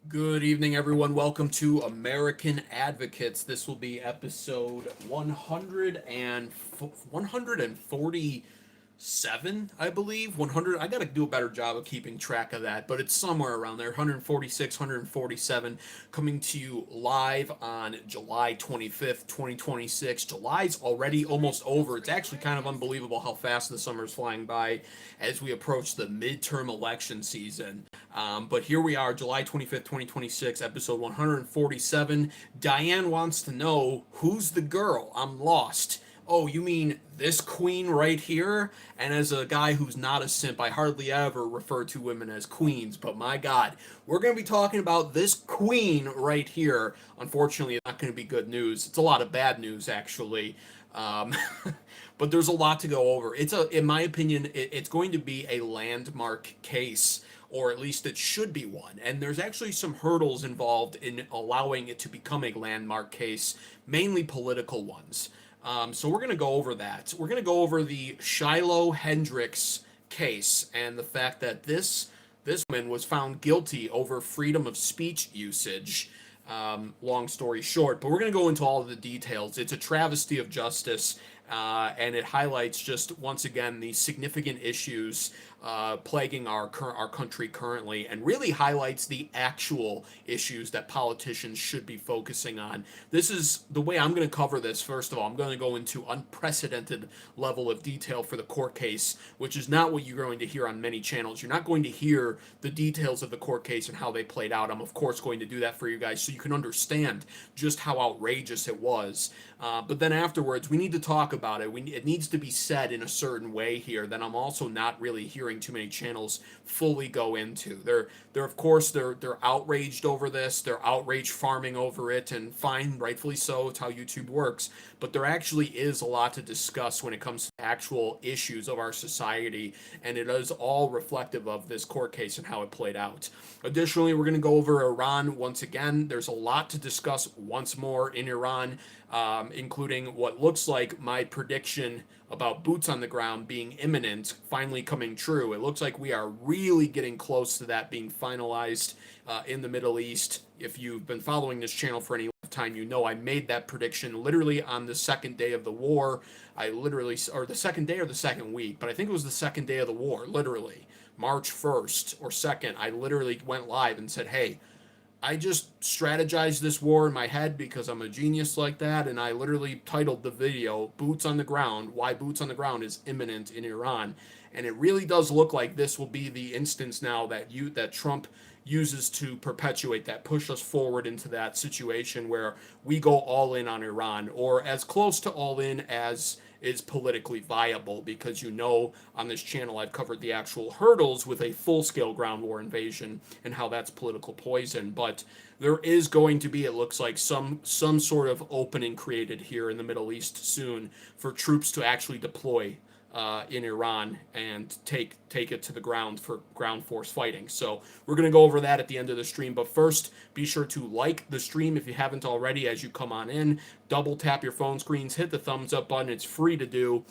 Good evening, everyone. Welcome to American Advocates. This will be episode 147, I believe. 100. I got to do a better job of keeping track of that, but it's somewhere around there. 146, 147, coming to you live on July 25th, 2026. July's already almost over. It's actually kind of unbelievable how fast the summer's flying by as we approach the midterm election season. But here we are, July 25th, 2026, episode 147. Diane wants to know, who's the girl? I'm lost. Oh, you mean this queen right here? And as a guy who's not a simp, I hardly ever refer to women as queens, but my God, we're going to be talking about this queen right here. Unfortunately, it's not going to be good news. It's a lot of bad news, actually. Um, but there's a lot to go over. In my opinion, it's going to be a landmark case, or at least it should be one. And there's actually some hurdles involved in allowing it to become a landmark case, mainly political ones. So we're going to go over that. We're going to go over the Shiloh Hendrix case and the fact that this woman was found guilty over freedom of speech usage. Long story short, but we're going to go into all of the details. It's a travesty of justice, and it highlights just once again the significant issues plaguing our country currently, and really highlights the actual issues that politicians should be focusing on. This is the way I'm going to cover this. First of all, I'm going to go into unprecedented level of detail for the court case, which is not what you're going to hear on many channels. You're not going to hear the details of the court case and how they played out. I'm of course going to do that for you guys so you can understand just how outrageous it was. But then afterwards, we need to talk about it. It needs to be said in a certain way here that I'm also not really hearing too many channels fully go into. They're of course they're outraged over this. They're outrage farming over it, and fine, rightfully so. It's how YouTube works. But there actually is a lot to discuss when it comes to actual issues of our society, and it is all reflective of this court case and how it played out. Additionally, we're going to go over Iran once again. There's a lot to discuss once more in Iran, including what looks like my prediction about boots on the ground being imminent finally coming true. It looks like we are really getting close to that being finalized in the Middle East. If you've been following this channel for any time, you know I made that prediction literally on the second day of the war. Or the second day or the second week, but I think it was the second day of the war, literally. March 1st or 2nd, I literally went live and said, hey, I just strategized this war in my head because I'm a genius like that, and I literally titled the video "Boots on the Ground: Why Boots on the Ground is Imminent in Iran." And it really does look like this will be the instance now that Trump uses to perpetuate that, push us forward into that situation where we go all in on Iran, or as close to all in as is politically viable, because on this channel I've covered the actual hurdles with a full-scale ground war invasion and how that's political poison. But there is going to be, it looks like, some sort of opening created here in the Middle East soon for troops to actually deploy in Iran and take it to the ground for ground force fighting. So we're going to go over that at the end of the stream. But first, be sure to like the stream if you haven't already as you come on in. Double tap your phone screens, hit the thumbs up button. It's free to do.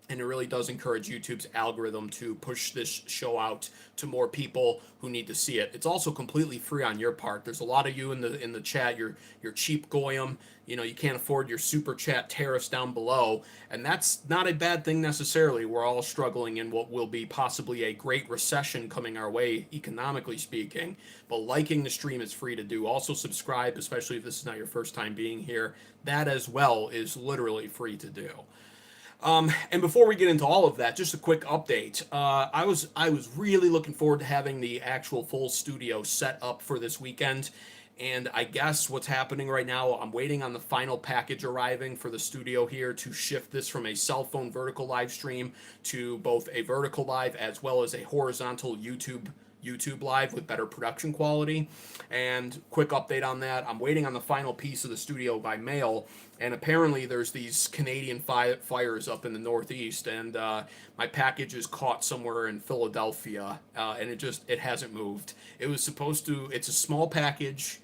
And it really does encourage YouTube's algorithm to push this show out to more people who need to see it. It's also completely free on your part. There's a lot of you in the chat. You're cheap goyim. You can't afford your super chat tariffs down below, and that's not a bad thing necessarily. We're all struggling in what will be possibly a great recession coming our way, economically speaking. But liking the stream is free to do. Also subscribe, especially if this is not your first time being here. That as well is literally free to do. And before we get into all of that, just a quick update. I was really looking forward to having the actual full studio set up for this weekend. And I guess what's happening right now, I'm waiting on the final package arriving for the studio here to shift this from a cell phone vertical live stream to both a vertical live as well as a horizontal YouTube live with better production quality. And quick update on that, I'm waiting on the final piece of the studio by mail, and apparently there's these Canadian fires up in the Northeast, and my package is caught somewhere in Philadelphia, and it hasn't moved. It's a small package.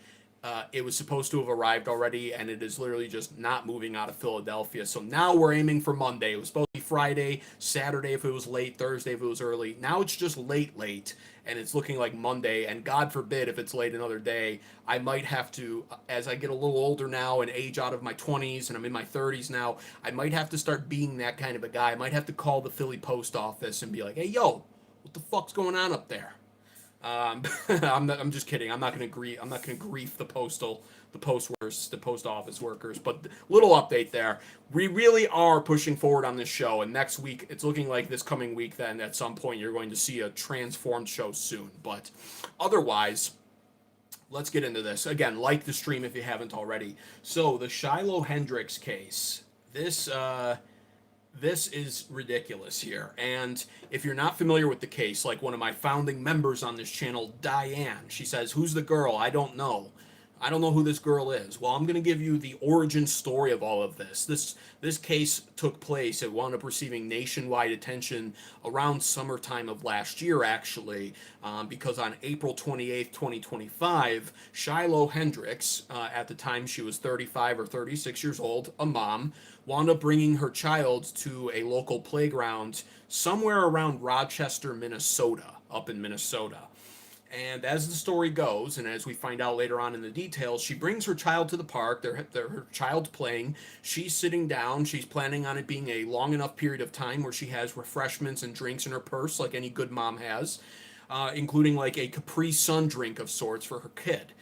It was supposed to have arrived already, and it is literally just not moving out of Philadelphia. So now we're aiming for Monday. It was supposed to be Friday, Saturday if it was late, Thursday if it was early. Now it's just late, and it's looking like Monday, and God forbid if it's late another day, I might have to, as I get a little older now and age out of my 20s and I'm in my 30s now, I might have to start being that kind of a guy. I might have to call the Philly post office and be like, hey, yo, what the fuck's going on up there? I'm just kidding. I'm not gonna grief the post office workers. But little update there. We really are pushing forward on this show, and next week it's looking like this coming week. Then at some point you're going to see a transformed show soon. But otherwise, let's get into this again. Like the stream if you haven't already. So the Shiloh Hendrix case. This is ridiculous here. And if you're not familiar with the case, like one of my founding members on this channel, Diane, she says, who's the girl? I don't know. I don't know who this girl is. Well, I'm going to give you the origin story of all of this. This case took place. It wound up receiving nationwide attention around summertime of last year, actually, because on April 28th, 2025, Shiloh Hendrix, at the time she was 35 or 36 years old, a mom, wound up bringing her child to a local playground somewhere around Rochester, Minnesota, up in Minnesota. And as the story goes, and as we find out later on in the details, she brings her child to the park. Her child's playing. She's sitting down. She's planning on it being a long enough period of time where she has refreshments and drinks in her purse, like any good mom has, including like a Capri Sun drink of sorts for her kid.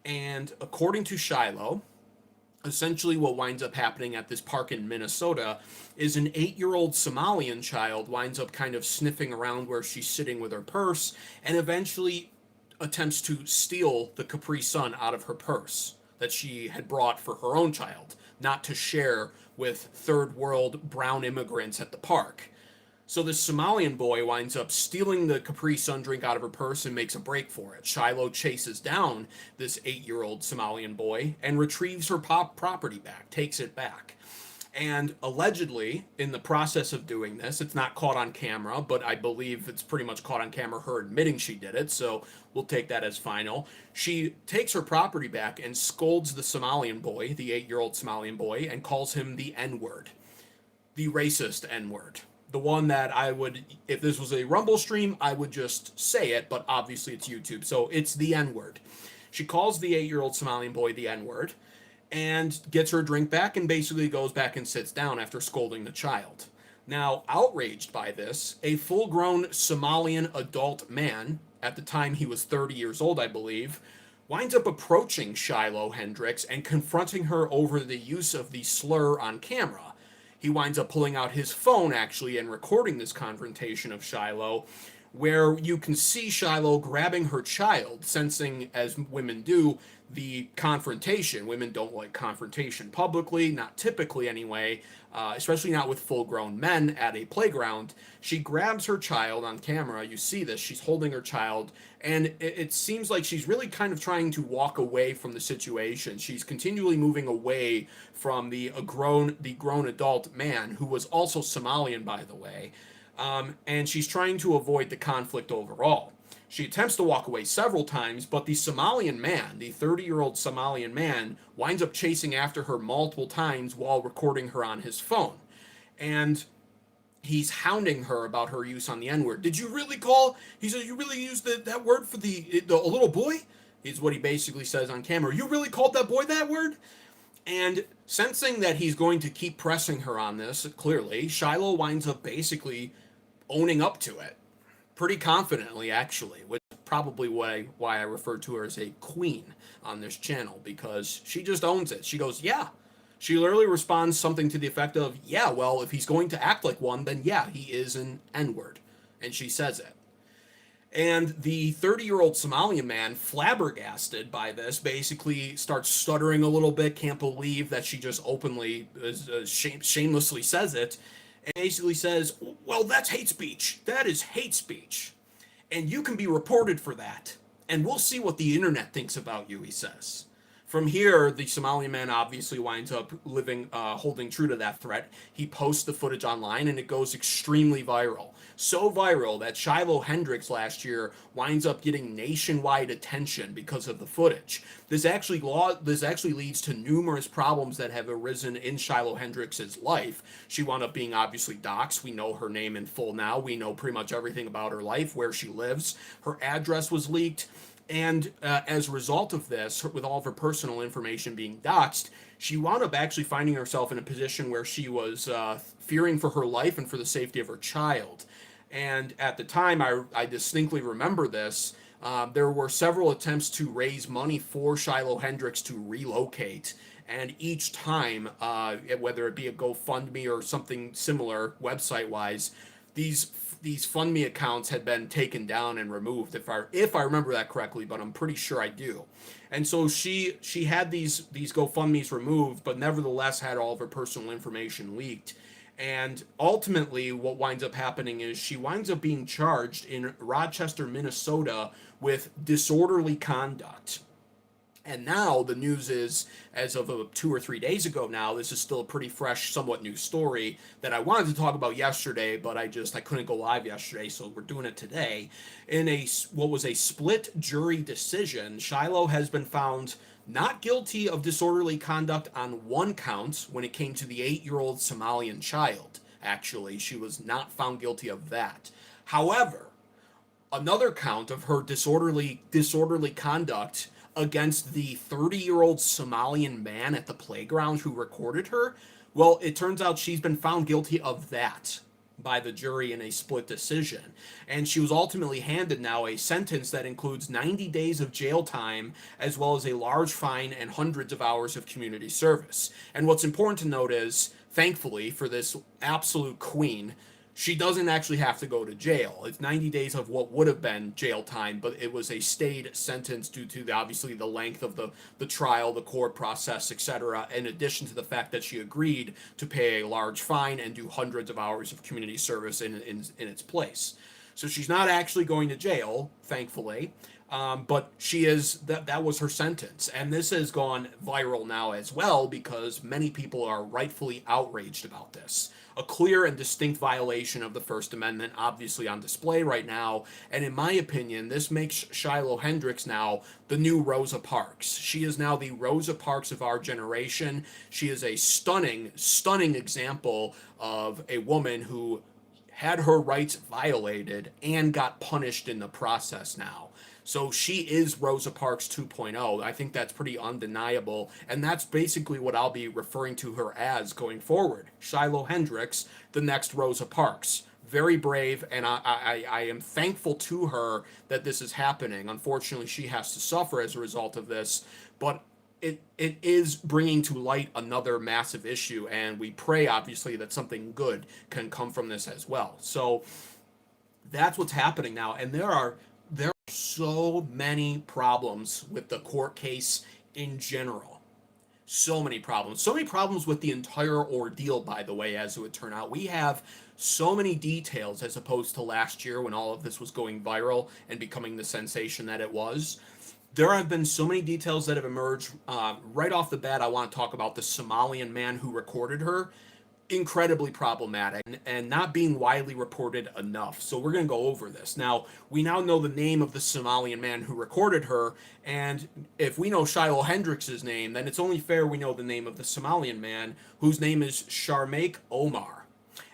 And according to Shiloh, essentially what winds up happening at this park in Minnesota is an 8-year-old Somalian child winds up kind of sniffing around where she's sitting with her purse and eventually attempts to steal the Capri Sun out of her purse that she had brought for her own child, not to share with third world brown immigrants at the park. So this Somalian boy winds up stealing the Capri Sun drink out of her purse and makes a break for it. Shiloh chases down this 8-year-old Somalian boy and retrieves her property back, takes it back. And allegedly, in the process of doing this, it's not caught on camera, but I believe it's pretty much caught on camera, her admitting she did it, so we'll take that as final. She takes her property back and scolds the Somalian boy, the 8-year-old Somalian boy, and calls him the N-word, the racist N-word. The one that I would, if this was a Rumble stream, I would just say it, but obviously it's YouTube, so it's the N-word. She calls the 8-year-old Somalian boy the N-word, and gets her drink back and basically goes back and sits down after scolding the child. Now, outraged by this, a full-grown Somalian adult man, at the time he was 30 years old, I believe, winds up approaching Shiloh Hendrix and confronting her over the use of the slur on camera. He winds up pulling out his phone, actually, and recording this confrontation of Shiloh, where you can see Shiloh grabbing her child, sensing, as women do, the confrontation. Women don't like confrontation publicly, not typically anyway, especially not with full-grown men at a playground. She grabs her child on camera. You see this. She's holding her child, and it seems like she's really kind of trying to walk away from the situation. She's continually moving away from the grown adult man, who was also Somalian, by the way, and she's trying to avoid the conflict overall. She attempts to walk away several times, but the Somalian man, the 30-year-old Somalian man, winds up chasing after her multiple times while recording her on his phone. And he's hounding her about her use on the N-word. Did you really call? He says, you really used that word for a little boy? Is what he basically says on camera. You really called that boy that word? And sensing that he's going to keep pressing her on this, clearly, Shiloh winds up basically owning up to it. Pretty confidently, actually, which is probably why I refer to her as a queen on this channel, because she just owns it. She goes, yeah. She literally responds something to the effect of, yeah, well, if he's going to act like one, then yeah, he is an N-word. And she says it. And the 30-year-old Somalian man, flabbergasted by this, basically starts stuttering a little bit, can't believe that she just openly, shamelessly says it, and basically says, well, that's hate speech. That is hate speech. And you can be reported for that. And we'll see what the internet thinks about you, he says. From here, the Somalian man obviously winds up holding true to that threat. He posts the footage online and it goes extremely viral. So viral that Shiloh Hendrix last year winds up getting nationwide attention because of the footage. This actually leads to numerous problems that have arisen in Shiloh Hendrix's life. She wound up being obviously doxxed. We know her name in full now. We know pretty much everything about her life, where she lives. Her address was leaked. And as a result of this, with all of her personal information being doxxed, she wound up actually finding herself in a position where she was fearing for her life and for the safety of her child. And at the time, I distinctly remember this. There were several attempts to raise money for Shiloh Hendrix to relocate. And each time, whether it be a GoFundMe or something similar website wise, these FundMe accounts had been taken down and removed, if I remember that correctly, but I'm pretty sure I do. And so she had these GoFundMes removed, but nevertheless had all of her personal information leaked. And ultimately, what winds up happening is she winds up being charged in Rochester, Minnesota, with disorderly conduct. And now the news is, as of 2 or 3 days ago now, this is still a pretty fresh, somewhat new story that I wanted to talk about yesterday, but I couldn't go live yesterday, so we're doing it today. In what was a split jury decision, Shiloh has been found not guilty of disorderly conduct on one count when it came to the 8-year-old Somalian child. Actually, she was not found guilty of that. However, another count of her disorderly conduct against the 30-year-old Somalian man at the playground who recorded her, well, it turns out she's been found guilty of that by the jury in a split decision. And she was ultimately handed now a sentence that includes 90 days of jail time, as well as a large fine and hundreds of hours of community service. And what's important to note is, thankfully, for this absolute queen, she doesn't actually have to go to jail. It's 90 days of what would have been jail time, but it was a stayed sentence due to obviously the length of the trial, the court process, etc., in addition to the fact that she agreed to pay a large fine and do hundreds of hours of community service in its place. So she's not actually going to jail, thankfully, but she is, that was her sentence. And this has gone viral now as well because many people are rightfully outraged about this. A clear and distinct violation of the First Amendment, obviously on display right now. And in my opinion, this makes Shiloh Hendrix now the new Rosa Parks. She is now the Rosa Parks of our generation. She is a stunning, stunning example of a woman who had her rights violated and got punished in the process now. So she is Rosa Parks 2.0. I think that's pretty undeniable, and that's basically what I'll be referring to her as going forward. Shiloh Hendrix, the next Rosa Parks. Very brave, and I am thankful to her that this is happening. Unfortunately, she has to suffer as a result of this, but it is bringing to light another massive issue, and we pray, obviously, that something good can come from this as well. So that's what's happening now, and there are so many problems with the court case in general. So many problems. So many problems with the entire ordeal, by the way, as it would turn out. We have so many details as opposed to last year when all of this was going viral and becoming the sensation that it was. There have been so many details that have emerged. Right off the bat, I want to talk about the Somalian man who recorded her. Incredibly problematic and not being widely reported enough. So we're going to go over this. Now, we now know the name of the Somalian man who recorded her, and if we know Shiloh Hendrix's name, then it's only fair we know the name of the Somalian man, whose name is Sharmaik Omar.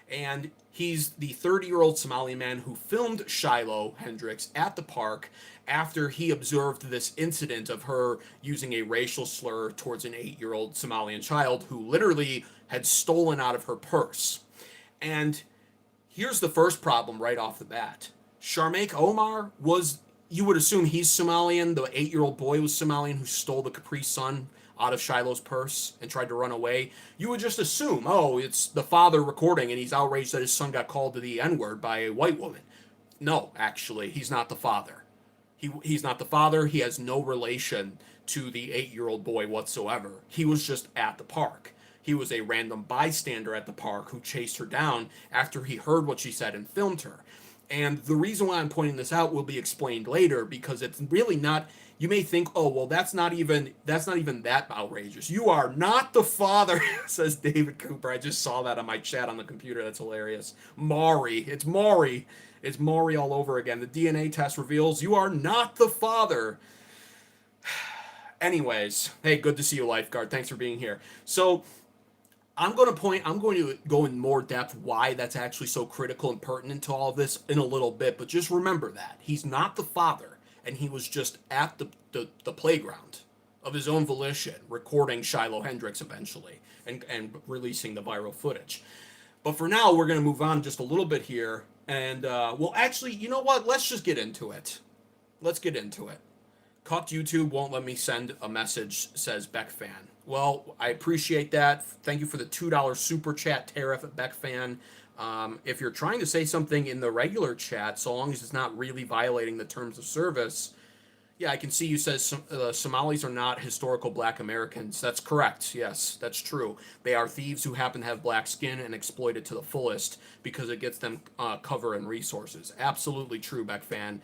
And he's the 30-year-old Somalian man who filmed Shiloh Hendrix at the park after he observed this incident of her using a racial slur towards an 8-year-old Somalian child who literally had stolen out of her purse. And here's the first problem right off the bat. Sharmaik Omar was, you would assume he's Somalian, the 8-year-old boy was Somalian who stole the Capri Sun out of Shiloh's purse and tried to run away. You would just assume, oh, it's the father recording and he's outraged that his son got called to the N-word by a white woman. No, actually, he's not the father. He's not the father. He has no relation to the 8-year-old boy whatsoever. He was just at the park. He was a random bystander at the park who chased her down after he heard what she said and filmed her. And the reason why I'm pointing this out will be explained later, because it's really not. You may think, oh well, that's not even that outrageous. You are not the father, says David Cooper. I just saw that on my chat on the computer. That's hilarious. Maury, it's Maury. It's Maury all over again. The DNA test reveals you are not the father. Anyways, hey, good to see you, lifeguard. Thanks for being here. So I'm going to go in more depth why that's actually so critical and pertinent to all of this in a little bit, but just remember that he's not the father, and he was just at the playground of his own volition, recording Shiloh Hendrix eventually and releasing the viral footage. But for now, we're going to move on just a little bit here, and well, actually, you know what? Let's just get into it. Let's get into it. Cucked YouTube won't let me send a message, says Beck Fan. Well, I appreciate that. Thank you for the $2 super chat tariff at Beck Fan. If you're trying to say something in the regular chat, so long as it's not really violating the terms of service, yeah, I can see you says Somalis are not historical black Americans. That's correct. Yes, that's true. They are thieves who happen to have black skin and exploit it to the fullest because it gets them cover and resources. Absolutely true, Beck Fan.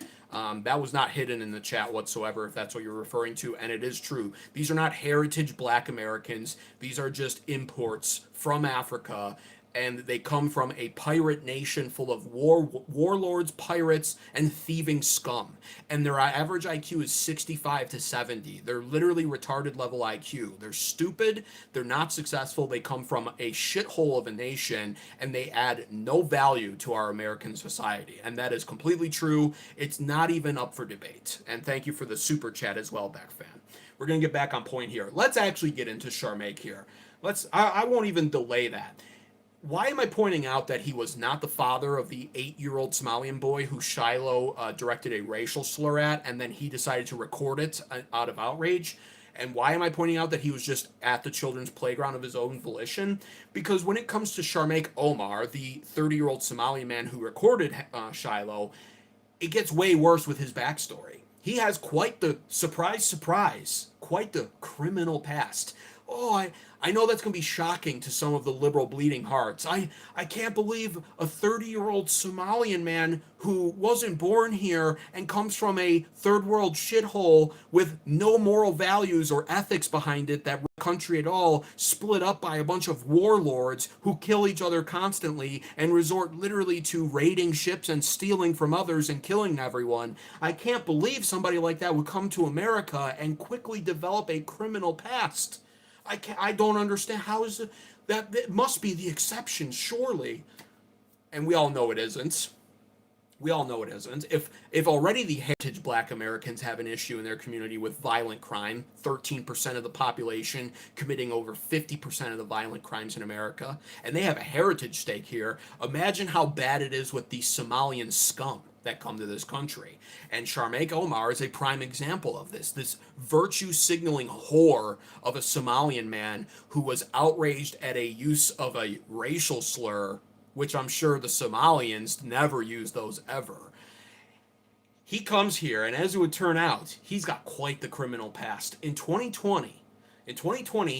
That was not hidden in the chat whatsoever, if that's what you're referring to, and it is true. These are not heritage black Americans. These are just imports from Africa, and they come from a pirate nation full of warlords, pirates, and thieving scum. And their average IQ is 65 to 70. They're literally retarded level IQ. They're stupid. They're not successful. They come from a shithole of a nation, and they add no value to our American society. And that is completely true. It's not even up for debate. And thank you for the super chat as well, Beck Fan. We're going to get back on point here. Let's actually get into Sharmaik here. I won't even delay that. Why am I pointing out that he was not the father of the 8-year-old Somalian boy who Shiloh directed a racial slur at, and then he decided to record it out of outrage? And why am I pointing out that he was just at the children's playground of his own volition? Because when it comes to Sharmaik Omar, the 30-year-old Somalian man who recorded Shiloh, it gets way worse with his backstory. He has quite the surprise, quite the criminal past. Oh, I know that's going to be shocking to some of the liberal bleeding hearts. I can't believe a 30-year-old Somalian man who wasn't born here and comes from a third world shithole with no moral values or ethics behind it, that country at all, split up by a bunch of warlords who kill each other constantly and resort literally to raiding ships and stealing from others and killing everyone. I can't believe somebody like that would come to America and quickly develop a criminal past. I don't understand. How is it that must be the exception, surely? And we all know it isn't. We all know it isn't. If already the heritage black Americans have an issue in their community with violent crime, 13% of the population committing over 50% of the violent crimes in America, and they have a heritage stake here, imagine how bad it is with the Somalian scum that come to this country. And Sharmaik Omar is a prime example of this virtue signaling whore of a Somalian man who was outraged at a use of a racial slur, which I'm sure the Somalians never use those ever. He comes here, and as it would turn out, he's got quite the criminal past. In 2020,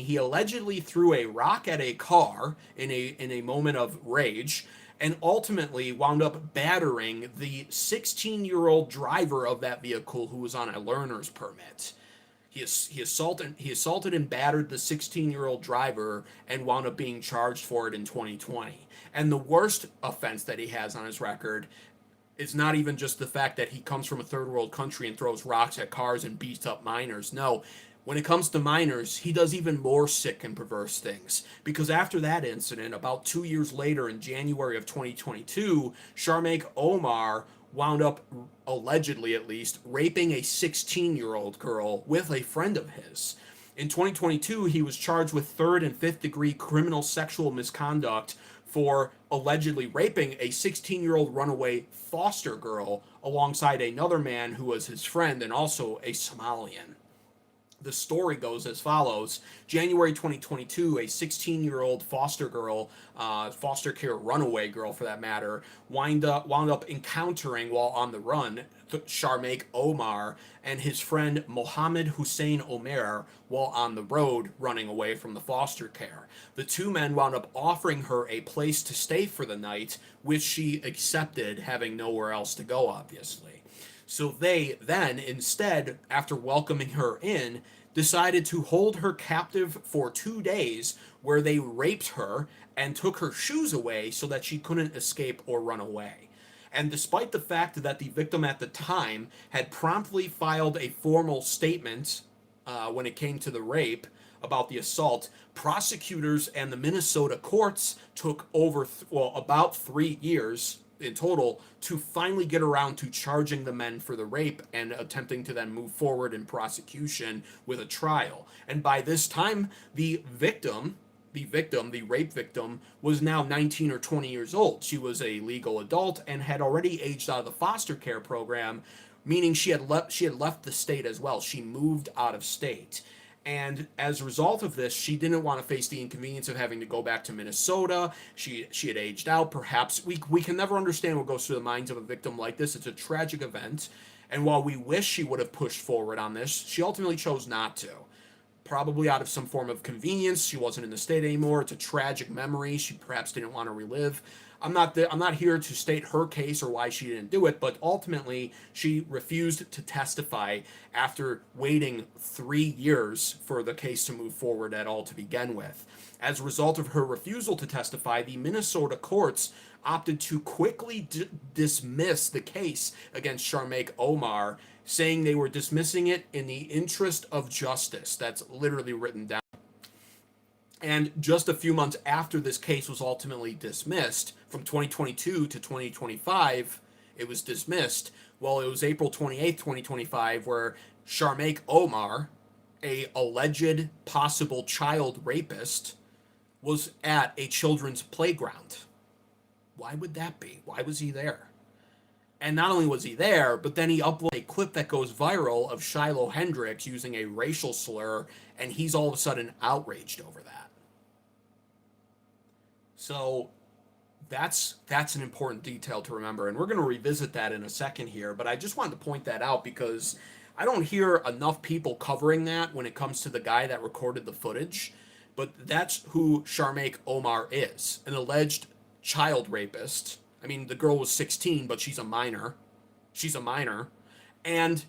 he allegedly threw a rock at a car in a moment of rage, and ultimately wound up battering the 16-year-old driver of that vehicle who was on a learner's permit. He assaulted and battered the 16-year-old driver and wound up being charged for it in 2020. And the worst offense that he has on his record is not even just the fact that he comes from a third world country and throws rocks at cars and beats up minors. No, when it comes to minors, he does even more sick and perverse things. Because after that incident, about 2 years later in January of 2022, Sharmaik Omar wound up, allegedly at least, raping a 16-year-old girl with a friend of his. In 2022, he was charged with third and fifth degree criminal sexual misconduct for allegedly raping a 16-year-old runaway foster girl alongside another man who was his friend and also a Somalian. the story goes as follows. January 2022, a 16-year-old foster care runaway girl for that matter, wound up encountering while on the run Sharmaik Omar and his friend Mohammed Hussein Omer while on the road running away from the foster care. The two men wound up offering her a place to stay for the night, which she accepted, having nowhere else to go, obviously. So they then, instead, after welcoming her in, decided to hold her captive for 2 days, where they raped her and took her shoes away so that she couldn't escape or run away. And despite the fact that the victim at the time had promptly filed a formal statement when it came to the rape about the assault, prosecutors and the Minnesota courts took about 3 years in total to finally get around to charging the men for the rape and attempting to then move forward in prosecution with a trial. And by this time, the rape victim, was now 19 or 20 years old. She was a legal adult and had already aged out of the foster care program, meaning she had left the state as well. She moved out of state. And as a result of this, she didn't want to face the inconvenience of having to go back to Minnesota. She had aged out. Perhaps we can never understand what goes through the minds of a victim like this. It's a tragic event. And while we wish she would have pushed forward on this, she ultimately chose not to. Probably out of some form of convenience. She wasn't in the state anymore. It's a tragic memory she perhaps didn't want to relive. I'm not here to state her case or why she didn't do it, but ultimately she refused to testify after waiting 3 years for the case to move forward at all to begin with. As a result of her refusal to testify, the Minnesota courts opted to quickly dismiss the case against Sharmaik Omar, saying they were dismissing it in the interest of justice. That's literally written down. And just a few months after this case was ultimately dismissed, from 2022 to 2025, it was dismissed. Well, it was April 28th, 2025, where Sharmaik Omar, a alleged possible child rapist, was at a children's playground. Why would that be? Why was he there? And not only was he there, but then he uploaded a clip that goes viral of Shiloh Hendrix using a racial slur, and he's all of a sudden outraged over that. So that's an important detail to remember, and we're going to revisit that in a second here, but I just wanted to point that out because I don't hear enough people covering that when it comes to the guy that recorded the footage, but that's who Sharmaik Omar is, an alleged child rapist. I mean, the girl was 16, but she's a minor. And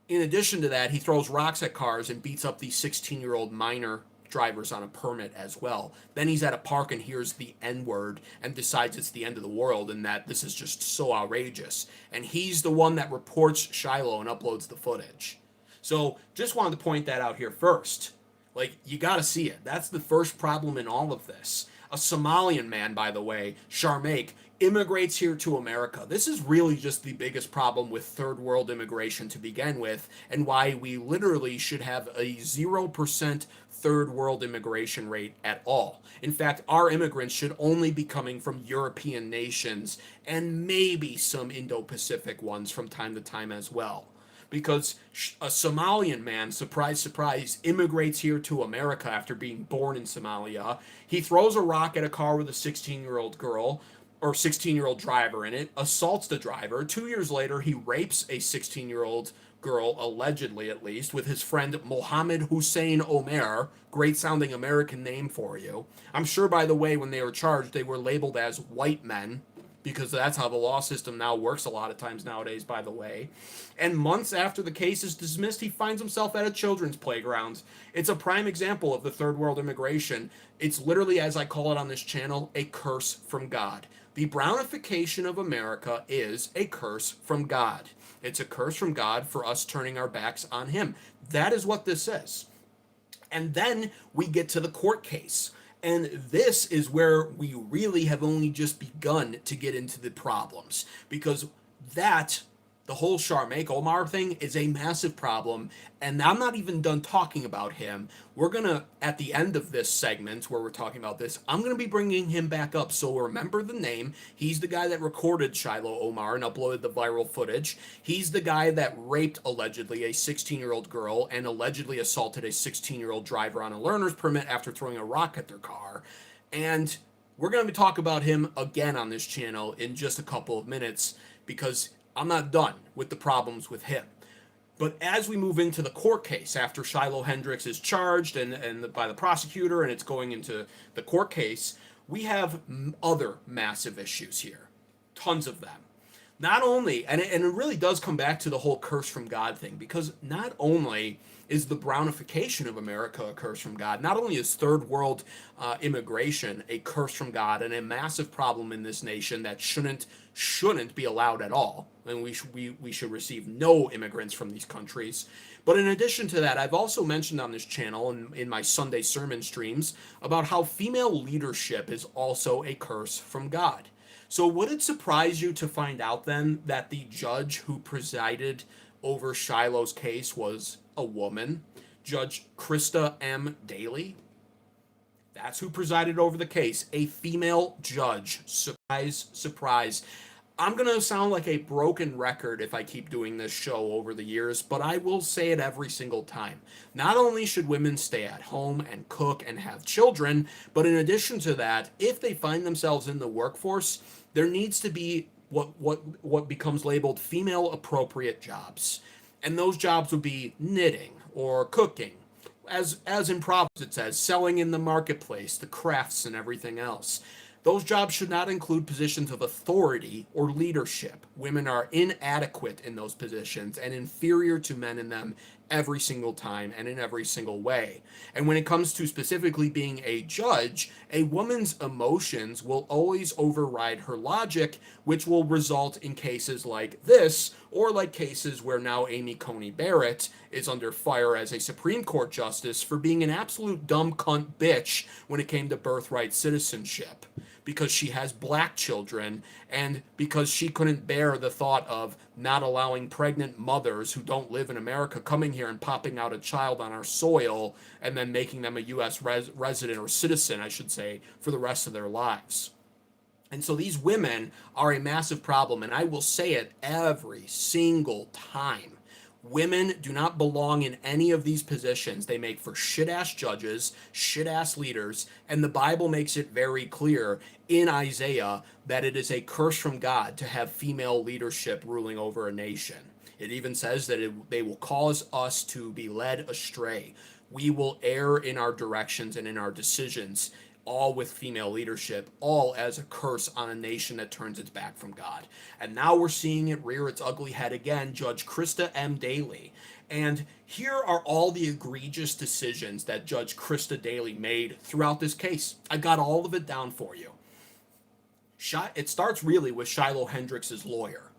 in addition to that, he throws rocks at cars and beats up these 16-year-old minor drivers on a permit as well. Then he's at a park and hears the N-word and decides it's the end of the world and that this is just so outrageous. And he's the one that reports Shiloh and uploads the footage. So just wanted to point that out here first. Like, you got to see it. That's the first problem in all of this. A Somalian man, by the way, Sharmaik, immigrates here to America. This is really just the biggest problem with third world immigration to begin with, and why we literally should have a 0% third world immigration rate at all. In fact, our immigrants should only be coming from European nations and maybe some Indo-Pacific ones from time to time as well. Because a Somalian man, surprise, surprise, immigrates here to America after being born in Somalia. He throws a rock at a car with a 16-year-old girl, or 16-year-old driver in it, assaults the driver. 2 years later, he rapes a 16-year-old girl, allegedly at least, with his friend Mohammed Hussein Omer. Great sounding American name for you. I'm sure, by the way, when they were charged, they were labeled as white men, because that's how the law system now works a lot of times nowadays, by the way. And months after the case is dismissed, he finds himself at a children's playground. It's a prime example of the third world immigration. It's literally, as I call it on this channel, a curse from God. The brownification of America is a curse from God. It's a curse from God for us turning our backs on him. That is what this is. And then we get to the court case. And this is where we really have only just begun to get into the problems. Because that the whole Sharmaik Omar thing is a massive problem, and I'm not even done talking about him. We're gonna, at the end of this segment where we're talking about this, I'm gonna be bringing him back up, so remember the name. He's the guy that recorded Shiloh Omar and uploaded the viral footage. He's the guy that raped, allegedly, a 16-year-old girl and allegedly assaulted a 16-year-old driver on a learner's permit after throwing a rock at their car. And we're going to be talking about him again on this channel in just a couple of minutes, because I'm not done with the problems with him. But as we move into the court case, after Shiloh Hendrix is charged and by the prosecutor and it's going into the court case, we have other massive issues here. Tons of them. Not only, and it really does come back to the whole curse from God thing, because not only is the brownification of America a curse from God, not only is third world immigration a curse from God and a massive problem in this nation that shouldn't be allowed at all, and we should receive no immigrants from these countries. But in addition to that, I've also mentioned on this channel and in my Sunday sermon streams about how female leadership is also a curse from God. So would it surprise you to find out then that the judge who presided over Shiloh's case was a woman, Judge Krista M. Daly? That's who presided over the case, a female judge. Surprise, surprise. I'm going to sound like a broken record if I keep doing this show over the years, but I will say it every single time. Not only should women stay at home and cook and have children, but in addition to that, if they find themselves in the workforce, there needs to be what becomes labeled female appropriate jobs. And those jobs would be knitting or cooking. As in Proverbs it says, selling in the marketplace, the crafts and everything else. Those jobs should not include positions of authority or leadership. Women are inadequate in those positions and inferior to men in them every single time and in every single way. And when it comes to specifically being a judge, a woman's emotions will always override her logic, which will result in cases like this, or like cases where now Amy Coney Barrett is under fire as a Supreme Court justice for being an absolute dumb cunt bitch when it came to birthright citizenship, because she has black children and because she couldn't bear the thought of not allowing pregnant mothers who don't live in America coming here and popping out a child on our soil and then making them a U.S. resident or citizen, I should say, for the rest of their lives. And so these women are a massive problem, and I will say it every single time. Women do not belong in any of these positions. They make for shit-ass judges, shit-ass leaders, and the Bible makes it very clear in Isaiah that it is a curse from God to have female leadership ruling over a nation. It even says that they will cause us to be led astray. We will err in our directions and in our decisions, all with female leadership, all as a curse on a nation that turns its back from God. And now we're seeing it rear its ugly head again, Judge Krista M. Daly. And here are all the egregious decisions that Judge Krista Daly made throughout this case. I got all of it down for you. It starts really with Shiloh Hendrix's lawyer.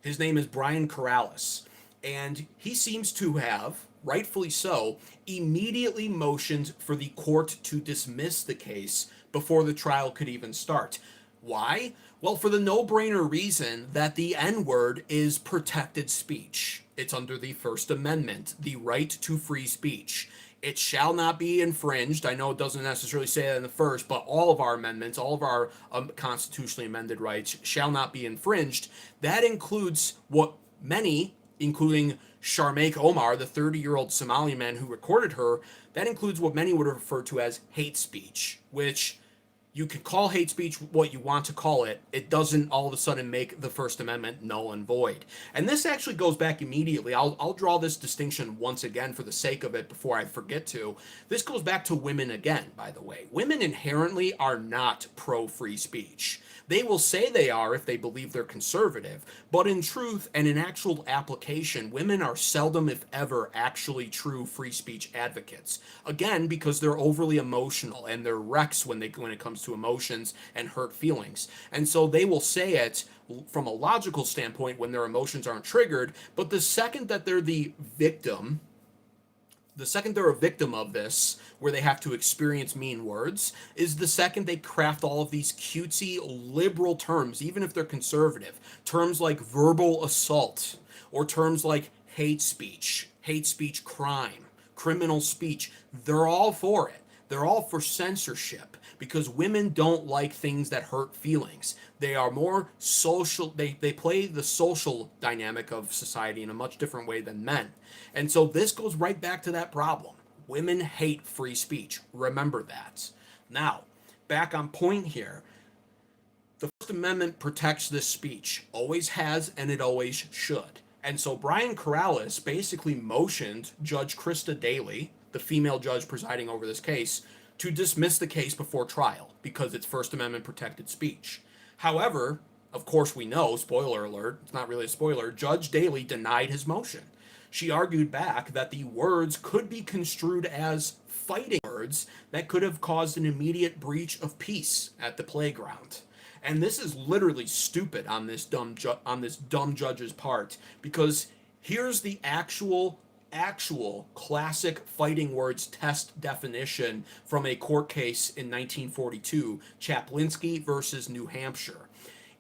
His name is Brian Corrales, and he seems to have, rightfully so, immediately motioned for the court to dismiss the case before the trial could even start. Why? Well, for the no-brainer reason that the N-word is protected speech. It's under the First Amendment, the right to free speech. It shall not be infringed. I know it doesn't necessarily say that in the first, but all of our amendments, all of our constitutionally amended rights shall not be infringed. That includes what many, including Sharmaik Omar, the 30-year-old Somalian man who recorded her, that includes what many would refer to as hate speech, which you can call hate speech what you want to call it. It doesn't all of a sudden make the First Amendment null and void. And this actually goes back immediately. I'll draw this distinction once again for the sake of it before I forget to. This goes back to women again, by the way. Women inherently are not pro-free speech. They will say they are if they believe they're conservative, but in truth and in actual application, women are seldom, if ever, actually true free speech advocates. Again, because they're overly emotional and they're wrecks when it comes to emotions and hurt feelings. And so they will say it from a logical standpoint when their emotions aren't triggered, but the second that they're the victim of this, where they have to experience mean words, is the second they craft all of these cutesy liberal terms, even if they're conservative. Terms like verbal assault, or terms like hate speech crime, criminal speech. They're all for it. They're all for censorship because women don't like things that hurt feelings. They are more social, they play the social dynamic of society in a much different way than men. And so this goes right back to that problem. Women hate free speech. Remember that. Now, back on point here. The First Amendment protects this speech, always has, and it always should. And so Brian Corrales basically motioned Judge Krista Daly, the female judge presiding over this case, to dismiss the case before trial because it's First Amendment protected speech. However, of course we know, spoiler alert, it's not really a spoiler, Judge Daly denied his motion. She argued back that the words could be construed as fighting words that could have caused an immediate breach of peace at the playground. And this is literally stupid on this dumb judge's part because here's the actual classic fighting words test definition from a court case in 1942, Chaplinsky versus New Hampshire.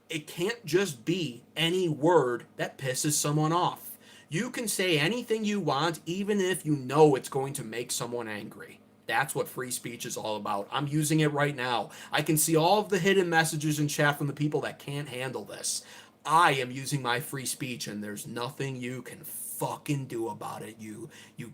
It can't just be any word that pisses someone off. You can say anything you want even if you know it's going to make someone angry. That's what free speech is all about. I'm using it right now. I can see all of the hidden messages in chat from the people that can't handle this. I am using my free speech, and there's nothing you can fucking do about it, you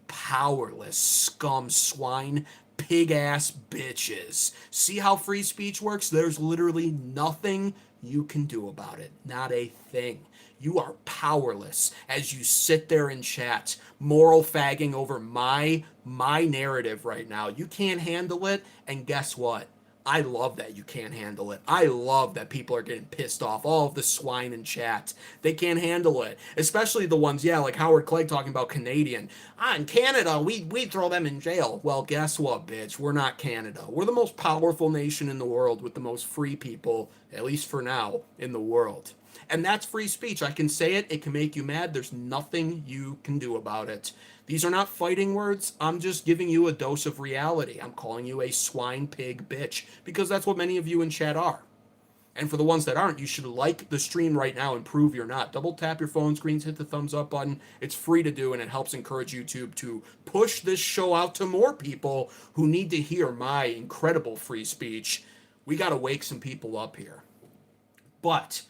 powerless scum swine, pig-ass bitches. See how free speech works? There's literally nothing you can do about it. Not a thing. You are powerless as you sit there and chat, moral fagging over my narrative right now. You can't handle it, and guess what? I love that you can't handle it. I love that people are getting pissed off. All of the swine in chat. They can't handle it. Especially the ones, like Howard Clegg talking about Canadian. In Canada, we throw them in jail. Well, guess what, bitch? We're not Canada. We're the most powerful nation in the world with the most free people, at least for now, in the world. And that's free speech. I can say it. It can make you mad. There's nothing you can do about it. These are not fighting words. I'm just giving you a dose of reality. I'm calling you a swine, pig, bitch, because that's what many of you in chat are. And for the ones that aren't, you should like the stream right now and prove you're not. Double tap your phone screens, hit the thumbs up button. It's free to do, and it helps encourage YouTube to push this show out to more people who need to hear my incredible free speech. We got to wake some people up here. But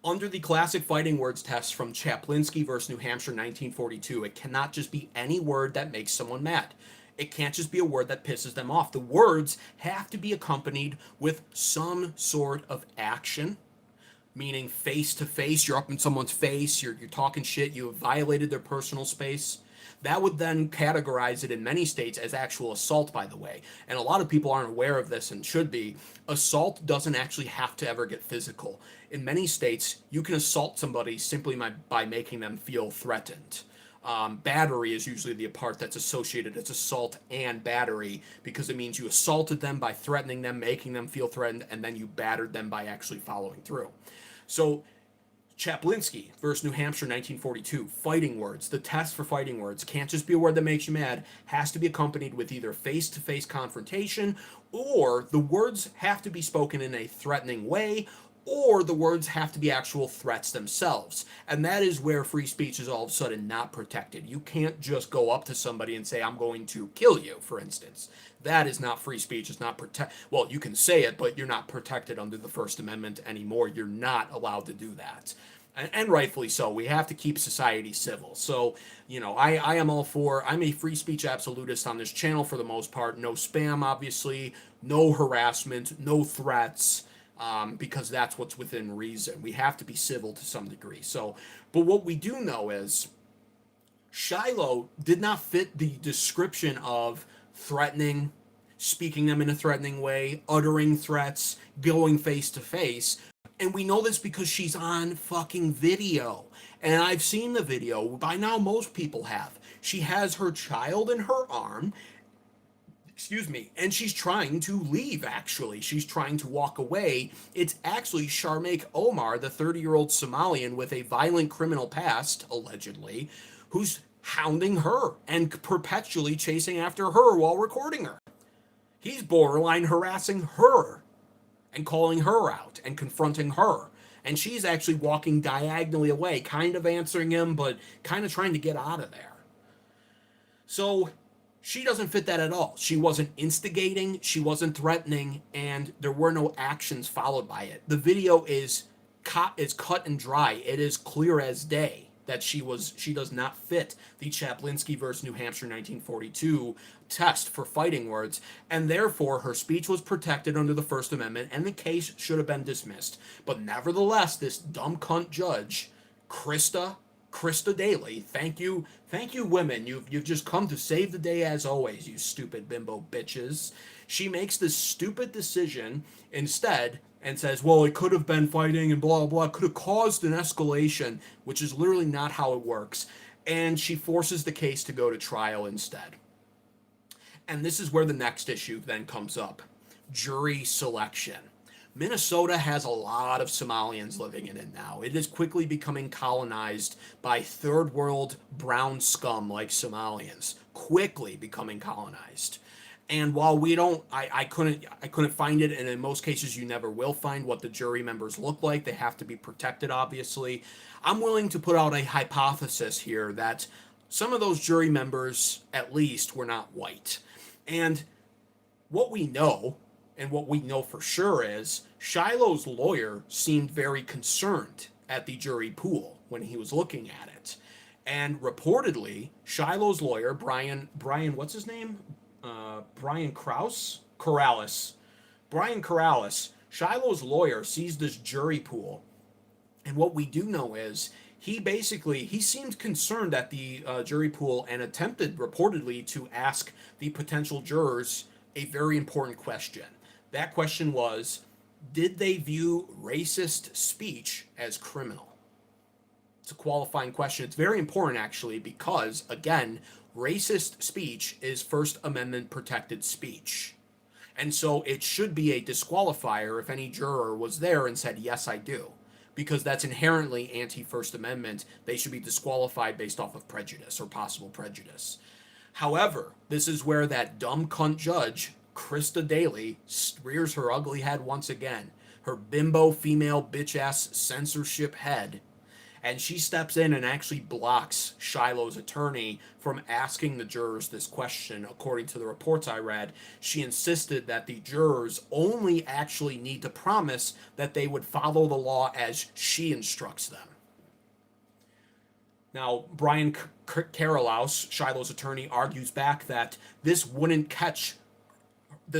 under the classic fighting words test from Chaplinsky versus New Hampshire 1942, it cannot just be any word that makes someone mad. It can't just be a word that pisses them off. The words have to be accompanied with some sort of action, meaning face to face. You're up in someone's face, you're talking shit, you have violated their personal space. That would then categorize it in many states as actual assault, by the way. And a lot of people aren't aware of this and should be. Assault doesn't actually have to ever get physical. In many states, you can assault somebody simply by making them feel threatened. Battery is usually the part that's associated. It's assault and battery because it means you assaulted them by threatening them, making them feel threatened, and then you battered them by actually following through. So Chaplinsky versus New Hampshire 1942, fighting words. The test for fighting words can't just be a word that makes you mad, has to be accompanied with either face-to-face confrontation, or the words have to be spoken in a threatening way, or the words have to be actual threats themselves. And that is where free speech is all of a sudden not protected. You can't just go up to somebody and say, I'm going to kill you, for instance. That is not free speech. It's not well, you can say it, but you're not protected under the First Amendment anymore. You're not allowed to do that. And rightfully so. We have to keep society civil. So, I am all for, I'm a free speech absolutist on this channel for the most part. No spam, obviously. No harassment. No threats. Because that's what's within reason. We have to be civil to some degree. So, but what we do know is Shiloh did not fit the description of threatening, speaking them in a threatening way, uttering threats, going face to face. And we know this because she's on fucking video. And I've seen the video. By now, most people have. She has her child in her arm. And she's trying to leave, actually. She's trying to walk away. It's actually Sharmaik Omar, the 30-year-old Somalian with a violent criminal past, allegedly, who's hounding her and perpetually chasing after her while recording her. He's borderline harassing her and calling her out and confronting her and she's actually walking diagonally away, kind of answering him, but kind of trying to get out of there. So she doesn't fit that at all. She wasn't instigating, she wasn't threatening, and there were no actions followed by it. The video is cut and dry. It is clear as day that she does not fit the Chaplinsky versus New Hampshire 1942 test for fighting words, and therefore her speech was protected under the First Amendment, and the case should have been dismissed. But nevertheless, this dumb cunt judge, Krista Daly, thank you, women. You've just come to save the day as always, you stupid bimbo bitches. She makes this stupid decision instead and says, well, it could have been fighting and blah, blah, could have caused an escalation, which is literally not how it works. And she forces the case to go to trial instead. And this is where the next issue then comes up. Jury selection. Minnesota has a lot of Somalians living in it now. It is quickly becoming colonized by third world brown scum like Somalians. Quickly becoming colonized. And while we don't, I couldn't find it, and in most cases you never will find what the jury members look like. They have to be protected, obviously. I'm willing to put out a hypothesis here that some of those jury members, at least, were not white. And what we know, and what we know for sure, is Shiloh's lawyer seemed very concerned at the jury pool when he was looking at it. And reportedly, Shiloh's lawyer, Brian, what's his name? Brian Corrales. Brian Corrales, Shiloh's lawyer, sees this jury pool. And what we do know is he seemed concerned at the jury pool and attempted reportedly to ask the potential jurors a very important question. That question was, did they view racist speech as criminal? It's a qualifying question. It's very important, actually, because, again, racist speech is First Amendment protected speech. And so it should be a disqualifier if any juror was there and said, yes, I do. Because that's inherently anti-First Amendment. They should be disqualified based off of prejudice or possible prejudice. However, this is where that dumb cunt judge, Krista Daly, rears her ugly head once again. Her bimbo female bitch-ass censorship head. And she steps in and actually blocks Shiloh's attorney from asking the jurors this question. According to the reports I read, she insisted that the jurors only actually need to promise that they would follow the law as she instructs them. Now, Brian Corrales, Shiloh's attorney, argues back that this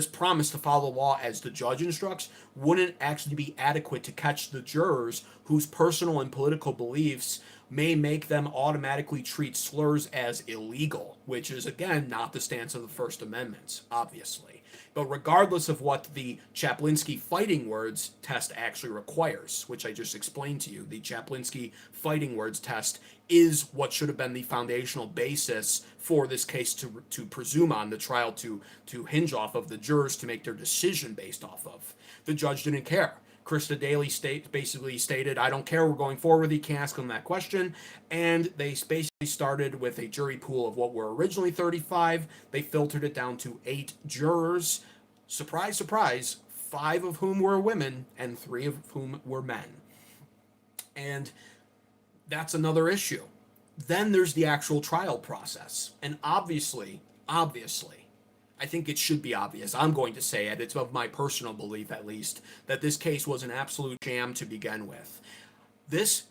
promise to follow the law as the judge instructs wouldn't actually be adequate to catch the jurors whose personal and political beliefs may make them automatically treat slurs as illegal, which is, again, not the stance of the First Amendment, obviously. But regardless of what the Chaplinsky fighting words test actually requires, which I just explained to you, the Chaplinsky fighting words test is what should have been the foundational basis for this case to presume on, the trial to hinge off of, the jurors to make their decision based off of. The judge didn't care. Krista Daly basically stated, I don't care, we're going forward, you can't ask them that question. And they basically started with a jury pool of what were originally 35. They filtered it down to 8 jurors. Surprise, surprise, 5 of whom were women and 3 of whom were men. And that's another issue. Then there's the actual trial process. And obviously, I think it should be obvious. I'm going to say it. It's of my personal belief, at least, that this case was an absolute sham to begin with. This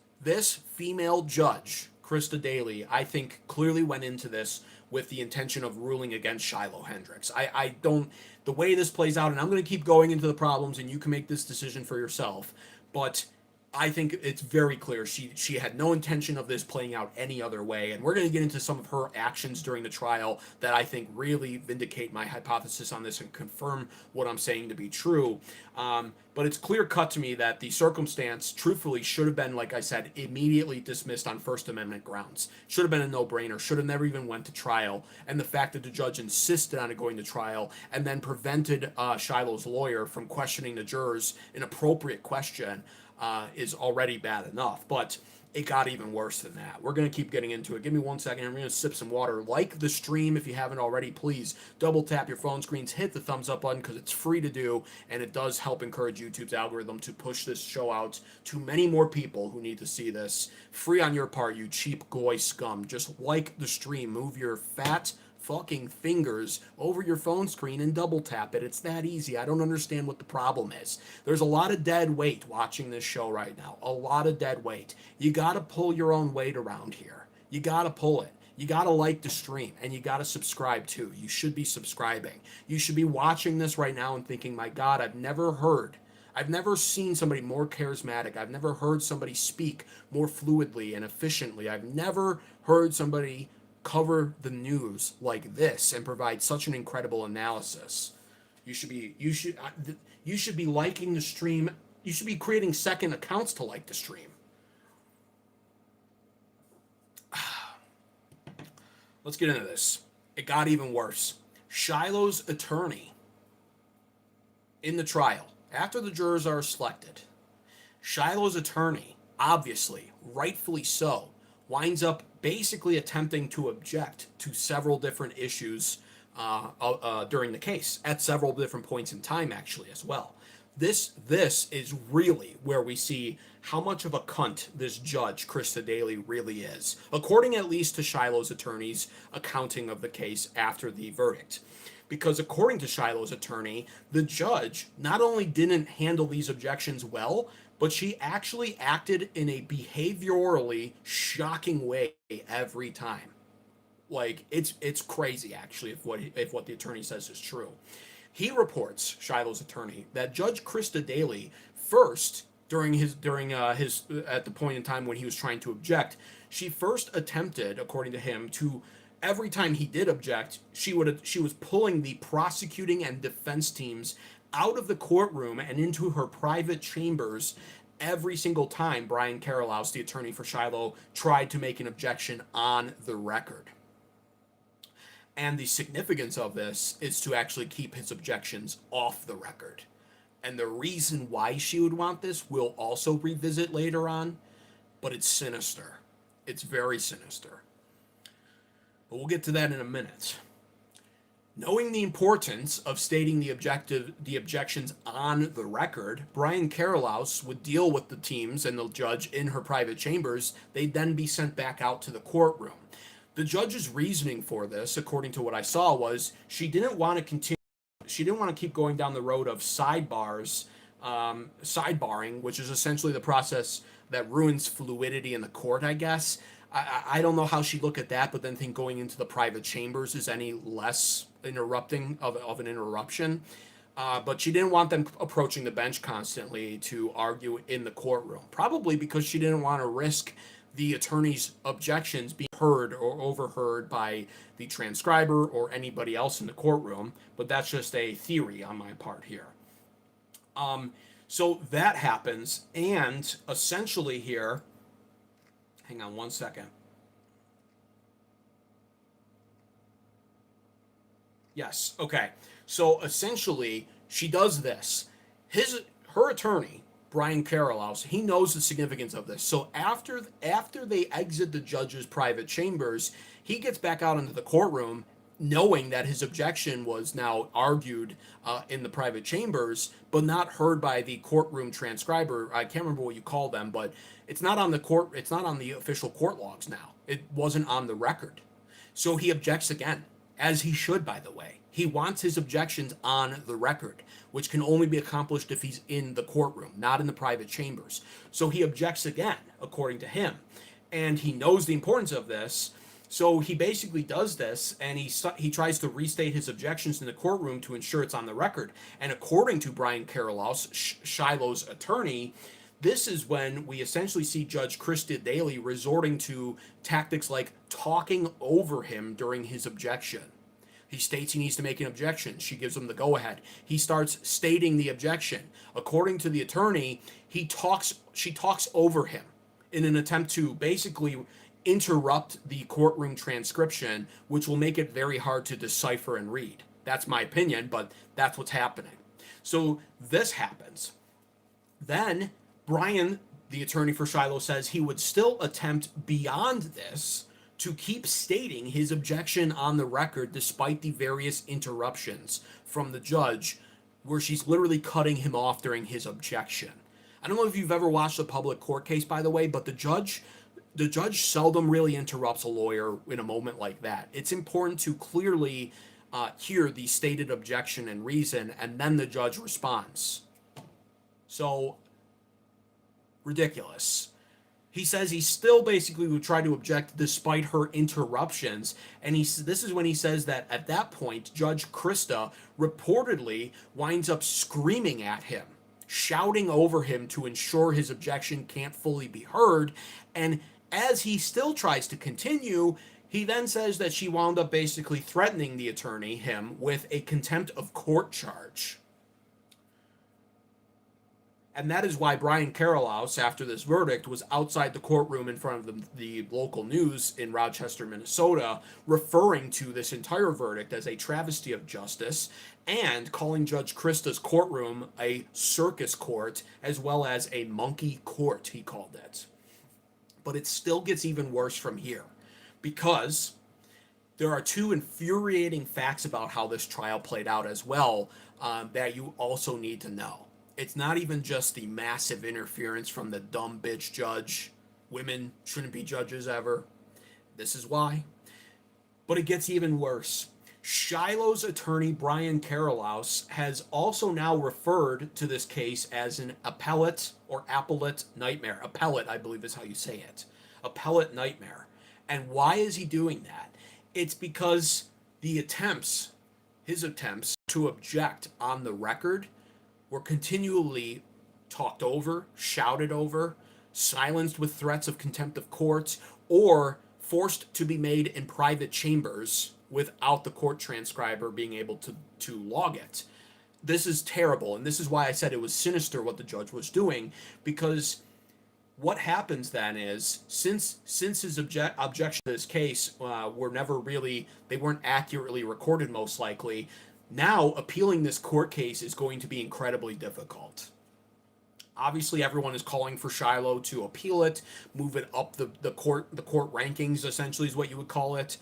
female judge, Krista Daly, I think clearly went into this with the intention of ruling against Shiloh Hendrix. The way this plays out, and I'm going to keep going into the problems, and you can make this decision for yourself, but I think it's very clear she had no intention of this playing out any other way, and we're going to get into some of her actions during the trial that I think really vindicate my hypothesis on this and confirm what I'm saying to be true. But it's clear cut to me that the circumstance, truthfully, should have been, like I said, immediately dismissed on First Amendment grounds. Should have been a no-brainer. Should have never even went to trial. And the fact that the judge insisted on it going to trial and then prevented Shiloh's lawyer from questioning the jurors an appropriate question is already bad enough. But it got even worse than that. We're going to keep getting into it. Give me 1 second. I'm going to sip some water. Like the stream if you haven't already. Please double tap your phone screens. Hit the thumbs up button because it's free to do, and it does help encourage YouTube's algorithm to push this show out to many more people who need to see this. Free on your part, you cheap goy scum. Just like the stream. Move your fat fucking fingers over your phone screen and double tap it. It's that easy. I don't understand what the problem is. There's a lot of dead weight watching this show right now. A lot of dead weight. You got to pull your own weight around here. You got to pull it. You got to like the stream, and you got to subscribe too. You should be subscribing. You should be watching this right now and thinking, my God, I've never seen somebody more charismatic. I've never heard somebody speak more fluidly and efficiently. I've never heard somebody cover the news like this and provide such an incredible analysis. You should be liking the stream. You should be creating second accounts to like the stream. Let's get into this. It got even worse. Shiloh's attorney in the trial, after the jurors are selected, Shiloh's attorney, obviously, rightfully so, winds up basically attempting to object to several different issues during the case, at several different points in time, actually, as well. This is really where we see how much of a cunt this judge, Krista Daly, really is, according at least to Shiloh's attorney's accounting of the case after the verdict. Because according to Shiloh's attorney, the judge not only didn't handle these objections well, but she actually acted in a behaviorally shocking way every time. Like, it's crazy, actually, if what the attorney says is true. He reports, Shiloh's attorney, that Judge Krista Daly first, during at the point in time when he was trying to object, she first attempted, according to him, to every time he did object, she was pulling the prosecuting and defense teams out of the courtroom and into her private chambers every single time Brian Karolaus, the attorney for Shiloh, tried to make an objection on the record. And the significance of this is to actually keep his objections off the record. And the reason why she would want this we'll also revisit later on, but it's sinister. It's very sinister. But we'll get to that in a minute. Knowing the importance of stating the objections on the record, Brian Karolaus would deal with the teams and the judge in her private chambers. They'd then be sent back out to the courtroom. The judge's reasoning for this, according to what I saw, was she didn't want to continue. She didn't want to keep going down the road of sidebarring, which is essentially the process that ruins fluidity in the court, I guess. I don't know how she looked at that, but then think going into the private chambers is any less interrupting of an interruption. But she didn't want them approaching the bench constantly to argue in the courtroom, probably because she didn't want to risk the attorney's objections being heard or overheard by the transcriber or anybody else in the courtroom. But that's just a theory on my part here. So that happens, and essentially here, hang on 1 second. Yes, okay. So essentially, she does this. Her attorney, Brian Karolaus, he knows the significance of this. So after they exit the judge's private chambers, he gets back out into the courtroom, knowing that his objection was now argued in the private chambers, but not heard by the courtroom transcriber. I can't remember what you call them, but it's not on the court. It's not on the official court logs now. It wasn't on the record. So he objects again, as he should, by the way. He wants his objections on the record, which can only be accomplished if he's in the courtroom, not in the private chambers. So he objects again, according to him. And he knows the importance of this. So he basically does this, and he tries to restate his objections in the courtroom to ensure it's on the record. And according to Brian Karolaus, Shiloh's attorney, this is when we essentially see Judge Krista Daly resorting to tactics like talking over him during his objection. He states he needs to make an objection. She gives him the go-ahead. He starts stating the objection. According to the attorney, she talks over him in an attempt to basically interrupt the courtroom transcription, which will make it very hard to decipher and read. That's my opinion, but that's what's happening. So this happens. Then Brian The attorney for Shiloh says he would still attempt beyond this to keep stating his objection on the record despite the various interruptions from the judge, where she's literally cutting him off during his objection. I don't know if you've ever watched a public court case, by the way, but the judge seldom really interrupts a lawyer in a moment like that. It's important to clearly hear the stated objection and reason, and then the judge responds. So, ridiculous. He says he still basically would try to object despite her interruptions, and this is when he says that at that point, Judge Krista reportedly winds up screaming at him, shouting over him to ensure his objection can't fully be heard, and as he still tries to continue, he then says that she wound up basically threatening the attorney, him, with a contempt of court charge. And that is why Brian Karolaus, after this verdict, was outside the courtroom in front of the local news in Rochester, Minnesota, referring to this entire verdict as a travesty of justice and calling Judge Krista's courtroom a circus court as well as a monkey court, he called it. But it still gets even worse from here, because there are two infuriating facts about how this trial played out as well that you also need to know. It's not even just the massive interference from the dumb bitch judge. Women shouldn't be judges ever. This is why. But it gets even worse. Shiloh's attorney, Brian Karolaus, has also now referred to this case as an appellate nightmare. Appellate, I believe is how you say it. Appellate nightmare. And why is he doing that? It's because his attempts to object on the record were continually talked over, shouted over, silenced with threats of contempt of court, or forced to be made in private chambers without the court transcriber being able to log it. This is terrible, and this is why I said it was sinister what the judge was doing, because what happens then is, since his objection to this case they weren't accurately recorded most likely, now appealing this court case is going to be incredibly difficult. Obviously, everyone is calling for Shiloh to appeal it, move it up the court rankings, essentially is what you would call it.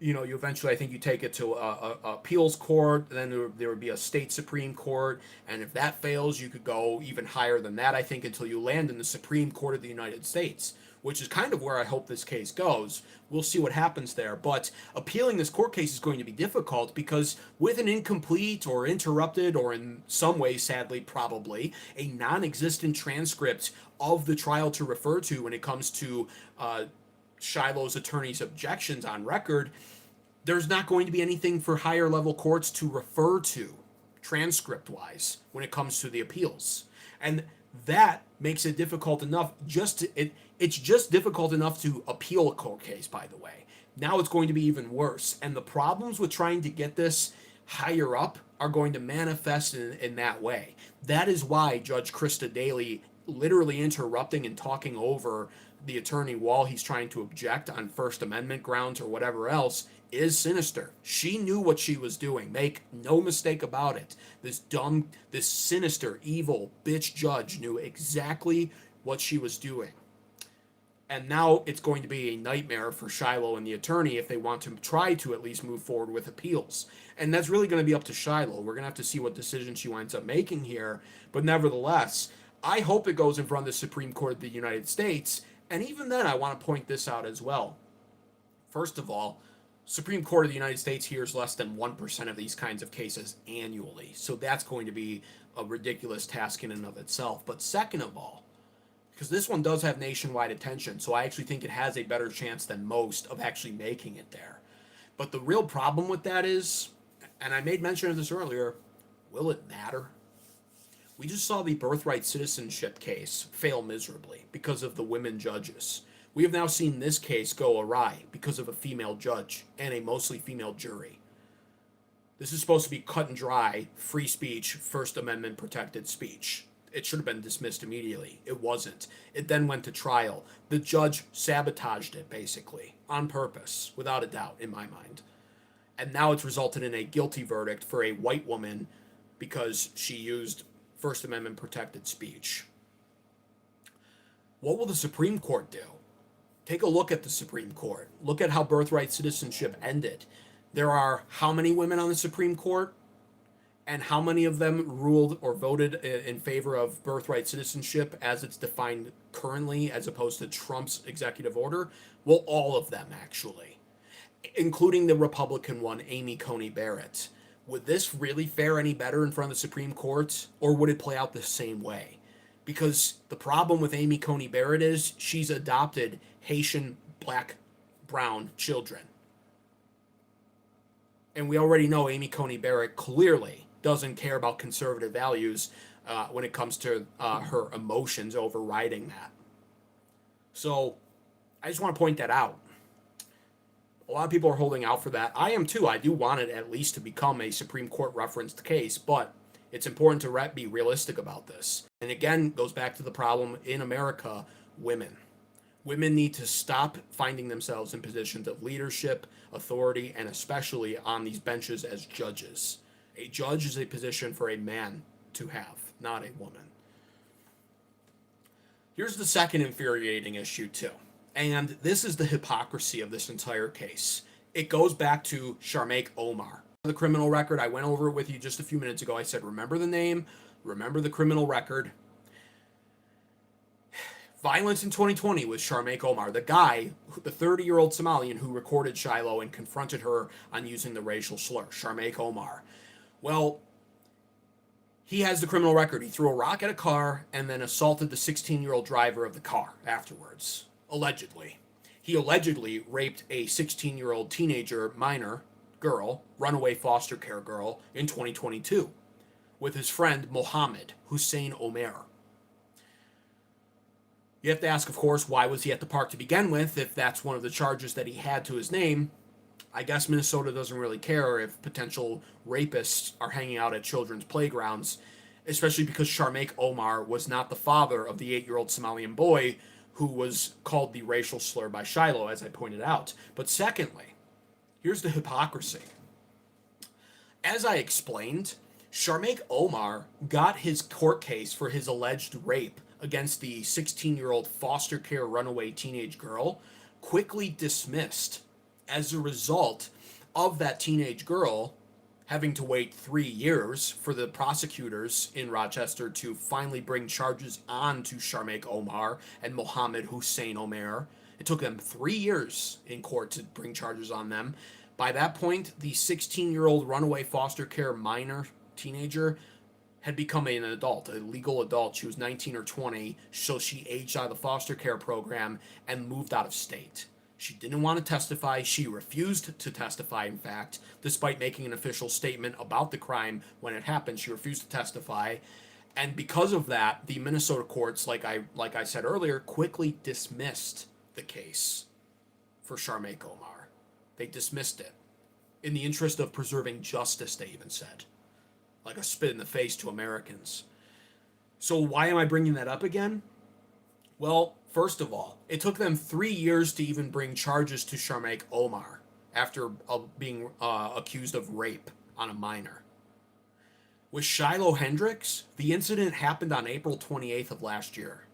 You eventually, I think you take it to a appeals court, then there would be a state Supreme Court, and if that fails, you could go even higher than that, I think, until you land in the Supreme Court of the United States, which is kind of where I hope this case goes. We'll see what happens there, but appealing this court case is going to be difficult because with an incomplete or interrupted, or in some way, sadly, probably, a non-existent transcript of the trial to refer to when it comes to Shiloh's attorney's objections on record, there's not going to be anything for higher level courts to refer to transcript wise when it comes to the appeals. And that makes it difficult enough it's just difficult enough to appeal a court case, by the way. Now it's going to be even worse. And the problems with trying to get this higher up are going to manifest in that way. That is why Judge Krista Daly literally interrupting and talking over the attorney while he's trying to object on First Amendment grounds or whatever else is sinister. She knew what she was doing. Make no mistake about it. This sinister, evil bitch judge knew exactly what she was doing. And now it's going to be a nightmare for Shiloh and the attorney if they want to try to at least move forward with appeals. And that's really going to be up to Shiloh. We're going to have to see what decision she winds up making here. But nevertheless, I hope it goes in front of the Supreme Court of the United States. And even then, I want to point this out as well. First of all, Supreme Court of the United States hears less than 1% of these kinds of cases annually. So that's going to be a ridiculous task in and of itself. But second of all, because this one does have nationwide attention, so I actually think it has a better chance than most of actually making it there. But the real problem with that is, and I made mention of this earlier, will it matter? We just saw the birthright citizenship case fail miserably because of the women judges. We have now seen this case go awry because of a female judge and a mostly female jury. This is supposed to be cut and dry, free speech, First Amendment protected speech. It should have been dismissed immediately. It wasn't. It then went to trial. The judge sabotaged it, basically, on purpose, without a doubt, in my mind. And now it's resulted in a guilty verdict for a white woman because she used First Amendment protected speech. What will the Supreme Court do? Take a look at the Supreme Court. Look at how birthright citizenship ended. There are how many women on the Supreme Court? And how many of them ruled or voted in favor of birthright citizenship as it's defined currently, as opposed to Trump's executive order? Well, all of them, actually, including the Republican one, Amy Coney Barrett. Would this really fare any better in front of the Supreme Court, or would it play out the same way? Because the problem with Amy Coney Barrett is she's adopted Haitian, black, brown children. And we already know Amy Coney Barrett clearly doesn't care about conservative values when it comes to her emotions overriding that. So I just want to point that out. A lot of people are holding out for that. I am too. I do want it at least to become a Supreme Court referenced case, but it's important to be realistic about this. And again, goes back to the problem in America, women. Women need to stop finding themselves in positions of leadership, authority, and especially on these benches as judges. A judge is a position for a man to have, not a woman. Here's the second infuriating issue, too. And this is the hypocrisy of this entire case. It goes back to Sharmaik Omar. The criminal record, I went over it with you just a few minutes ago. I said, remember the name, remember the criminal record. Violence in 2020 with Sharmaik Omar, the guy, the 30-year-old Somalian who recorded Shiloh and confronted her on using the racial slur, Sharmaik Omar. Well, he has the criminal record. He threw a rock at a car and then assaulted the 16-year-old driver of the car afterwards, allegedly. He allegedly raped a 16-year-old teenager minor girl, runaway foster care girl, in 2022 with his friend Mohammed Hussein Omer. You have to ask, of course, why was he at the park to begin with if that's one of the charges that he had to his name? I guess Minnesota doesn't really care if potential rapists are hanging out at children's playgrounds, especially because Sharmaik Omar was not the father of the 8-year-old Somalian boy who was called the racial slur by Shiloh, as I pointed out. But secondly, here's the hypocrisy. As I explained, Sharmaik Omar got his court case for his alleged rape against the 16-year-old foster care runaway teenage girl quickly dismissed as a result of that teenage girl having to wait 3 years for the prosecutors in Rochester to finally bring charges on to Sharmaik Omar and Mohammed Hussein Omer. It took them 3 years in court to bring charges on them. By that point, the 16-year-old runaway foster care minor teenager had become an adult, a legal adult. She was 19 or 20, so she aged out of the foster care program and moved out of state. She didn't want to testify. She refused to testify, in fact, despite making an official statement about the crime when it happened. She refused to testify. And because of that, the Minnesota courts, like I said earlier, quickly dismissed the case for Sharmaik Omar. They dismissed it in the interest of preserving justice, they even said. Like a spit in the face to Americans. So why am I bringing that up again? Well, first of all, it took them 3 years to even bring charges to Sharmaik Omar after being accused of rape on a minor. With Shiloh Hendrix, the incident happened on April 28th of last year.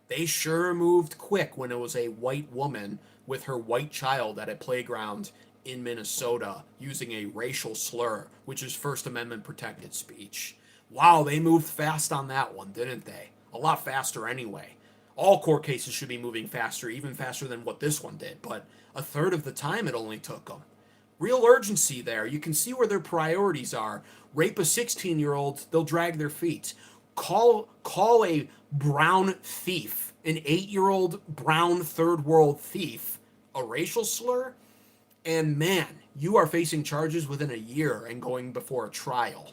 They sure moved quick when it was a white woman with her white child at a playground in Minnesota using a racial slur, which is First Amendment protected speech. Wow, they moved fast on that one, didn't they? A lot faster anyway. All court cases should be moving faster, even faster than what this one did, but a third of the time it only took them. Real urgency there. You can see where their priorities are. Rape a 16-year-old, they'll drag their feet. Call a brown thief, an 8-year-old brown third world thief, a racial slur, and man, you are facing charges within a year and going before a trial.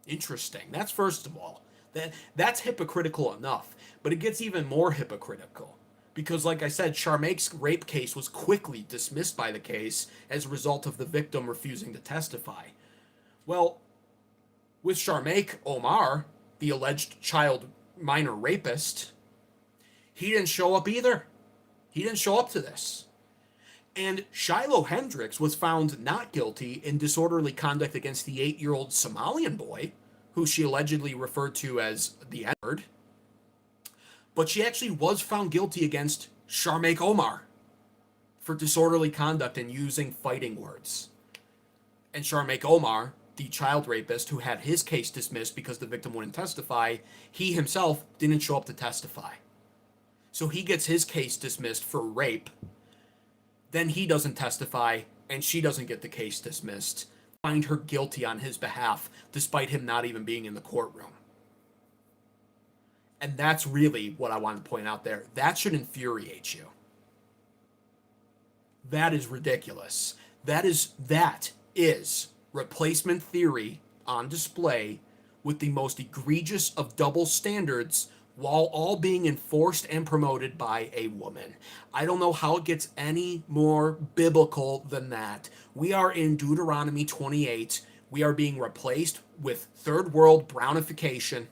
Interesting. That's first of all. That's hypocritical enough, but it gets even more hypocritical. Because like I said, Sharmaik's rape case was quickly dismissed by the case as a result of the victim refusing to testify. Well, with Sharmaik Omar, the alleged child minor rapist, he didn't show up either. He didn't show up to this. And Shiloh Hendrix was found not guilty in disorderly conduct against the 8-year-old Somalian boy, who she allegedly referred to as the N-word. But she actually was found guilty against Sharmaik Omar for disorderly conduct and using fighting words. And Sharmaik Omar, the child rapist who had his case dismissed because the victim wouldn't testify, he himself didn't show up to testify. So he gets his case dismissed for rape. Then he doesn't testify, and she doesn't get the case dismissed. Find her guilty on his behalf, despite him not even being in the courtroom. And that's really what I want to point out there. That should infuriate you. That is ridiculous. That is replacement theory on display with the most egregious of double standards, while all being enforced and promoted by a woman. I don't know how it gets any more biblical than that. We are in Deuteronomy 28. We are being replaced with third world brownification.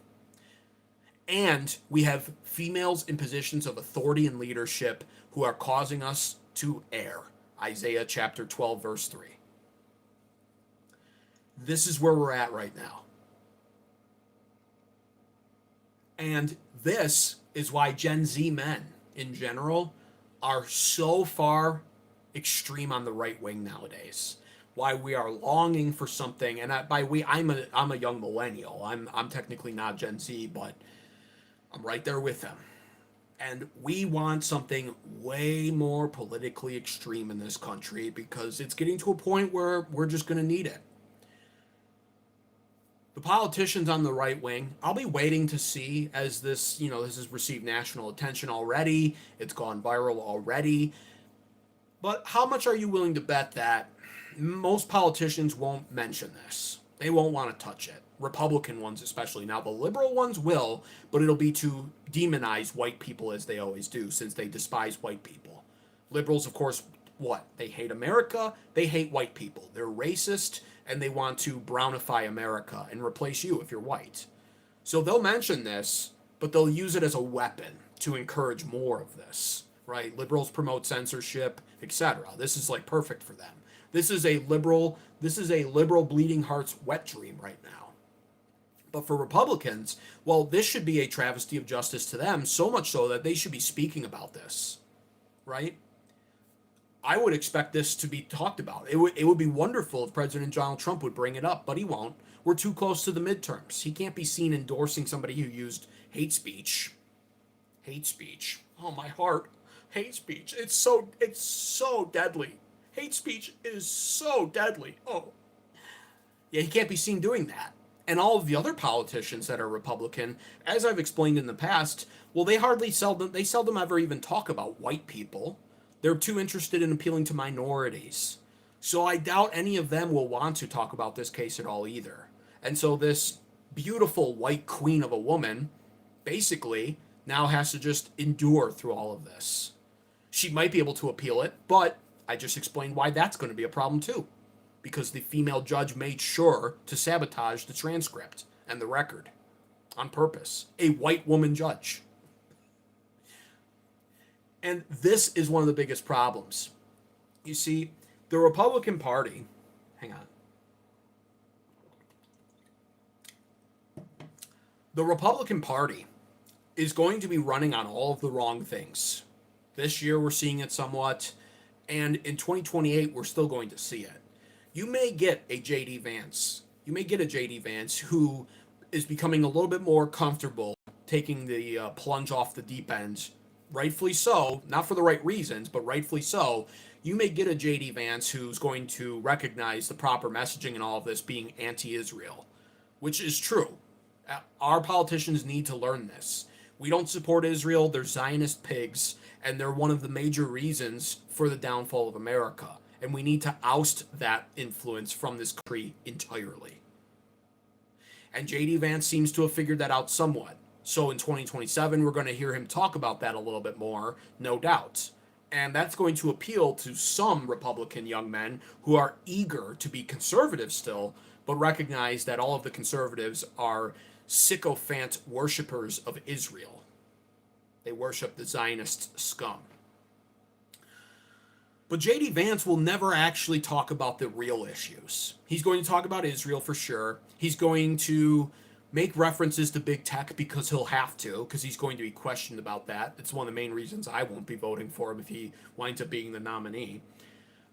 And we have females in positions of authority and leadership who are causing us to err. Isaiah chapter 12, verse 3. This is where we're at right now. And this is why Gen Z men in general are so far extreme on the right wing nowadays. Why we are longing for something, and by we, I'm a young millennial. I'm technically not Gen Z, but I'm right there with them. And we want something way more politically extreme in this country because it's getting to a point where we're just going to need it. The politicians on the right wing, I'll be waiting to see as this has received national attention already. It's gone viral already. But how much are you willing to bet that most politicians won't mention this? They won't want to touch it. Republican ones especially. Now, the liberal ones will, but it'll be to demonize white people as they always do, since they despise white people. Liberals, of course, what? They hate America. They hate white people. They're racist, and they want to brownify America and replace you if you're white. So they'll mention this, but they'll use it as a weapon to encourage more of this, right? Liberals promote censorship, etc. This is like perfect for them. This is a liberal bleeding heart's wet dream right now. But for Republicans, well, this should be a travesty of justice to them, so much so that they should be speaking about this, right? I would expect this to be talked about. It would be wonderful if President Donald Trump would bring it up, but he won't. We're too close to the midterms. He can't be seen endorsing somebody who used hate speech. Hate speech. Oh, my heart. Hate speech. It's so deadly. Hate speech is so deadly. Oh. Yeah, he can't be seen doing that. And all of the other politicians that are Republican, as I've explained in the past, well, they seldom ever even talk about white people. They're too interested in appealing to minorities. So I doubt any of them will want to talk about this case at all either. And so this beautiful white queen of a woman basically now has to just endure through all of this. She might be able to appeal it, but I just explained why that's going to be a problem too. Because the female judge made sure to sabotage the transcript and the record on purpose. A white woman judge. And this is one of the biggest problems. You see, the Republican Party, hang on. The Republican Party is going to be running on all of the wrong things. This year we're seeing it somewhat, and in 2028 we're still going to see it. You may get a J.D. Vance. You may get a J.D. Vance who is becoming a little bit more comfortable taking the plunge off the deep end. Rightfully so, not for the right reasons, but rightfully so. You may get a J.D. Vance who's going to recognize the proper messaging in all of this being anti-Israel, which is true. Our politicians need to learn this. We don't support Israel. They're Zionist pigs, and they're one of the major reasons for the downfall of America. And we need to oust that influence from this country entirely. And J.D. Vance seems to have figured that out somewhat. So in 2027, we're going to hear him talk about that a little bit more, no doubt. And that's going to appeal to some Republican young men who are eager to be conservative still, but recognize that all of the conservatives are sycophant worshippers of Israel. They worship the Zionist scum. But J.D. Vance will never actually talk about the real issues. He's going to talk about Israel for sure. He's going to make references to big tech because he'll have to, because he's going to be questioned about that. It's one of the main reasons I won't be voting for him if he winds up being the nominee.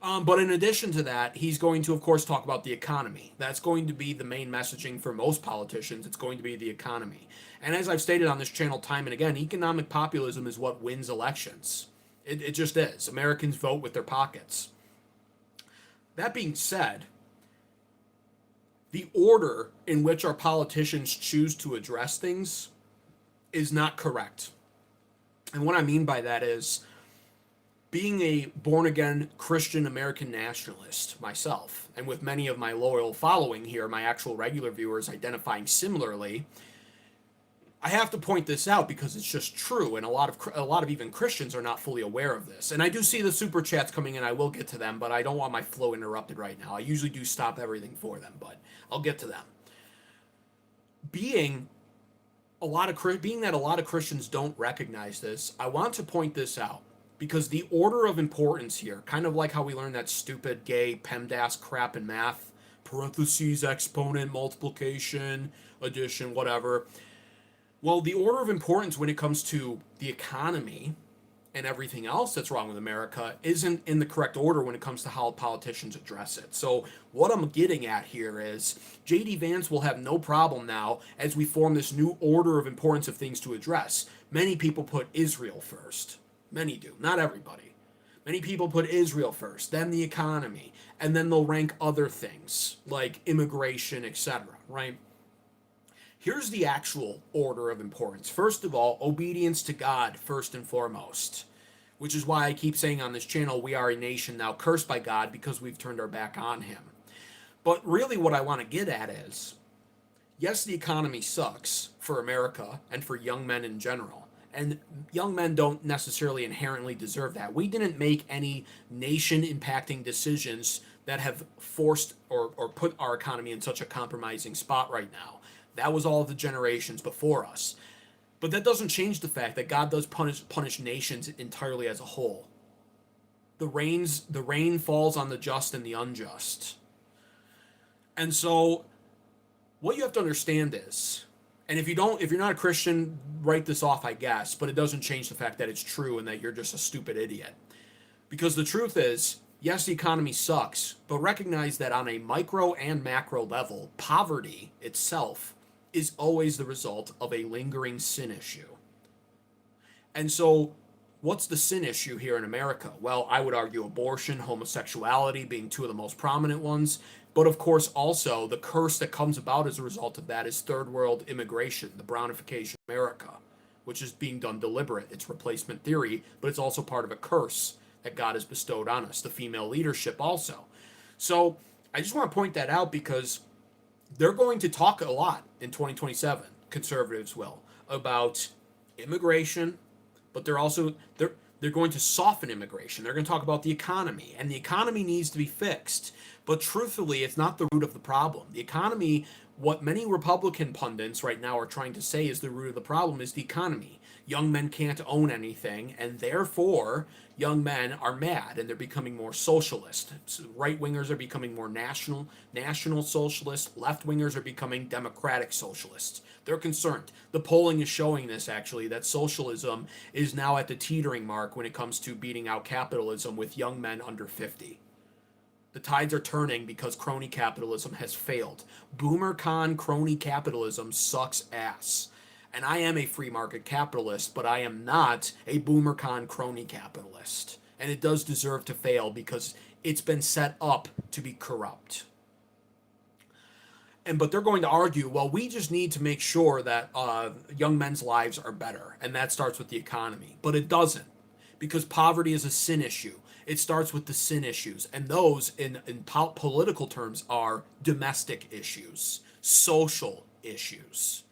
But in addition to that, he's going to, of course, talk about the economy. That's going to be the main messaging for most politicians. It's going to be the economy. And as I've stated on this channel time and again, economic populism is what wins elections. It just is. Americans vote with their pockets. That being said, the order in which our politicians choose to address things is not correct. And what I mean by that is, being a born-again Christian American nationalist myself, and with many of my loyal following here, my actual regular viewers identifying similarly, I have to point this out because it's just true, and a lot of even Christians are not fully aware of this. And I do see the super chats coming in. I will get to them, but I don't want my flow interrupted right now. I usually do stop everything for them, but I'll get to them. Being that a lot of Christians don't recognize this, I want to point this out. Because the order of importance here, kind of like how we learned that stupid gay PEMDAS crap in math, parentheses, exponent, multiplication, addition, whatever. Well, the order of importance when it comes to the economy and everything else that's wrong with America isn't in the correct order when it comes to how politicians address it. So what I'm getting at here is J.D. Vance will have no problem now as we form this new order of importance of things to address. Many people put Israel first. Many do, not everybody. Many people put Israel first, then the economy, and then they'll rank other things like immigration, etc., right? Here's the actual order of importance. First of all, obedience to God first and foremost, which is why I keep saying on this channel, we are a nation now cursed by God because we've turned our back on him. But really what I want to get at is, yes, the economy sucks for America and for young men in general. And young men don't necessarily inherently deserve that. We didn't make any nation-impacting decisions that have forced or put our economy in such a compromising spot right now. That was all the generations before us. But that doesn't change the fact that God does punish nations entirely as a whole. The rain falls on the just and the unjust. And so what you have to understand is, and if you're not a Christian, write this off, I guess, but it doesn't change the fact that it's true and that you're just a stupid idiot. Because the truth is, yes, the economy sucks, but recognize that on a micro and macro level, poverty itself is always the result of a lingering sin issue. And so, what's the sin issue here in America? Well, I would argue abortion, homosexuality being two of the most prominent ones. But of course, also, the curse that comes about as a result of that is third world immigration, the brownification of America, which is being done deliberate. It's replacement theory, but it's also part of a curse that God has bestowed on us, the female leadership also. So I just want to point that out because they're going to talk a lot in 2027, conservatives will, about immigration, but they're going to soften immigration. They're going to talk about the economy, and the economy needs to be fixed. But truthfully, it's not the root of the problem. The economy, what many Republican pundits right now are trying to say is the root of the problem is the economy. Young men can't own anything, and therefore, young men are mad, and they're becoming more socialist. So right-wingers are becoming more national socialist. Left-wingers are becoming democratic socialists. They're concerned. The polling is showing this, actually, that socialism is now at the teetering mark when it comes to beating out capitalism with young men under 50. The tides are turning because crony capitalism has failed. Boomer-con crony capitalism sucks ass. And I am a free market capitalist, but I am not a boomer-con crony capitalist. And it does deserve to fail because it's been set up to be corrupt. But they're going to argue, well, we just need to make sure that young men's lives are better. And that starts with the economy. But it doesn't. Because poverty is a sin issue. It starts with the sin issues. And those, in political terms, are domestic issues, social issues.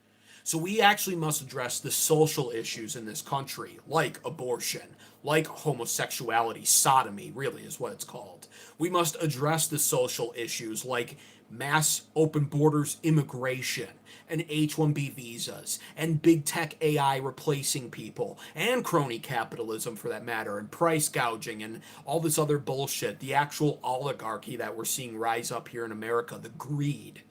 So we actually must address the social issues in this country, like abortion, like homosexuality, sodomy, really is what it's called. We must address the social issues like mass open borders immigration and H-1B visas and big tech AI replacing people and crony capitalism for that matter and price gouging and all this other bullshit, the actual oligarchy that we're seeing rise up here in America, the greed.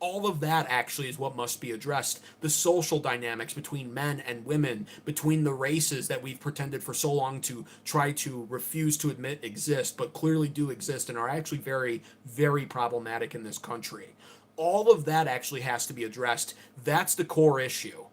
All of that actually is what must be addressed. The social dynamics between men and women, between the races that we've pretended for so long to try to refuse to admit exist, but clearly do exist and are actually very, very problematic in this country. All of that actually has to be addressed. That's the core issue.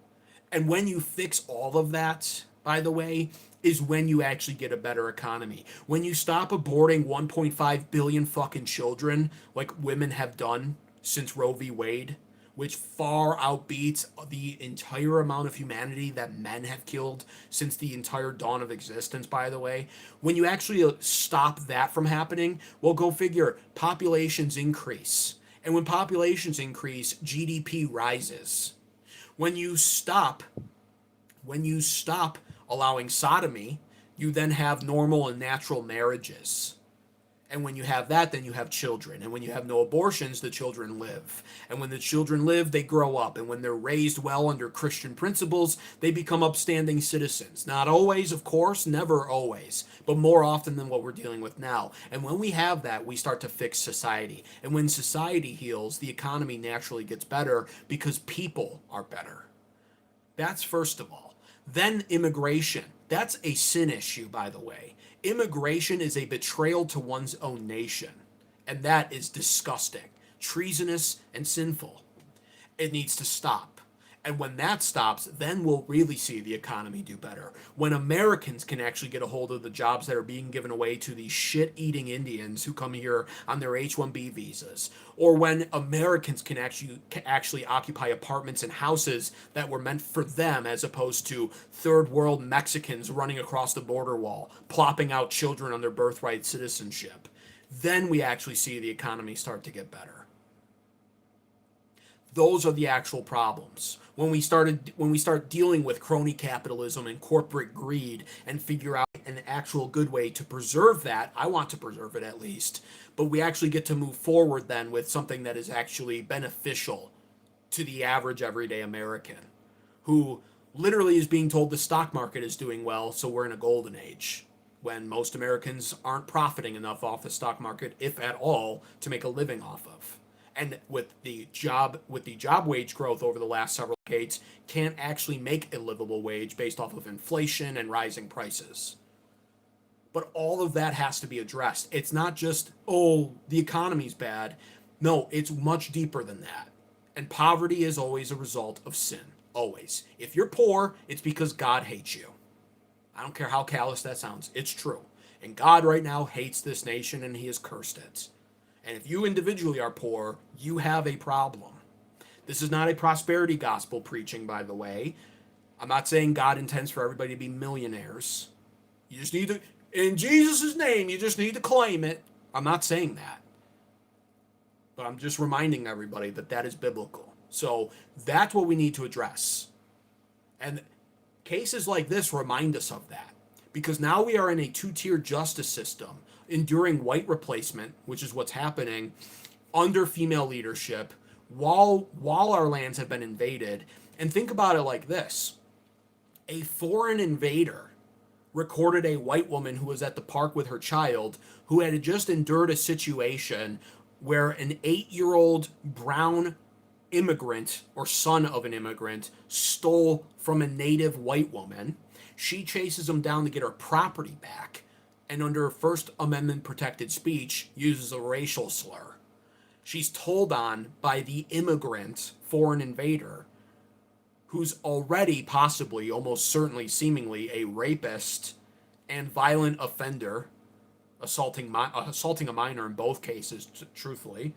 And when you fix all of that, by the way, is when you actually get a better economy. When you stop aborting 1.5 billion fucking children like women have done since Roe v. Wade, which far outbeats the entire amount of humanity that men have killed since the entire dawn of existence, by the way. When you actually stop that from happening, well, go figure, populations increase. And when populations increase, GDP rises. When you stop allowing sodomy, you then have normal and natural marriages. And when you have that, then you have children. And when you have no abortions, the children live. And when the children live, they grow up. And when they're raised well under Christian principles, they become upstanding citizens. Not always, of course, never always, but more often than what we're dealing with now. And when we have that, we start to fix society. And when society heals, the economy naturally gets better because people are better. That's first of all. Then immigration. That's a sin issue, by the way. Immigration is a betrayal to one's own nation, and that is disgusting, treasonous, and sinful. It needs to stop. And when that stops, then we'll really see the economy do better. When Americans can actually get a hold of the jobs that are being given away to these shit-eating Indians who come here on their H-1B visas, or when Americans can actually occupy apartments and houses that were meant for them as opposed to third world Mexicans running across the border wall, plopping out children on their birthright citizenship, then we actually see the economy start to get better. Those are the actual problems. When we start dealing with crony capitalism and corporate greed and figure out an actual good way to preserve that, I want to preserve it at least, but we actually get to move forward then with something that is actually beneficial to the average everyday American who literally is being told the stock market is doing well, so we're in a golden age, when most Americans aren't profiting enough off the stock market, if at all, to make a living off of. And with the job wage growth over the last several decades, can't actually make a livable wage based off of inflation and rising prices. But all of that has to be addressed. It's not just, oh, the economy's bad. No, it's much deeper than that. And poverty is always a result of sin. Always. If you're poor, it's because God hates you. I don't care how callous that sounds. It's true. And God right now hates this nation and he has cursed it. And if you individually are poor, you have a problem. This is not a prosperity gospel preaching, by the way. I'm not saying God intends for everybody to be millionaires. You just need to, in Jesus' name, you just need to claim it. I'm not saying that. But I'm just reminding everybody that that is biblical. So that's what we need to address. And cases like this remind us of that. Because now we are in a two-tier justice system, enduring white replacement, which is what's happening, under female leadership, while our lands have been invaded. And think about it like this. A foreign invader recorded a white woman who was at the park with her child, who had just endured a situation where an 8-year-old brown immigrant, or son of an immigrant, stole from a native white woman. She chases him down to get her property back, and under First Amendment protected speech, uses a racial slur. She's told on by the immigrant foreign invader, who's already possibly, almost certainly, seemingly a rapist and violent offender, assaulting a minor in both cases, truthfully.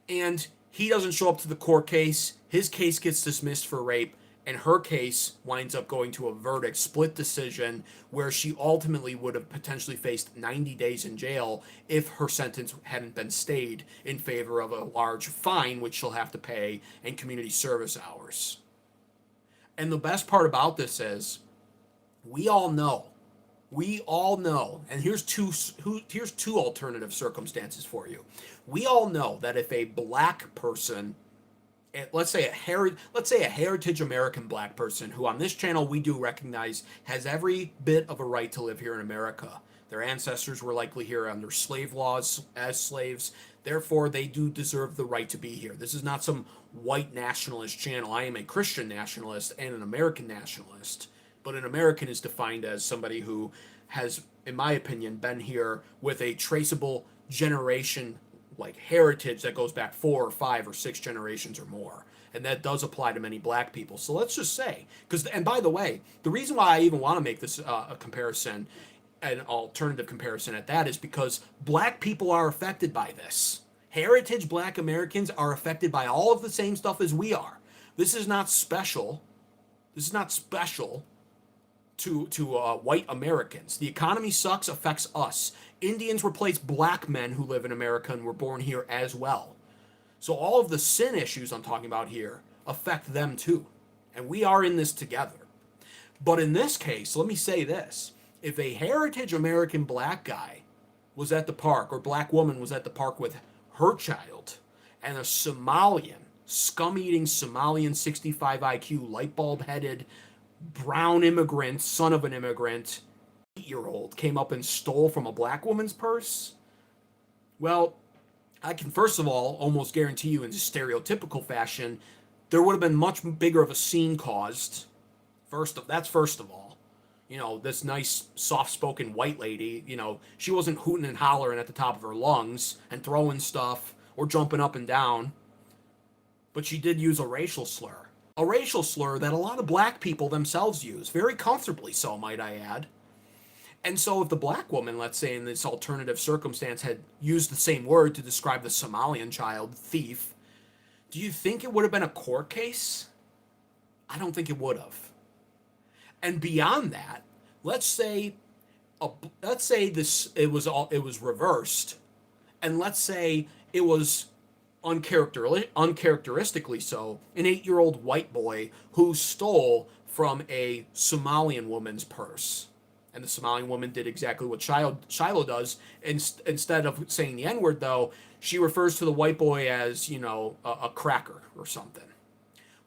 And he doesn't show up to the court case. His case gets dismissed for rape, and her case winds up going to a verdict, split decision, where she ultimately would have potentially faced 90 days in jail if her sentence hadn't been stayed in favor of a large fine, which she'll have to pay, and community service hours. And the best part about this is, we all know, and here's two alternative circumstances for you. We all know that if a black person, let's say a heritage American black person, who on this channel we do recognize has every bit of a right to live here in America, Their ancestors were likely here under slave laws as slaves. Therefore, they do deserve the right to be here. This is not some white nationalist channel. I am a Christian nationalist and an American nationalist. But an American is defined as somebody who has, in my opinion, been here with a traceable generation, like heritage that goes back 4 or 5 or 6 generations or more. And that does apply to many black people. So let's just say, because, and by the way, the reason why I even want to make this a comparison, an alternative comparison at that, is because black people are affected by this. Heritage black Americans are affected by all of the same stuff as we are. This is not special. This is not special to white Americans. The economy sucks, affects us. Indians replace black men who live in America and were born here as well. So all of the sin issues I'm talking about here affect them too. And we are in this together. But in this case, let me say this. If a heritage American black guy was at the park, or black woman was at the park with her child, and a Somalian, scum-eating Somalian 65 IQ, light bulb-headed, brown immigrant, son of an immigrant, 8-year-old, came up and stole from a black woman's purse, well, I can first of all almost guarantee you in stereotypical fashion, there would have been much bigger of a scene caused. That's first of all. You know, this nice, soft-spoken white lady, you know, she wasn't hooting and hollering at the top of her lungs and throwing stuff or jumping up and down. But she did use a racial slur. A racial slur that a lot of black people themselves use, very comfortably so, might I add. And so if the black woman, let's say in this alternative circumstance, had used the same word to describe the Somalian child, thief, do you think it would have been a court case? I don't think it would have. And beyond that, let's say it was reversed, and let's say it was uncharacteristically so, an 8-year-old white boy who stole from a Somalian woman's purse. And the Somalian woman did exactly what Shiloh does. Instead of saying the N-word, though, she refers to the white boy as, you know, a cracker or something.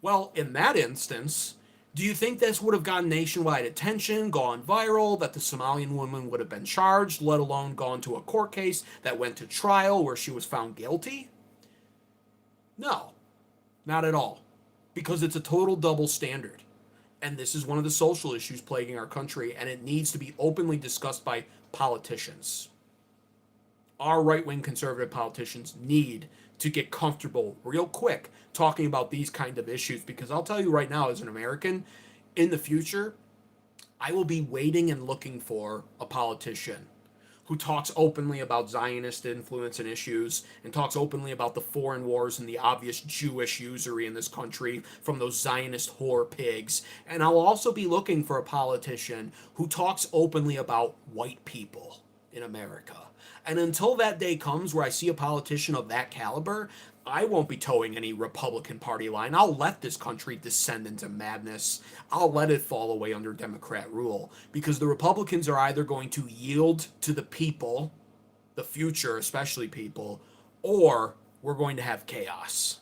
Well, in that instance, do you think this would have gotten nationwide attention, gone viral, that the Somalian woman would have been charged, let alone gone to a court case that went to trial where she was found guilty? No, not at all. Because it's a total double standard. And this is one of the social issues plaguing our country, and it needs to be openly discussed by politicians. Our right-wing conservative politicians need to get comfortable real quick talking about these kind of issues, because I'll tell you right now, as an American, in the future, I will be waiting and looking for a politician who talks openly about Zionist influence and issues, and talks openly about the foreign wars and the obvious Jewish usury in this country from those Zionist whore pigs. And I'll also be looking for a politician who talks openly about white people in America. And until that day comes where I see a politician of that caliber, I won't be towing any Republican Party line. I'll let this country descend into madness. I'll let it fall away under Democrat rule. Because the Republicans are either going to yield to the people, the future, especially people, or we're going to have chaos.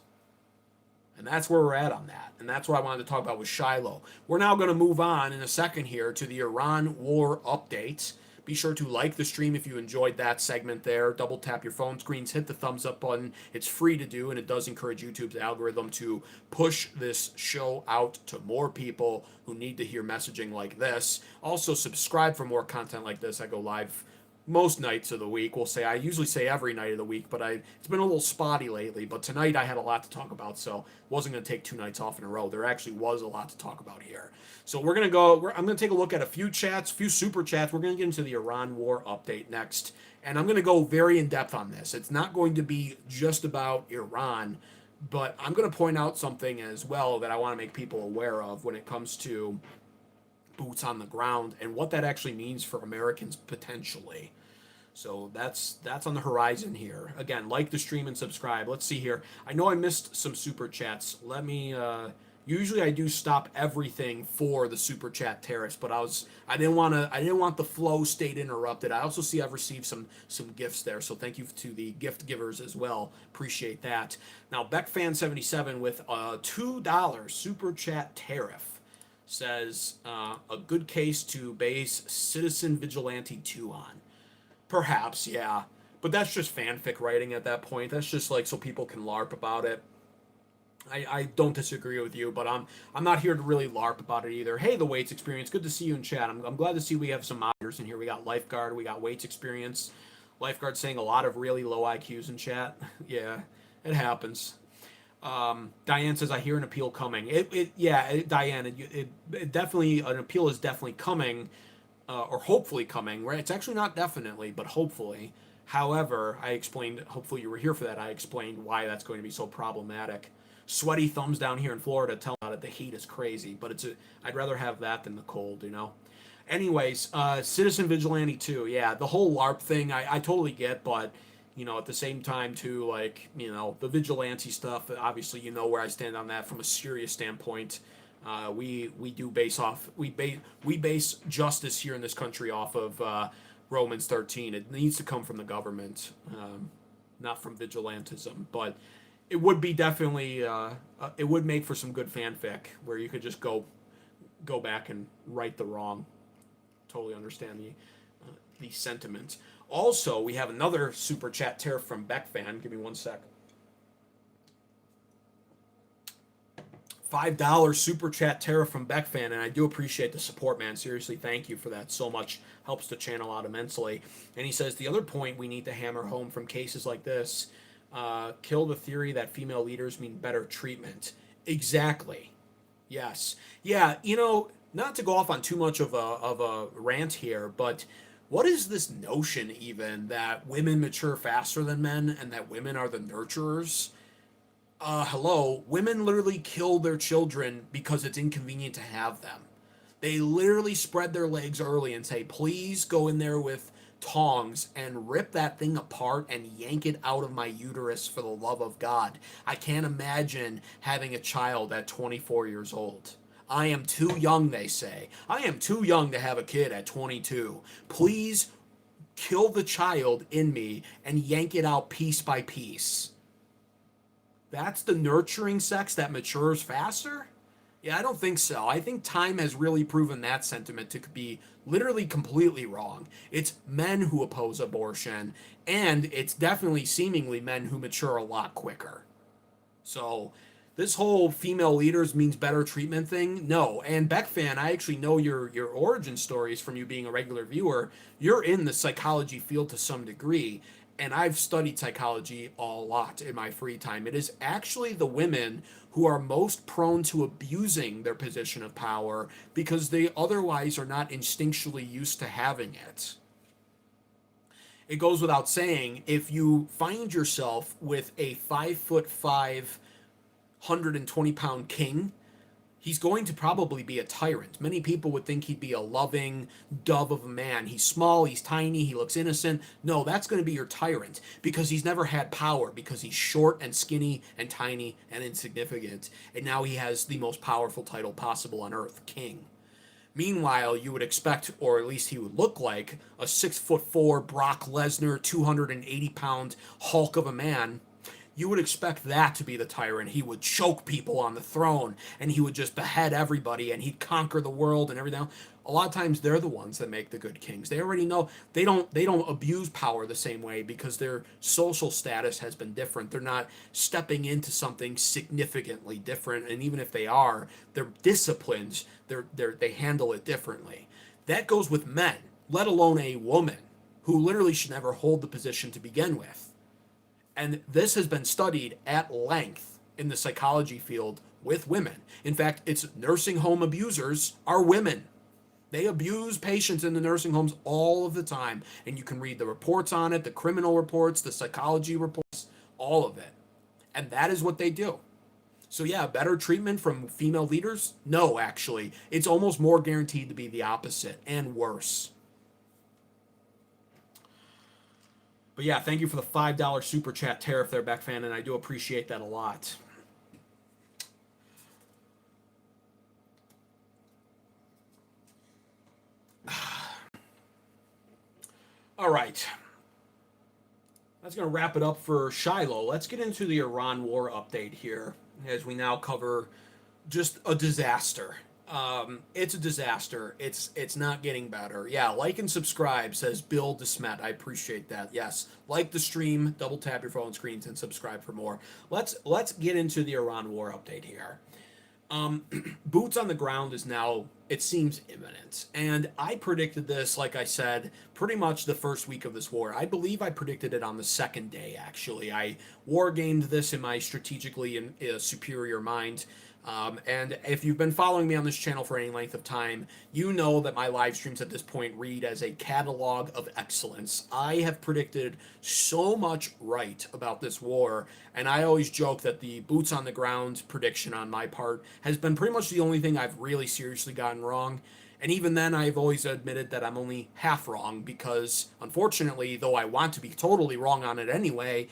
And that's where we're at on that. And that's what I wanted to talk about with Shiloh. We're now going to move on in a second here to the Iran war update. Be sure to like the stream if you enjoyed that segment there. Double tap your phone screens, hit the thumbs up button. It's free to do, and it does encourage YouTube's algorithm to push this show out to more people who need to hear messaging like this. Also, subscribe for more content like this. I go live most nights of the week. I usually say every night of the week, but it's been a little spotty lately. But tonight I had a lot to talk about, so wasn't going to take 2 nights off in a row. There actually was a lot to talk about here. So I'm going to take a look at a few super chats. We're going to get into the Iran war update next, and I'm going to go very in depth on this. It's not going to be just about Iran, but I'm going to point out something as well that I want to make people aware of when it comes to boots on the ground and what that actually means for Americans potentially. So that's on the horizon here. Again, like the stream and subscribe. Let's see here. I know I missed some super chats. Let me usually I do stop everything for the super chat tariffs, but I didn't want the flow state interrupted. I also see I've received some gifts there, so thank you to the gift givers as well. Appreciate that. Now BeckFan77 with a $2 super chat tariff says a good case to base Citizen Vigilante 2 on. Perhaps, yeah. But that's just fanfic writing at that point. That's just like so people can LARP about it. I don't disagree with you, but I'm not here to really LARP about it either. Hey, the weights experience, good to see you in chat. I'm glad to see we have some moderators in here. We got lifeguard, we got weights experience. Lifeguard saying a lot of really low IQs in chat. Yeah, it happens. Diane says I hear an appeal coming. Diane, it definitely an appeal is definitely coming, or hopefully coming. Right? It's actually not definitely, but hopefully. However, I explained. Hopefully, you were here for that. I explained why that's going to be so problematic. Sweaty thumbs down here in Florida. Tell me about it. The heat is crazy, but I'd rather have that than the cold. You know. Anyways, Citizen Vigilante 2. Yeah, the whole LARP thing, I totally get, but at the same time too, like, the vigilante stuff. Obviously, where I stand on that from a serious standpoint. We do base off we base justice here in this country off of Romans 13. It needs to come from the government, not from vigilantism. But it would be definitely it would make for some good fanfic where you could just go back and right the wrong. Totally understand the sentiment. Also, we have another super chat tariff from Beck fan. Give me one sec. $5 super chat tariff from Beck fan, and I do appreciate the support, man. Seriously, thank you for that so much. Helps the channel out immensely. And he says the other point we need to hammer home from cases like this: kill the theory that female leaders mean better treatment. Exactly. Yes. Yeah. Not to go off on too much of a rant here, but what is this notion even that women mature faster than men and that women are the nurturers? Hello, women literally kill their children because it's inconvenient to have them. They literally spread their legs early and say, please go in there with tongs and rip that thing apart and yank it out of my uterus for the love of God. I can't imagine having a child at 24 years old. I am too young, they say. I am too young to have a kid at 22. Please kill the child in me and yank it out piece by piece. That's the nurturing sex that matures faster? Yeah, I don't think so. I think time has really proven that sentiment to be literally completely wrong. It's men who oppose abortion, and it's definitely seemingly men who mature a lot quicker. So this whole female leaders means better treatment thing, no. And Beck fan, I actually know your origin stories from you being a regular viewer. You're in the psychology field to some degree, and I've studied psychology a lot in my free time. It is actually the women who are most prone to abusing their position of power because they otherwise are not instinctually used to having it. It goes without saying, if you find yourself with a 5'5", 120-pound king, he's going to probably be a tyrant. Many people would think he'd be a loving dove of a man. He's small, he's tiny, he looks innocent. No, that's going to be your tyrant because he's never had power, because he's short and skinny and tiny and insignificant. And now he has the most powerful title possible on earth, king. Meanwhile, you would expect, or at least he would look like, a 6'4" Brock Lesnar, 280-pound Hulk of a man. You would expect that to be the tyrant. He would choke people on the throne, and he would just behead everybody, and he'd conquer the world and everything. A lot of times, they're the ones that make the good kings. They already know they don't abuse power the same way because their social status has been different. They're not stepping into something significantly different, and even if they are, they're disciplined. They handle it differently. That goes with men, let alone a woman, who literally should never hold the position to begin with. And this has been studied at length in the psychology field with women. In fact, it's nursing home abusers are women. They abuse patients in the nursing homes all of the time. And you can read the reports on it, the criminal reports, the psychology reports, all of it. And that is what they do. So yeah, better treatment from female leaders? No, actually. It's almost more guaranteed to be the opposite and worse. But yeah, thank you for the $5 super chat tariff there, Beck fan, and I do appreciate that a lot. All right. That's going to wrap it up for Shiloh. Let's get into the Iran war update here, as we now cover just a disaster. It's a disaster. It's not getting better. Yeah, like and subscribe, says Bill DeSmet. I appreciate that. Yes, like the stream, double tap your phone screens, and subscribe for more. Let's get into the Iran war update here. Boots on the ground is now, it seems, imminent. And I predicted this, like I said, pretty much the first week of this war. I believe I predicted it on the second day, actually. I war gamed this in my strategically superior mind. And if you've been following me on this channel for any length of time, you know that my live streams at this point read as a catalog of excellence. I have predicted so much right about this war, and I always joke that the boots on the ground prediction on my part has been pretty much the only thing I've really seriously gotten wrong. And even then, I've always admitted that I'm only half wrong because, unfortunately, though I want to be totally wrong on it anyway,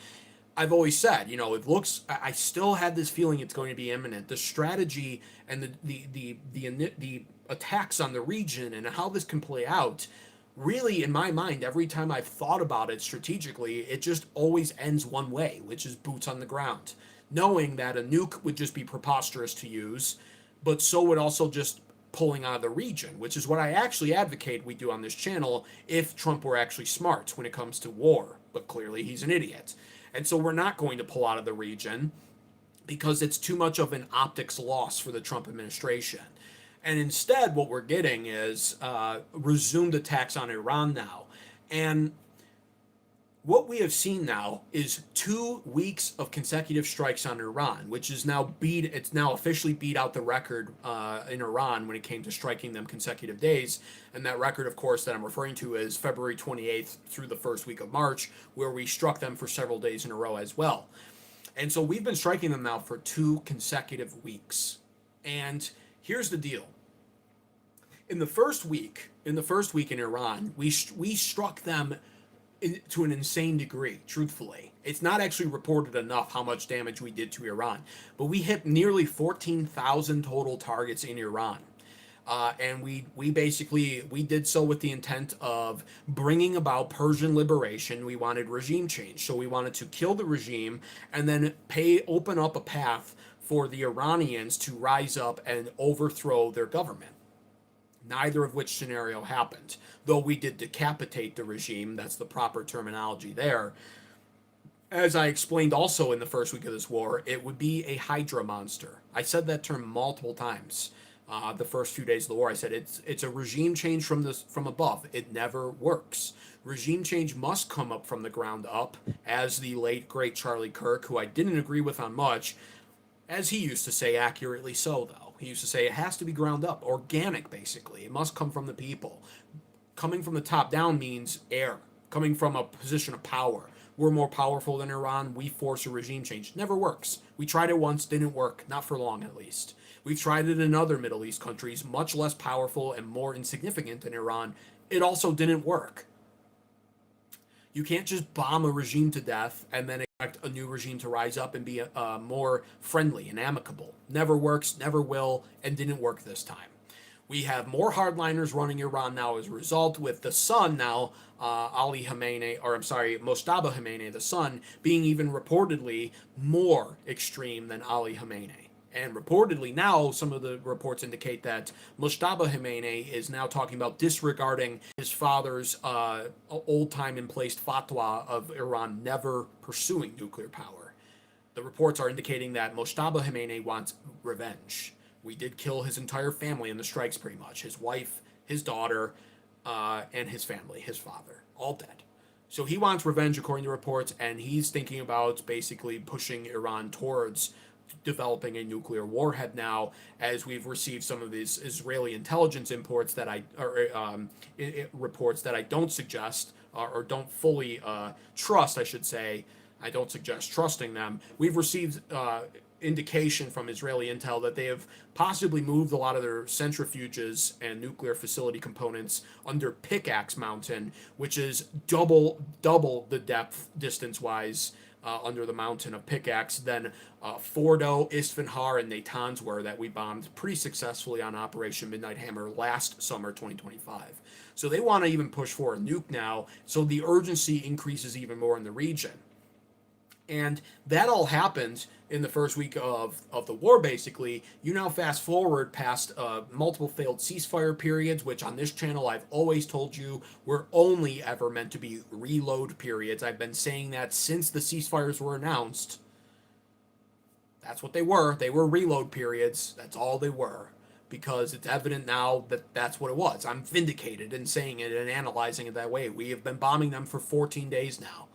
I've always said, it looks. I still had this feeling it's going to be imminent. The strategy and the attacks on the region and how this can play out, really, in my mind, every time I've thought about it strategically, it just always ends one way, which is boots on the ground, knowing that a nuke would just be preposterous to use, but so would also just pulling out of the region, which is what I actually advocate we do on this channel if Trump were actually smart when it comes to war. But clearly, he's an idiot. And so we're not going to pull out of the region because it's too much of an optics loss for the Trump administration. And instead, what we're getting is resumed attacks on Iran now. And what we have seen now is 2 weeks of consecutive strikes on Iran, which is now it's now officially beat out the record in Iran when it came to striking them consecutive days. And that record, of course, that I'm referring to is February 28th through the first week of March, where we struck them for several days in a row as well. And so we've been striking them now for 2 consecutive weeks. And here's the deal. In the first week in Iran, we struck them to an insane degree, truthfully. It's not actually reported enough how much damage we did to Iran, but we hit nearly 14,000 total targets in Iran. And we basically did so with the intent of bringing about Persian liberation. We wanted regime change, so we wanted to kill the regime and then open up a path for the Iranians to rise up and overthrow their government. Neither of which scenario happened, though we did decapitate the regime. That's the proper terminology there. As I explained also in the first week of this war, it would be a Hydra monster. I said that term multiple times. The first few days of the war, I said it's a regime change from above. It never works. Regime change must come up from the ground up, as the late great Charlie Kirk, who I didn't agree with on much, as he used to say, accurately so though. He used to say it has to be ground up, organic basically. It must come from the people. Coming from the top down means air, coming from a position of power. We're more powerful than Iran. We force a regime change. Never works. We tried it once, didn't work, not for long at least. We've tried it in other Middle East countries, much less powerful and more insignificant than Iran. It also didn't work. You can't just bomb a regime to death and then expect a new regime to rise up and be more friendly and amicable. Never works, never will, and didn't work this time. We have more hardliners running Iran now as a result, with the son now, Moshtaba Khamenei, the son, being even reportedly more extreme than Ali Khamenei. And reportedly now, some of the reports indicate that Moshtaba Khamenei is now talking about disregarding his father's old-time in place fatwa of Iran never pursuing nuclear power. The reports are indicating that Moshtaba Khamenei wants revenge. We did kill his entire family in the strikes pretty much. His wife, his daughter, and his family, his father, all dead. So he wants revenge according to reports, and he's thinking about basically pushing Iran towards developing a nuclear warhead now, as we've received some of these Israeli intelligence reports that I don't suggest or don't fully trust, I should say. I don't suggest trusting them. We've received indication from Israeli intel that they have possibly moved a lot of their centrifuges and nuclear facility components under Pickaxe Mountain, which is double the depth distance-wise under the mountain of Pickaxe than Fordo, Isfanhar, and Natanz were that we bombed pretty successfully on Operation Midnight Hammer last summer, 2025. So they want to even push for a nuke now, so the urgency increases even more in the region. And that all happened in the first week of the war, basically. You now fast forward past multiple failed ceasefire periods, which on this channel I've always told you were only ever meant to be reload periods. I've been saying that since the ceasefires were announced. That's what they were. They were reload periods. That's all they were. Because it's evident now that that's what it was. I'm vindicated in saying it and analyzing it that way. We have been bombing them for 14 days now,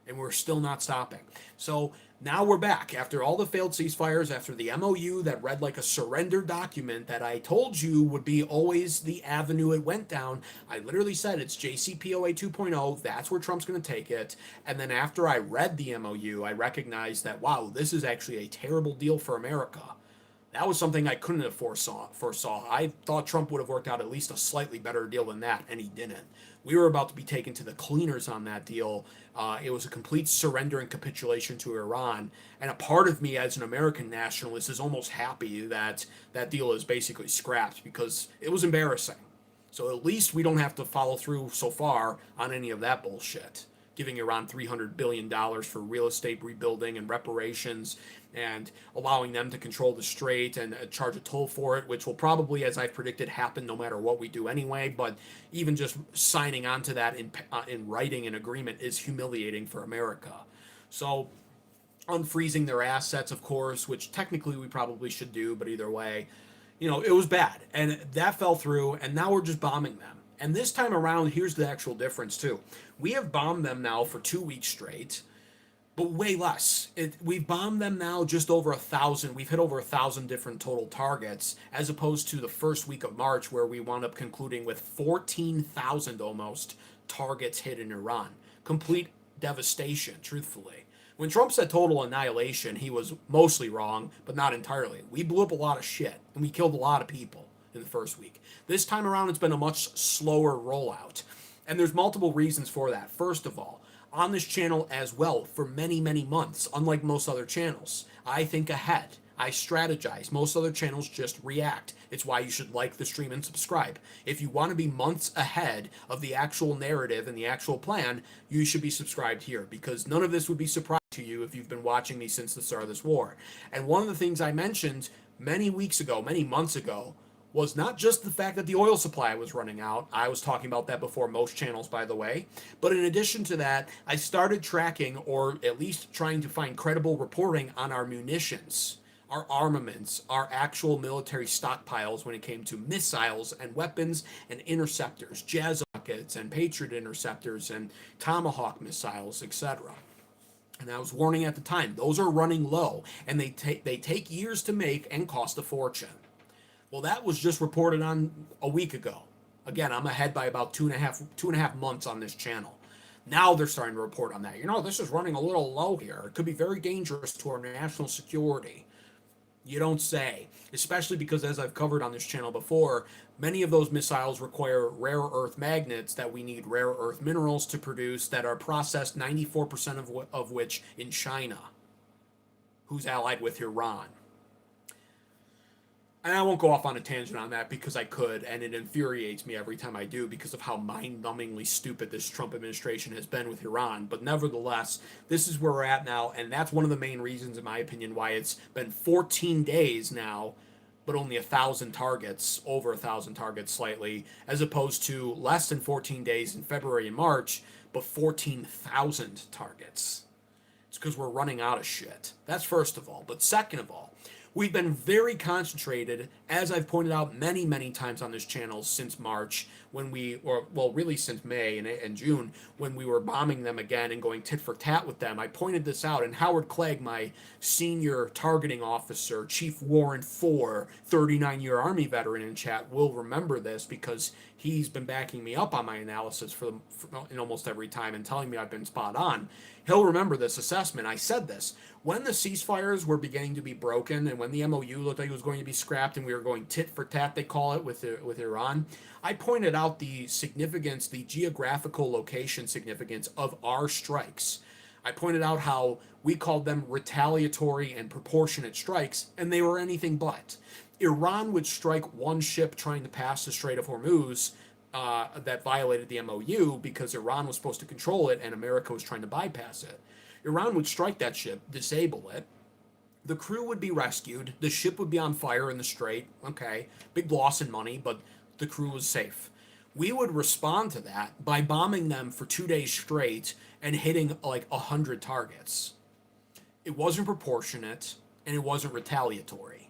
and we're still not stopping. So now we're back after all the failed ceasefires, after the MOU that read like a surrender document that I told you would be always the avenue it went down. I literally said it's JCPOA 2.0. That's where Trump's going to take it. And then after I read the MOU, I recognized that, wow, this is actually a terrible deal for America. That was something I couldn't have foresaw. I thought Trump would have worked out at least a slightly better deal than that, and he didn't. We were about to be taken to the cleaners on that deal. It was a complete surrender and capitulation to Iran. And a part of me as an American nationalist is almost happy that that deal is basically scrapped because it was embarrassing. So at least we don't have to follow through so far on any of that bullshit. Giving Iran $300 billion for real estate rebuilding and reparations, and allowing them to control the strait and charge a toll for it, which will probably, as I've predicted, happen no matter what we do anyway. But even just signing on to that in writing an agreement is humiliating for America. So unfreezing their assets, of course, which technically we probably should do, but either way, it was bad. And that fell through, and now we're just bombing them. And this time around, here's the actual difference, too. We have bombed them now for 2 weeks straight, but way less. We've bombed them now just over 1,000. We've hit over 1,000 different total targets, as opposed to the first week of March, where we wound up concluding with 14,000 almost targets hit in Iran. Complete devastation, truthfully. When Trump said total annihilation, he was mostly wrong, but not entirely. We blew up a lot of shit, and we killed a lot of people in the first week. This time around, it's been a much slower rollout. And there's multiple reasons for that. First of all, on this channel as well, for many, many months, unlike most other channels, I think ahead. I strategize. Most other channels just react. It's why you should like the stream and subscribe. If you want to be months ahead of the actual narrative and the actual plan, you should be subscribed here, because none of this would be surprising to you if you've been watching me since the start of this war. And one of the things I mentioned many weeks ago, many months ago, was not just the fact that the oil supply was running out. I was talking about that before most channels, by the way. But in addition to that, I started tracking, or at least trying to find credible reporting on our munitions, our armaments, our actual military stockpiles when it came to missiles and weapons and interceptors, Jazz rockets and Patriot interceptors and Tomahawk missiles, etc. And I was warning at the time, those are running low, and they take years to make and cost a fortune. Well, that was just reported on a week ago. Again, I'm ahead by about two and a half months on this channel. Now they're starting to report on that. This is running a little low here. It could be very dangerous to our national security. You don't say. Especially because, as I've covered on this channel before, many of those missiles require rare earth magnets that we need rare earth minerals to produce, that are processed 94% of which in China, who's allied with Iran. And I won't go off on a tangent on that because I could, and it infuriates me every time I do because of how mind-numbingly stupid this Trump administration has been with Iran. But nevertheless, this is where we're at now, and that's one of the main reasons, in my opinion, why it's been 14 days now, but only 1,000 targets, over 1,000 targets slightly, as opposed to less than 14 days in February and March, but 14,000 targets. It's because we're running out of shit. That's first of all. But second of all, we've been very concentrated, as I've pointed out many, many times on this channel since March, really since May and June, when we were bombing them again and going tit for tat with them. I pointed this out, and Howard Clegg, my senior targeting officer, Chief Warrant 4, 39-year Army veteran in chat, will remember this because he's been backing me up on my analysis in almost every time and telling me I've been spot on. He'll remember this assessment. I said this. When the ceasefires were beginning to be broken and when the MOU looked like it was going to be scrapped and we were going tit for tat, they call it, with Iran, I pointed out the significance, the geographical location significance of our strikes. I pointed out how we called them retaliatory and proportionate strikes, and they were anything but. Iran would strike one ship trying to pass the Strait of Hormuz that violated the MOU because Iran was supposed to control it and America was trying to bypass it. Iran would strike that ship, disable it. The crew would be rescued. The ship would be on fire in the strait. Okay, big loss in money, but the crew was safe. We would respond to that by bombing them for 2 days straight and hitting like 100 targets. It wasn't proportionate and it wasn't retaliatory.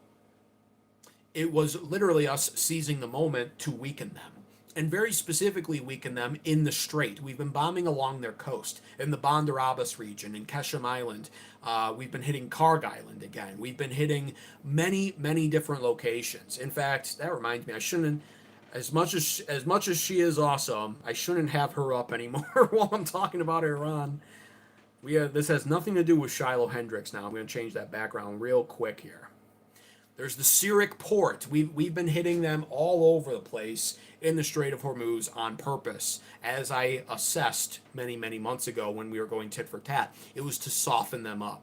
It was literally us seizing the moment to weaken them. And very specifically weaken them in the strait. We've been bombing along their coast, in the Bandar Abbas region, in Keshem Island. We've been hitting Karg Island again. We've been hitting many, many different locations. In fact, that reminds me, I shouldn't, as much as she is awesome, I shouldn't have her up anymore while I'm talking about Iran. This has nothing to do with Shiloh Hendrix now. I'm going to change that background real quick here. There's the Syriac port. We've been hitting them all over the place in the Strait of Hormuz on purpose, as I assessed many, many months ago when we were going tit for tat. It was to soften them up,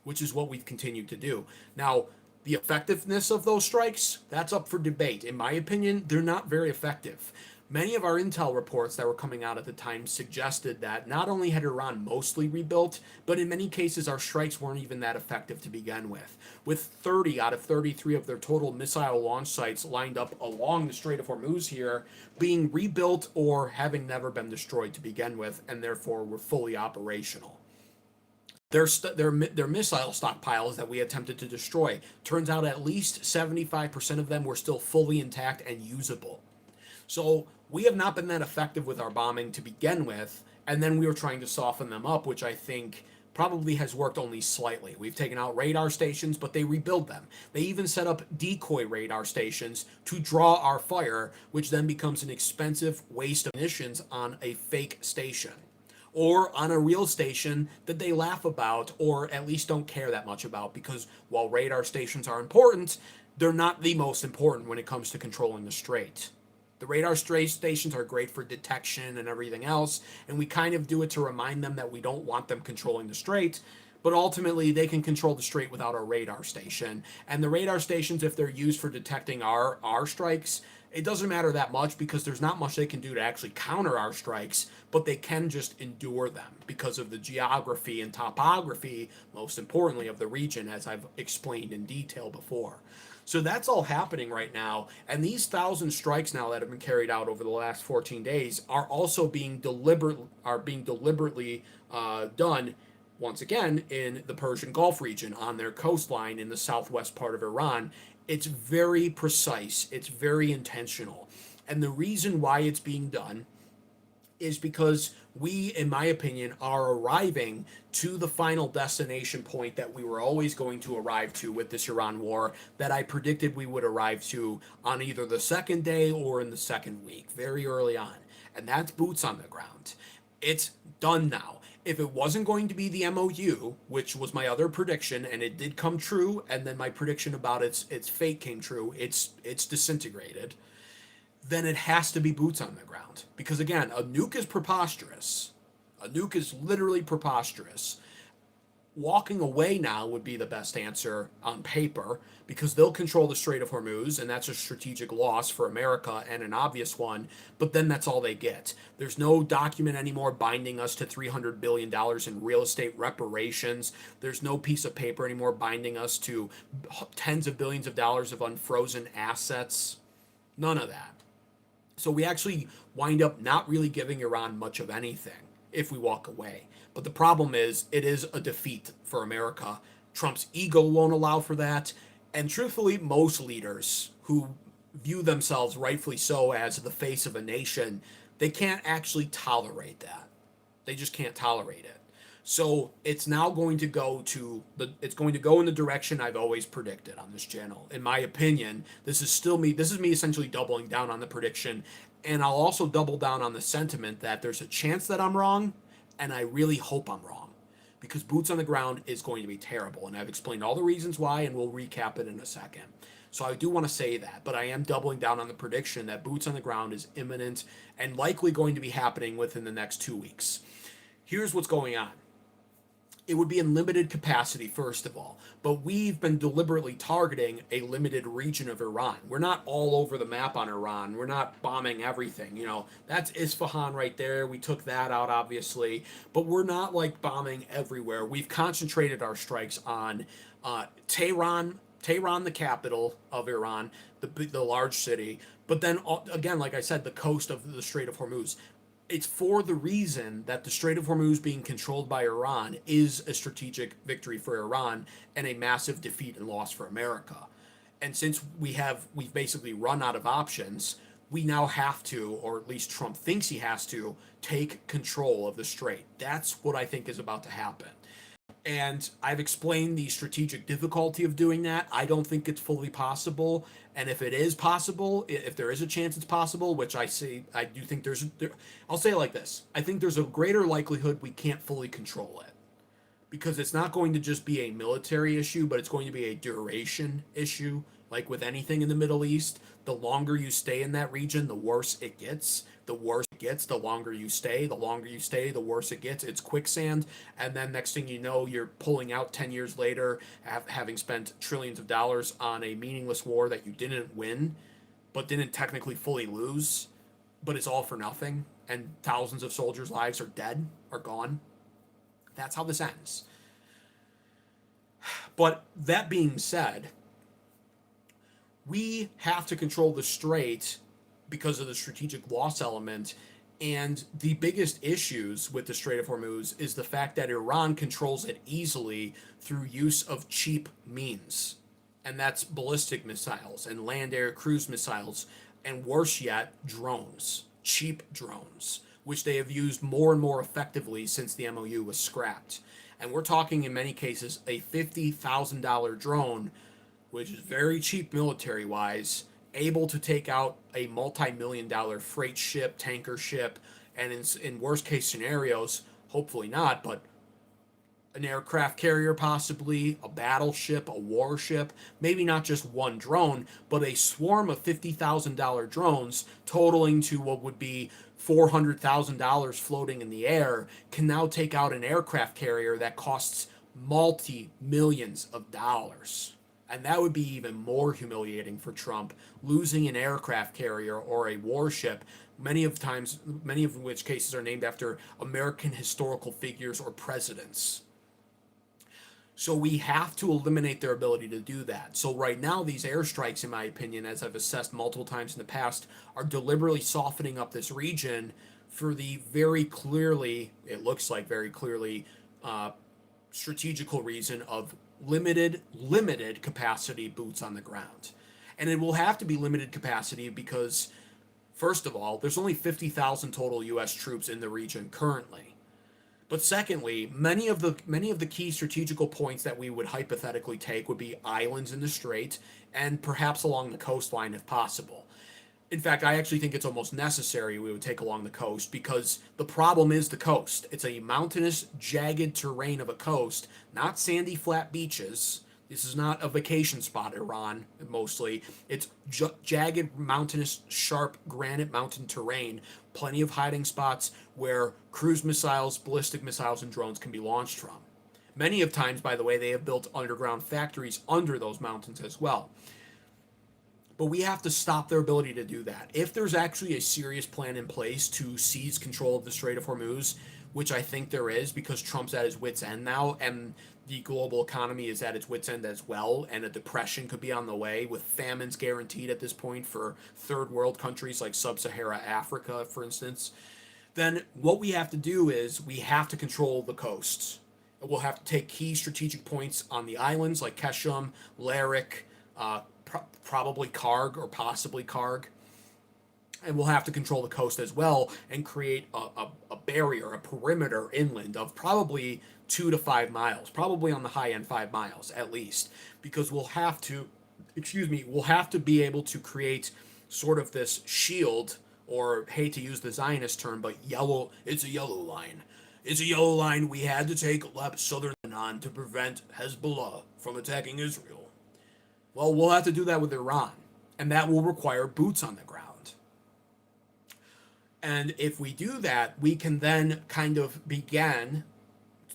which is what we've continued to do. Now, the effectiveness of those strikes, that's up for debate. In my opinion, they're not very effective. Many of our intel reports that were coming out at the time suggested that not only had Iran mostly rebuilt, but in many cases our strikes weren't even that effective to begin with 30 out of 33 of their total missile launch sites lined up along the Strait of Hormuz here being rebuilt or having never been destroyed to begin with, and therefore were fully operational. Their missile stockpiles that we attempted to destroy, turns out at least 75% of them were still fully intact and usable. So we have not been that effective with our bombing to begin with, and then we were trying to soften them up, which I think probably has worked only slightly. We've taken out radar stations, but they rebuild them. They even set up decoy radar stations to draw our fire, which then becomes an expensive waste of munitions on a fake station, or on a real station that they laugh about or at least don't care that much about, because while radar stations are important, they're not the most important when it comes to controlling the strait. The radar stations are great for detection and everything else, and we kind of do it to remind them that we don't want them controlling the strait, but ultimately they can control the strait without a radar station. And the radar stations, if they're used for detecting our strikes, it doesn't matter that much because there's not much they can do to actually counter our strikes, but they can just endure them because of the geography and topography, most importantly, of the region, as I've explained in detail before. So that's all happening right now, and these 1,000 strikes now that have been carried out over the last 14 days are also being deliberately done once again in the Persian Gulf region on their coastline in the southwest part of Iran. It's very precise, it's very intentional, and the reason why it's being done is because we, in my opinion, are arriving to the final destination point that we were always going to arrive to with this Iran war, that I predicted we would arrive to on either the second day or in the second week, very early on. And that's boots on the ground. It's done now. If it wasn't going to be the MOU, which was my other prediction, and it did come true, and then my prediction about its fate came true, it's disintegrated, then it has to be boots on the ground. Because again, a nuke is preposterous. A nuke is literally preposterous. Walking away now would be the best answer on paper, because they'll control the Strait of Hormuz, and that's a strategic loss for America and an obvious one, but then that's all they get. There's no document anymore binding us to $300 billion in real estate reparations. There's no piece of paper anymore binding us to tens of billions of dollars of unfrozen assets. None of that. So we actually wind up not really giving Iran much of anything if we walk away. But the problem is, it is a defeat for America. Trump's ego won't allow for that. And truthfully, most leaders who view themselves rightfully so as the face of a nation, they can't actually tolerate that. They just can't tolerate it. So it's now going to go in the direction I've always predicted on this channel. In my opinion, this is me essentially doubling down on the prediction, and I'll also double down on the sentiment that there's a chance that I'm wrong, and I really hope I'm wrong, because boots on the ground is going to be terrible, and I've explained all the reasons why, and we'll recap it in a second. So I do want to say that, but I am doubling down on the prediction that boots on the ground is imminent and likely going to be happening within the next 2 weeks. Here's what's going on. It would be in limited capacity, first of all. But we've been deliberately targeting a limited region of Iran. We're not all over the map on Iran. We're not bombing everything. You know, that's Isfahan right there. We took that out, obviously. But we're not like bombing everywhere. We've concentrated our strikes on Tehran, the capital of Iran, the large city. But then again, like I said, the coast of the Strait of Hormuz. It's for the reason that the Strait of Hormuz being controlled by Iran is a strategic victory for Iran and a massive defeat and loss for America. And since we've basically run out of options, we now have to, or at least Trump thinks he has to, take control of the strait. That's what I think is about to happen. And I've explained the strategic difficulty of doing that. I don't think it's fully possible. And if it is possible, if there is a chance it's possible, which I see, I do think I'll say it like this. I think there's a greater likelihood we can't fully control it. Because it's not going to just be a military issue, but it's going to be a duration issue. Like with anything in the Middle East, the longer you stay in that region, the worse it gets. The worse it gets, the longer you stay. The longer you stay, the worse it gets. It's quicksand. And then next thing you know, you're pulling out 10 years later, having spent trillions of dollars on a meaningless war that you didn't win, but didn't technically fully lose. But it's all for nothing. And thousands of soldiers' lives are dead, are gone. That's how this ends. But that being said, we have to control the strait because of the strategic loss element. And the biggest issues with the Strait of Hormuz is the fact that Iran controls it easily through use of cheap means. And that's ballistic missiles and land air cruise missiles, and worse yet, drones, cheap drones, which they have used more and more effectively since the MOU was scrapped. And we're talking in many cases a $50,000 drone, which is very cheap military wise, able to take out a multi-million-dollar freight ship, tanker ship, and in worst case scenarios, hopefully not, but an aircraft carrier possibly, a battleship, a warship, maybe not just one drone, but a swarm of $50,000 drones totaling to what would be $400,000 floating in the air can now take out an aircraft carrier that costs multi-millions of dollars. And that would be even more humiliating for Trump, losing an aircraft carrier or a warship, many of which cases are named after American historical figures or presidents. So we have to eliminate their ability to do that. So right now, these airstrikes, in my opinion, as I've assessed multiple times in the past, are deliberately softening up this region for the very clearly, it looks like very clearly, strategical reason of limited capacity boots on the ground. And it will have to be limited capacity because, first of all, there's only 50,000 total U.S. troops in the region currently. But secondly, many of the key strategical points that we would hypothetically take would be islands in the strait and perhaps along the coastline if possible. In fact, I actually think it's almost necessary we would take along the coast because the problem is the coast. It's a mountainous, jagged terrain of a coast, not sandy, flat beaches. This is not a vacation spot, Iran, mostly. It's jagged, mountainous, sharp granite mountain terrain, plenty of hiding spots where cruise missiles, ballistic missiles, and drones can be launched from. Many of times, by the way, they have built underground factories under those mountains as well. But we have to stop their ability to do that. If there's actually a serious plan in place to seize control of the Strait of Hormuz, which I think there is because Trump's at his wit's end now, and the global economy is at its wit's end as well, and a depression could be on the way with famines guaranteed at this point for third world countries like sub-Saharan Africa, for instance, then what we have to do is we have to control the coasts. We'll have to take key strategic points on the islands like Keshum, Larik, probably Karg or possibly Karg. And we'll have to control the coast as well and create a barrier, a perimeter inland of probably 2 to 5 miles, probably on the high end 5 miles at least, because we'll have to be able to create sort of this shield, or hate to use the Zionist term, but it's a yellow line. It's a yellow line we had to take southern Lebanon to prevent Hezbollah from attacking Israel. Well, we'll have to do that with Iran, and that will require boots on the ground. And if we do that, we can then kind of begin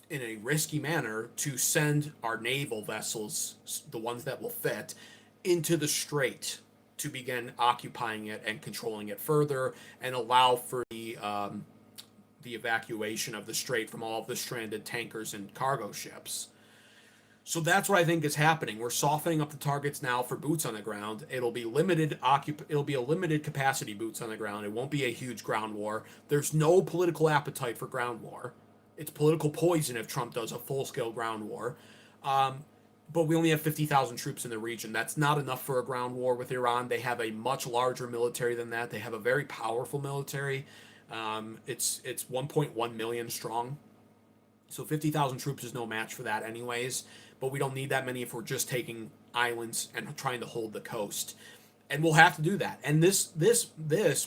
in a risky manner to send our naval vessels, the ones that will fit, into the strait to begin occupying it and controlling it further, and allow for the evacuation of the strait from all of the stranded tankers and cargo ships. So that's what I think is happening. We're softening up the targets now for boots on the ground. It'll be a limited capacity boots on the ground. It won't be a huge ground war. There's no political appetite for ground war. It's political poison if Trump does a full-scale ground war. But we only have 50,000 troops in the region. That's not enough for a ground war with Iran. They have a much larger military than that. They have a very powerful military. It's 1.1 million strong. So 50,000 troops is no match for that anyways. But we don't need that many if we're just taking islands and trying to hold the coast. And we'll have to do that. And this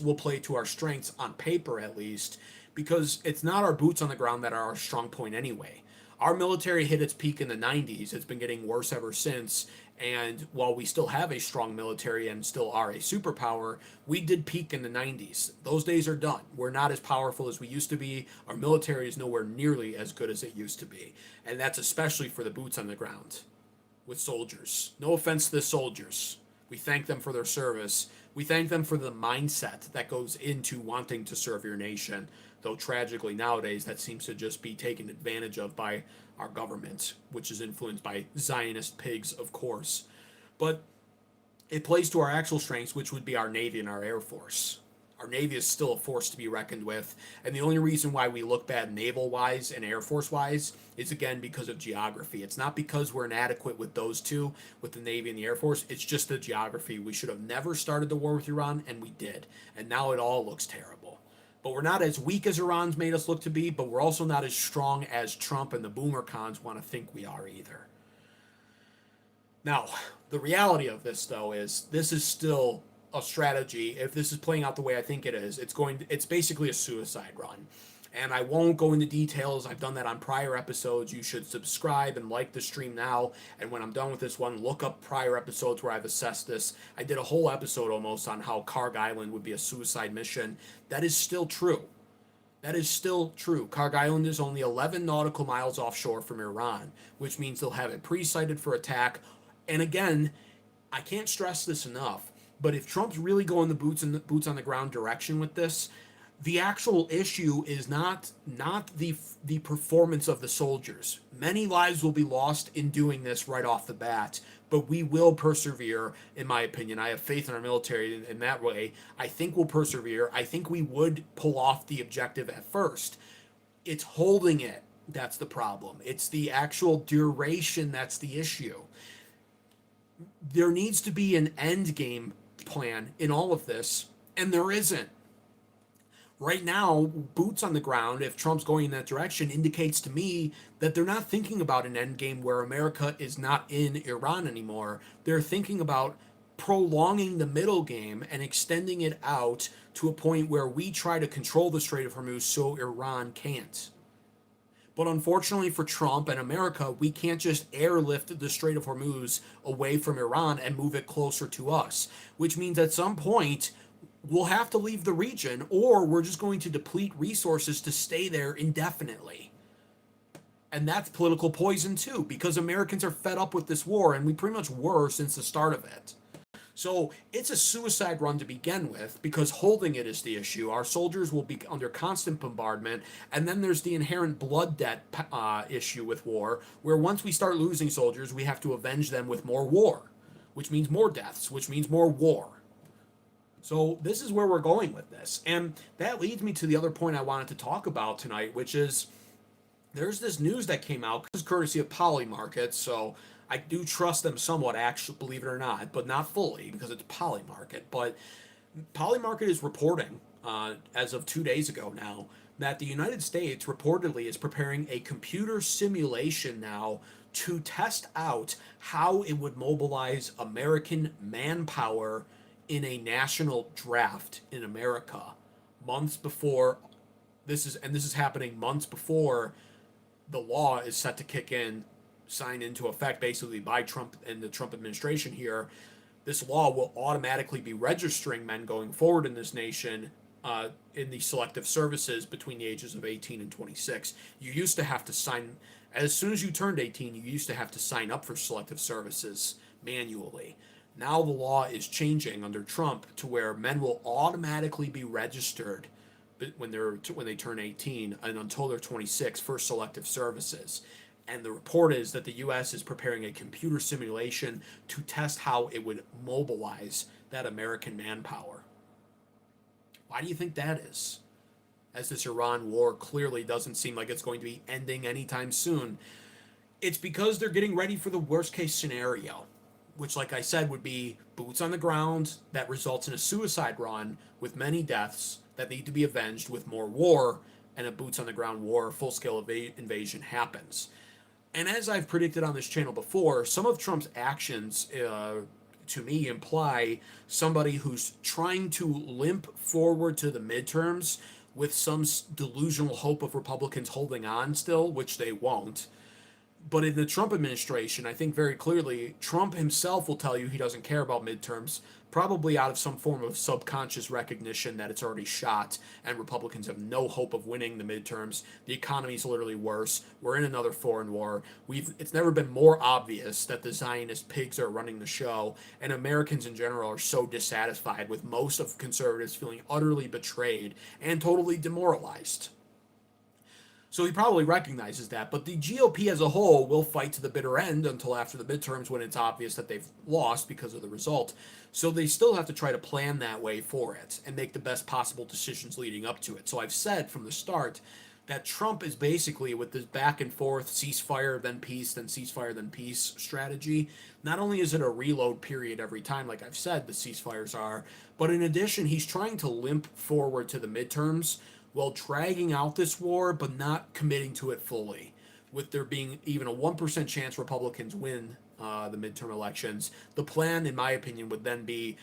will play to our strengths on paper at least, because it's not our boots on the ground that are our strong point anyway. Our military hit its peak in the 90s. It's been getting worse ever since. And while we still have a strong military and still are a superpower, we did peak in the 90s. Those days are done. We're not as powerful as we used to be. Our military is nowhere nearly as good as it used to be. And that's especially for the boots on the ground with soldiers. No offense to the soldiers. We thank them for their service. We thank them for the mindset that goes into wanting to serve your nation. Though tragically nowadays that seems to just be taken advantage of by our government, which is influenced by Zionist pigs, of course. But it plays to our actual strengths, which would be our Navy and our Air Force. Our Navy is still a force to be reckoned with, and the only reason why we look bad naval-wise and Air Force-wise is, again, because of geography. It's not because we're inadequate with those two, with the Navy and the Air Force. It's just the geography. We should have never started the war with Iran, and we did. And now it all looks terrible. But we're not as weak as Iran's made us look to be, but we're also not as strong as Trump and the boomer cons want to think we are either. Now, the reality of this, though, is this is still a strategy. If this is playing out the way I think it is, it's basically a suicide run. And I won't go into details. I've done that on prior episodes. You should subscribe and like the stream now. And when I'm done with this one, look up prior episodes where I've assessed this. I did a whole episode almost on how Karg Island would be a suicide mission. That is still true. That is still true. Karg Island is only 11 nautical miles offshore from Iran, which means they'll have it pre-sighted for attack. And again, I can't stress this enough, but if Trump's really going the boots on the ground direction with this, the actual issue is not the performance of the soldiers. Many lives will be lost in doing this right off the bat, but we will persevere, in my opinion. I have faith in our military in that way. I think we'll persevere. I think we would pull off the objective at first. It's holding it that's the problem. It's the actual duration that's the issue. There needs to be an end game plan in all of this, and there isn't. Right now, boots on the ground, if Trump's going in that direction, indicates to me that they're not thinking about an end game where America is not in Iran anymore. They're thinking about prolonging the middle game and extending it out to a point where we try to control the Strait of Hormuz so Iran can't. But unfortunately for Trump and America, we can't just airlift the Strait of Hormuz away from Iran and move it closer to us, which means at some point we'll have to leave the region, or we're just going to deplete resources to stay there indefinitely. And that's political poison too, because Americans are fed up with this war, and we pretty much were since the start of it. So it's a suicide run to begin with, because holding it is the issue. Our soldiers will be under constant bombardment, and then there's the inherent blood debt issue with war, where once we start losing soldiers, we have to avenge them with more war, which means more deaths, which means more war. So this is where we're going with this. And that leads me to the other point I wanted to talk about tonight, which is there's this news that came out, this is courtesy of Polymarket, so I do trust them somewhat, actually, believe it or not, but not fully because it's Polymarket. But Polymarket is reporting, as of 2 days ago now, that the United States reportedly is preparing a computer simulation now to test out how it would mobilize American manpower in a national draft in America months before this is happening months before the law is set to kick in, sign into effect basically by Trump and the Trump administration here. This law will automatically be registering men going forward in this nation in the selective services between the ages of 18 and 26. You used to have to sign, as soon as you turned 18, you used to have to sign up for selective services manually. Now the law is changing under Trump to where men will automatically be registered when they turn 18 and until they're 26 for selective services. And the report is that the U.S. is preparing a computer simulation to test how it would mobilize that American manpower. Why do you think that is? As this Iran war clearly doesn't seem like it's going to be ending anytime soon. It's because they're getting ready for the worst case scenario, which, like I said, would be boots on the ground that results in a suicide run with many deaths that need to be avenged with more war, and a boots on the ground war, full scale invasion happens. And as I've predicted on this channel before, some of Trump's actions to me imply somebody who's trying to limp forward to the midterms with some delusional hope of Republicans holding on still, which they won't. But in the Trump administration, I think very clearly, Trump himself will tell you he doesn't care about midterms, probably out of some form of subconscious recognition that it's already shot and Republicans have no hope of winning the midterms. The economy's literally worse. We're in another foreign war. It's never been more obvious that the Zionist pigs are running the show, and Americans in general are so dissatisfied with most of conservatives feeling utterly betrayed and totally demoralized. So he probably recognizes that, but the GOP as a whole will fight to the bitter end until after the midterms when it's obvious that they've lost because of the result. So they still have to try to plan that way for it and make the best possible decisions leading up to it. So I've said from the start that Trump is basically, with this back and forth ceasefire, then ceasefire, then peace strategy, not only is it a reload period every time, like I've said the ceasefires are, but in addition, he's trying to limp forward to the midterms while dragging out this war, but not committing to it fully. With there being even a 1% chance Republicans win the midterm elections, the plan, in my opinion, would then be,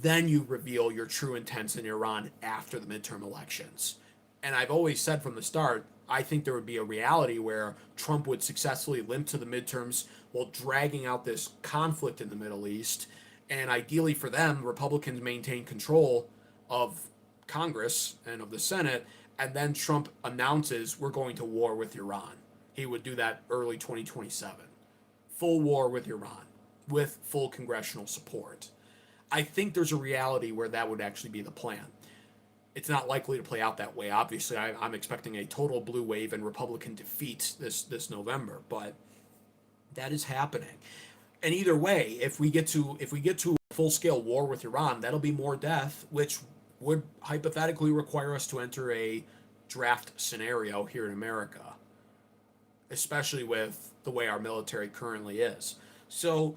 then you reveal your true intents in Iran after the midterm elections. And I've always said from the start, I think there would be a reality where Trump would successfully limp to the midterms while dragging out this conflict in the Middle East. And ideally for them, Republicans maintain control of Congress and of the Senate, and then Trump announces we're going to war with Iran. He would do that early 2027. Full war with Iran, with full congressional support. I think there's a reality where that would actually be the plan. It's not likely to play out that way. Obviously, I'm expecting a total blue wave and Republican defeat this November, but that is happening. And either way, if we get to a full-scale war with Iran, that'll be more death, which would hypothetically require us to enter a draft scenario here in America, especially with the way our military currently is. So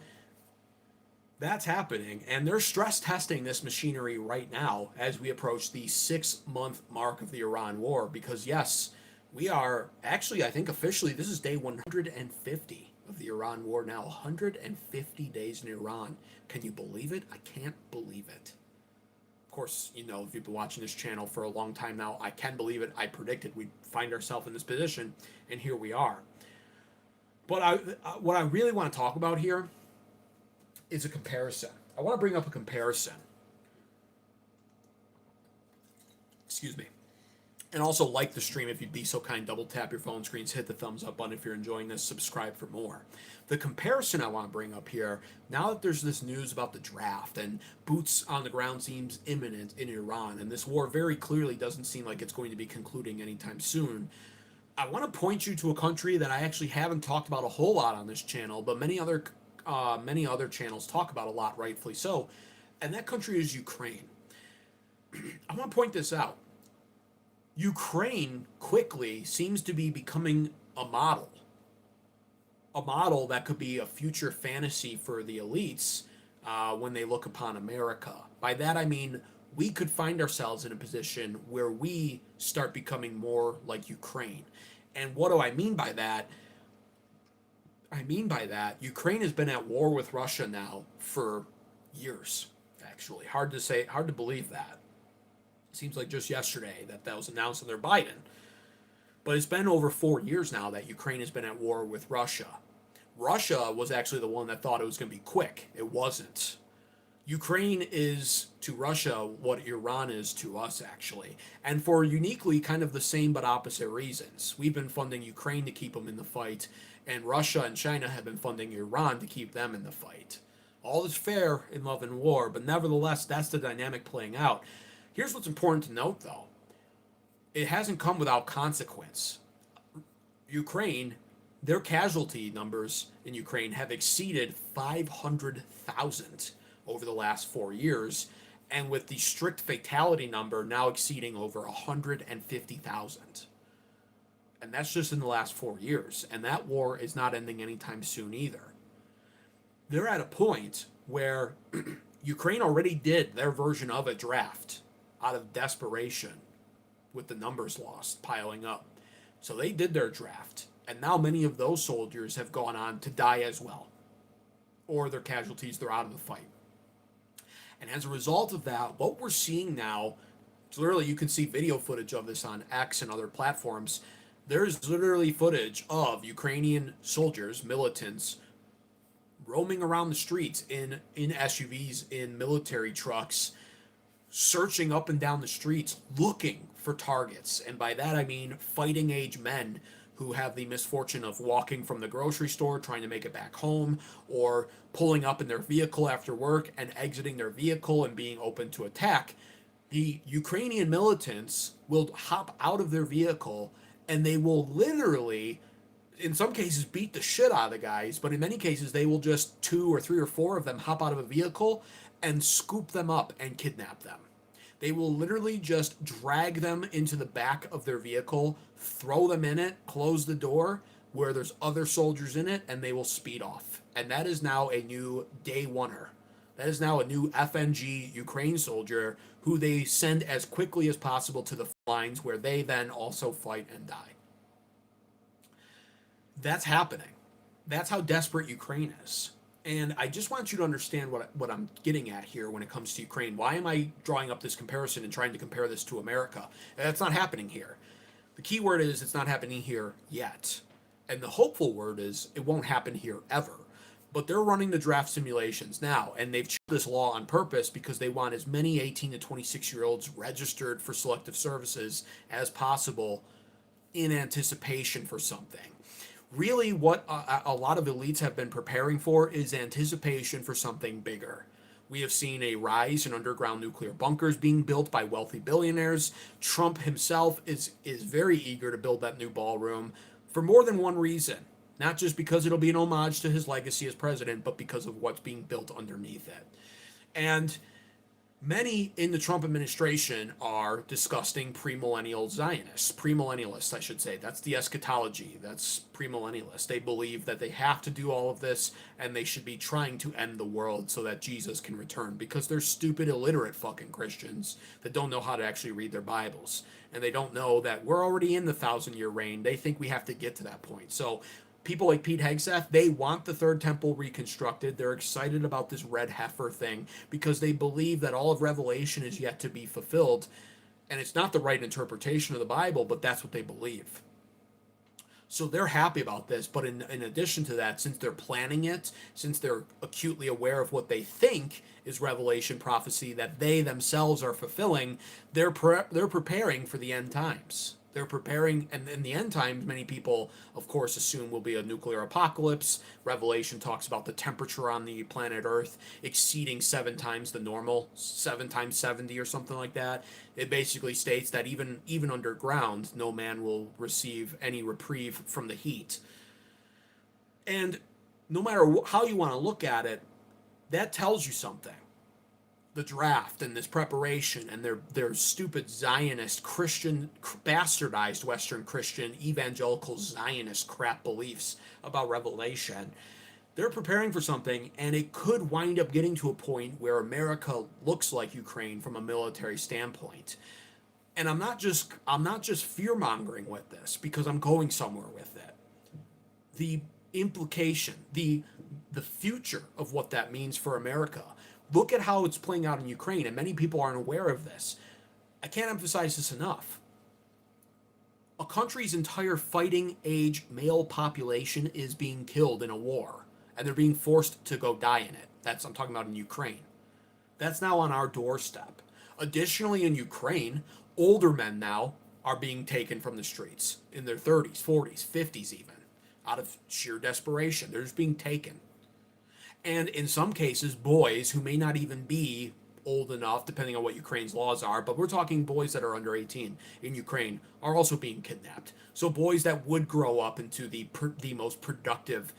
that's happening, and they're stress testing this machinery right now as we approach the 6-month mark of the Iran war, because yes, we are actually, I think officially, this is day 150 of the Iran war now. 150 days in Iran. Can you believe it? I can't believe it. Of course, you know, if you've been watching this channel for a long time now, I can believe it. I predicted we'd find ourselves in this position, and here we are. But what I really want to talk about here is a comparison. I want to bring up a comparison. Excuse me. And also like the stream if you'd be so kind. Double tap your phone screens, hit the thumbs up button if you're enjoying this, subscribe for more. The comparison I want to bring up here, now that there's this news about the draft and boots on the ground seems imminent in Iran, and this war very clearly doesn't seem like it's going to be concluding anytime soon, I want to point you to a country that I actually haven't talked about a whole lot on this channel, but many other channels talk about a lot, rightfully so, and that country is Ukraine. I want to point this out. Ukraine quickly seems to be becoming a model that could be a future fantasy for the elites when they look upon America. By that I mean we could find ourselves in a position where we start becoming more like Ukraine. And what do I mean by that? Ukraine has been at war with Russia now for years, actually. Hard to believe that. It seems like just yesterday that was announced under Biden. But it's been over 4 years now that Ukraine has been at war with Russia. Russia was actually the one that thought it was going to be quick. It wasn't. Ukraine is to Russia what Iran is to us, actually, and for uniquely kind of the same but opposite reasons. We've been funding Ukraine to keep them in the fight, and Russia and China have been funding Iran to keep them in the fight. All is fair in love and war, but nevertheless, that's the dynamic playing out. Here's what's important to note, though: it hasn't come without consequence. Ukraine, their casualty numbers in Ukraine have exceeded 500,000 over the last 4 years, and with the strict fatality number now exceeding over 150,000. And that's just in the last 4 years. And that war is not ending anytime soon either. They're at a point where Ukraine already did their version of a draft out of desperation with the numbers lost piling up. So they did their draft. And now many of those soldiers have gone on to die as well. Or their casualties, they're out of the fight. And as a result of that, what we're seeing now, literally you can see video footage of this on X and other platforms. There's literally footage of Ukrainian soldiers, militants, roaming around the streets in SUVs, in military trucks, searching up and down the streets, looking for targets. And by that I mean fighting age men who have the misfortune of walking from the grocery store trying to make it back home, or pulling up in their vehicle after work and exiting their vehicle and being open to attack. The Ukrainian militants will hop out of their vehicle and they will literally, in some cases, beat the shit out of the guys, but in many cases they will just 2 or 3 or 4 of them hop out of a vehicle and scoop them up and kidnap them. They will literally just drag them into the back of their vehicle, throw them in it, close the door where there's other soldiers in it, and they will speed off. And that is now a new day oneer. That is now a new FNG Ukraine soldier who they send as quickly as possible to the lines where they then also fight and die. That's happening. That's how desperate Ukraine is. And I just want you to understand what I'm getting at here when it comes to Ukraine. Why am I drawing up this comparison and trying to compare this to America? That's not happening here. The key word is it's not happening here yet. And the hopeful word is it won't happen here ever. But they're running the draft simulations now, and they've changed this law on purpose because they want as many 18 to 26-year-olds registered for selective services as possible in anticipation for something. Really, what a lot of elites have been preparing for is anticipation for something bigger. We have seen a rise in underground nuclear bunkers being built by wealthy billionaires. Trump himself is very eager to build that new ballroom for more than one reason. Not just because it'll be an homage to his legacy as president, but because of what's being built underneath it. And many in the Trump administration are disgusting premillennial Zionists, premillennialists, I should say. That's the eschatology. That's premillennialist. They believe that they have to do all of this and they should be trying to end the world so that Jesus can return because they're stupid, illiterate fucking Christians that don't know how to actually read their Bibles. And they don't know that we're already in the 1,000-year reign. They think we have to get to that point. So people like Pete Hegseth, they want the third temple reconstructed. They're excited about this red heifer thing because they believe that all of Revelation is yet to be fulfilled. And it's not the right interpretation of the Bible, but that's what they believe. So they're happy about this. But in addition to that, since they're planning it, since they're acutely aware of what they think is Revelation prophecy that they themselves are fulfilling, they're preparing for the end times. They're preparing, and in the end times, many people, of course, assume will be a nuclear apocalypse. Revelation talks about the temperature on the planet Earth exceeding 7 times the normal, 7 times 70 or something like that. It basically states that even underground, no man will receive any reprieve from the heat. And no matter how you want to look at it, that tells you something. The draft and this preparation and their stupid Zionist Christian bastardized Western Christian evangelical Zionist crap beliefs about Revelation, they're preparing for something, and it could wind up getting to a point where America looks like Ukraine from a military standpoint. And I'm not just fear-mongering with this because I'm going somewhere with it. The implication, the future of what that means for America. Look at how it's playing out in Ukraine, and many people aren't aware of this. I can't emphasize this enough. A country's entire fighting age male population is being killed in a war, and they're being forced to go die in it. I'm talking about in Ukraine. That's now on our doorstep. Additionally, in Ukraine, older men now are being taken from the streets in their 30s, 40s, 50s, even out of sheer desperation. They're just being taken. And in some cases, boys who may not even be old enough, depending on what Ukraine's laws are, but we're talking boys that are under 18 in Ukraine are also being kidnapped. So boys that would grow up into the most productive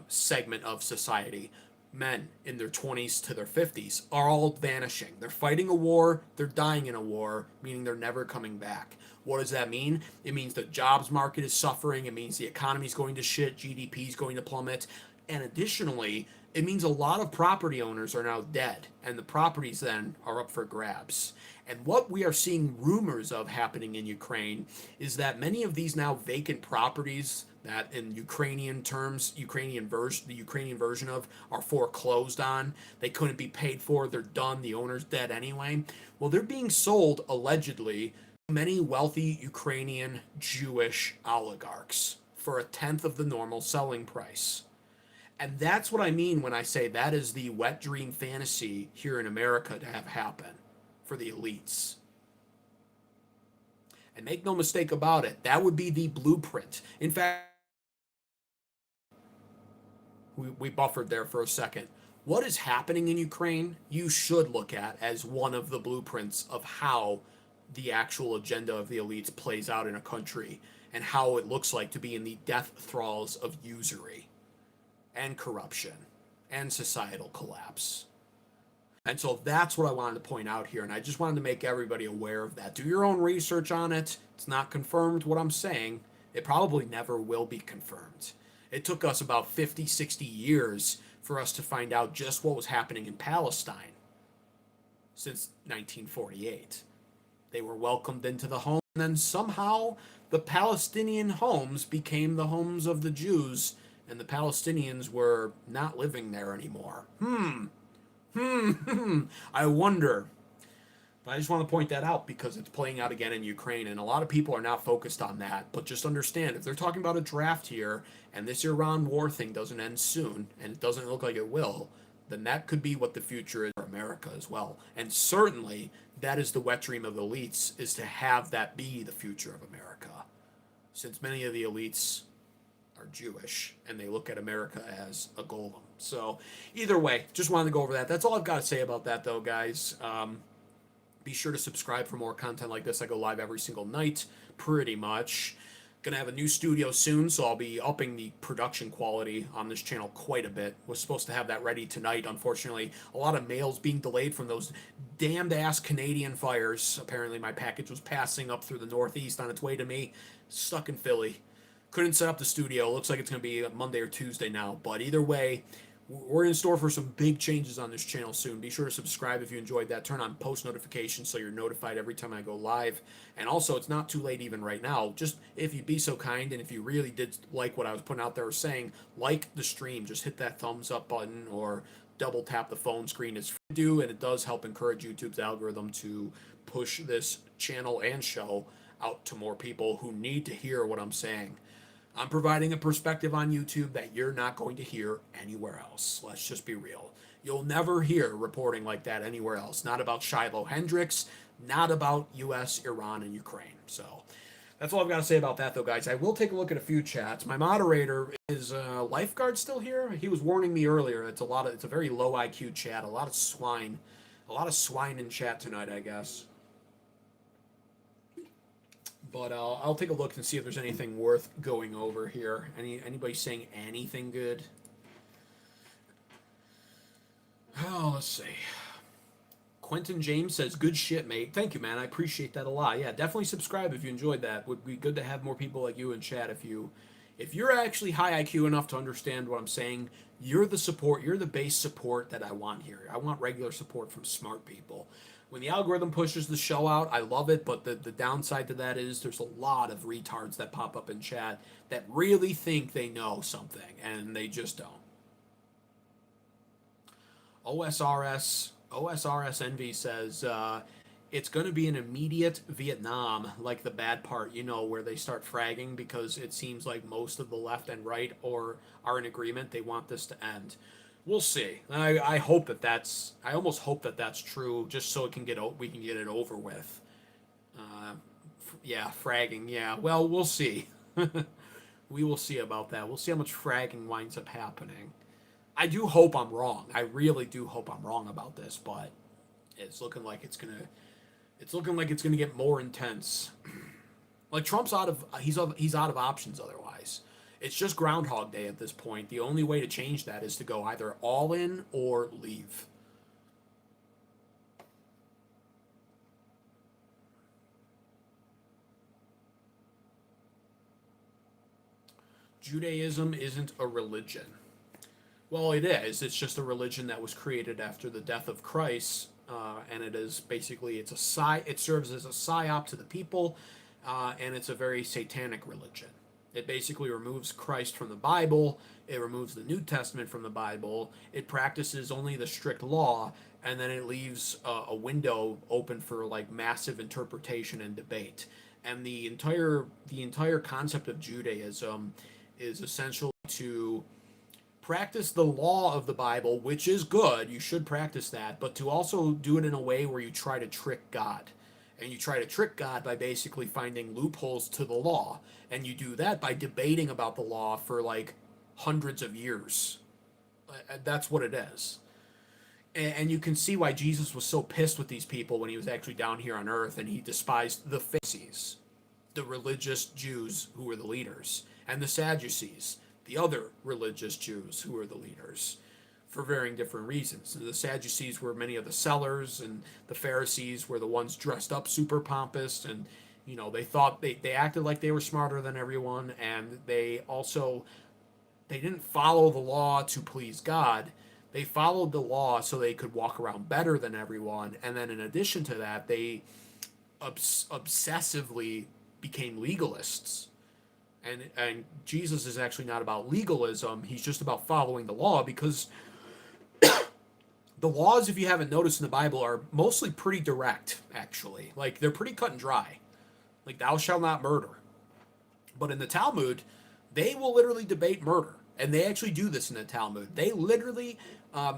segment of society, men in their 20s to their 50s, are all vanishing. They're fighting a war, they're dying in a war, meaning they're never coming back. What does that mean? It means the jobs market is suffering. It means the economy's going to shit, GDP is going to plummet. And additionally, it means a lot of property owners are now dead, and the properties then are up for grabs. And what we are seeing rumors of happening in Ukraine is that many of these now vacant properties that in Ukrainian terms, the Ukrainian version of are foreclosed on. They couldn't be paid for, they're done, the owner's dead anyway. Well, they're being sold allegedly to many wealthy Ukrainian Jewish oligarchs for a tenth of the normal selling price. And that's what I mean when I say that is the wet dream fantasy here in America to have happen for the elites. And make no mistake about it, that would be the blueprint. In fact, we buffered there for a second. What is happening in Ukraine, you should look at as one of the blueprints of how the actual agenda of the elites plays out in a country and how it looks like to be in the death thralls of usury and corruption and societal collapse. And so that's what I wanted to point out here, and I just wanted to make everybody aware of that. Do your own research on it. It's not confirmed what I'm saying. It probably never will be confirmed. It took us about 50, 60 years for us to find out just what was happening in Palestine since 1948. They were welcomed into the home, and then somehow the Palestinian homes became the homes of the Jews, and the Palestinians were not living there anymore. I wonder. But I just want to point that out because it's playing out again in Ukraine, and a lot of people are not focused on that. But just understand, if they're talking about a draft here, and this Iran war thing doesn't end soon, and it doesn't look like it will, then that could be what the future is for America as well. And certainly, that is the wet dream of the elites, is to have that be the future of America. Since many of the elites are Jewish, and they look at America as a golem. So, either way, just wanted to go over that. That's all I've got to say about that, though, guys. Be sure to subscribe for more content like this. I go live every single night, pretty much. Gonna have a new studio soon, so I'll be upping the production quality on this channel quite a bit. Was supposed to have that ready tonight. Unfortunately, a lot of mails being delayed from those damned ass Canadian fires. Apparently, my package was passing up through the Northeast on its way to me. Stuck in Philly. Couldn't set up the studio. Looks like it's gonna be Monday or Tuesday now. But either way, we're in store for some big changes on this channel soon. Be sure to subscribe if you enjoyed that. Turn on post notifications so you're notified every time I go live. And also, it's not too late even right now. Just if you'd be so kind and if you really did like what I was putting out there or saying, like the stream. Just hit that thumbs up button or double tap the phone screen. It's free to do, and it does help encourage YouTube's algorithm to push this channel and show out to more people who need to hear what I'm saying. I'm providing a perspective on YouTube that you're not going to hear anywhere else. Let's just be real. You'll never hear reporting like that anywhere else. Not about Shiloh Hendrix, not about US, Iran, and Ukraine. So that's all I've got to say about that, though, guys. I will take a look at a few chats. My moderator is Lifeguard still here. He was warning me earlier. It's a very low IQ chat. A lot of swine in chat tonight, I guess. But I'll take a look and see if there's anything worth going over here. Anybody saying anything good? Oh, let's see. Quentin James says, good shit, mate. Thank you, man. I appreciate that a lot. Yeah, definitely subscribe if you enjoyed that. Would be good to have more people like you in chat. If you're actually high IQ enough to understand what I'm saying, you're the base support that I want here. I want regular support from smart people. When the algorithm pushes the show out, I love it, but the downside to that is there's a lot of retards that pop up in chat that really think they know something, and they just don't. OSRS Envy says, it's going to be an immediate Vietnam, like the bad part, where they start fragging because it seems like most of the left and right are in agreement. They want this to end. We'll see. I hope that that's. I almost hope that that's true, just so it can we can get it over with. Uh, yeah, fragging. Yeah. Well, we'll see. We will see about that. We'll see how much fragging winds up happening. I do hope I'm wrong. I really do hope I'm wrong about this, but it's looking like it's gonna. It's looking like it's gonna get more intense. Like Trump's out of he's out of options otherwise. It's just Groundhog Day at this point. The only way to change that is to go either all in or leave. Judaism isn't a religion. Well, it is. It's just a religion that was created after the death of Christ, and it is basically it serves as a psyop to the people, and it's a very satanic religion. It basically removes Christ from the Bible. It removes the New Testament from the Bible. It practices only the strict law, and then it leaves a window open for like massive interpretation and debate. And the entire concept of Judaism is essentially to practice the law of the Bible, which is good. You should practice that, but to also do it in a way where you try to trick God. And you try to trick God by basically finding loopholes to the law. And you do that by debating about the law for like hundreds of years. That's what it is. And you can see why Jesus was so pissed with these people when he was actually down here on earth, and he despised the Pharisees, the religious Jews who were the leaders, and the Sadducees, the other religious Jews who were the leaders, for varying different reasons. The Sadducees were many of the sellers, and the Pharisees were the ones dressed up super pompous, and they thought they acted like they were smarter than everyone, and they didn't follow the law to please God. They followed the law so they could walk around better than everyone, and then in addition to that, they obsessively became legalists. And Jesus is actually not about legalism. He's just about following the law, because the laws, if you haven't noticed in the Bible, are mostly pretty direct, actually. Like, they're pretty cut and dry. Like, thou shalt not murder. But in the Talmud, they will literally debate murder. And they actually do this in the Talmud. They literally,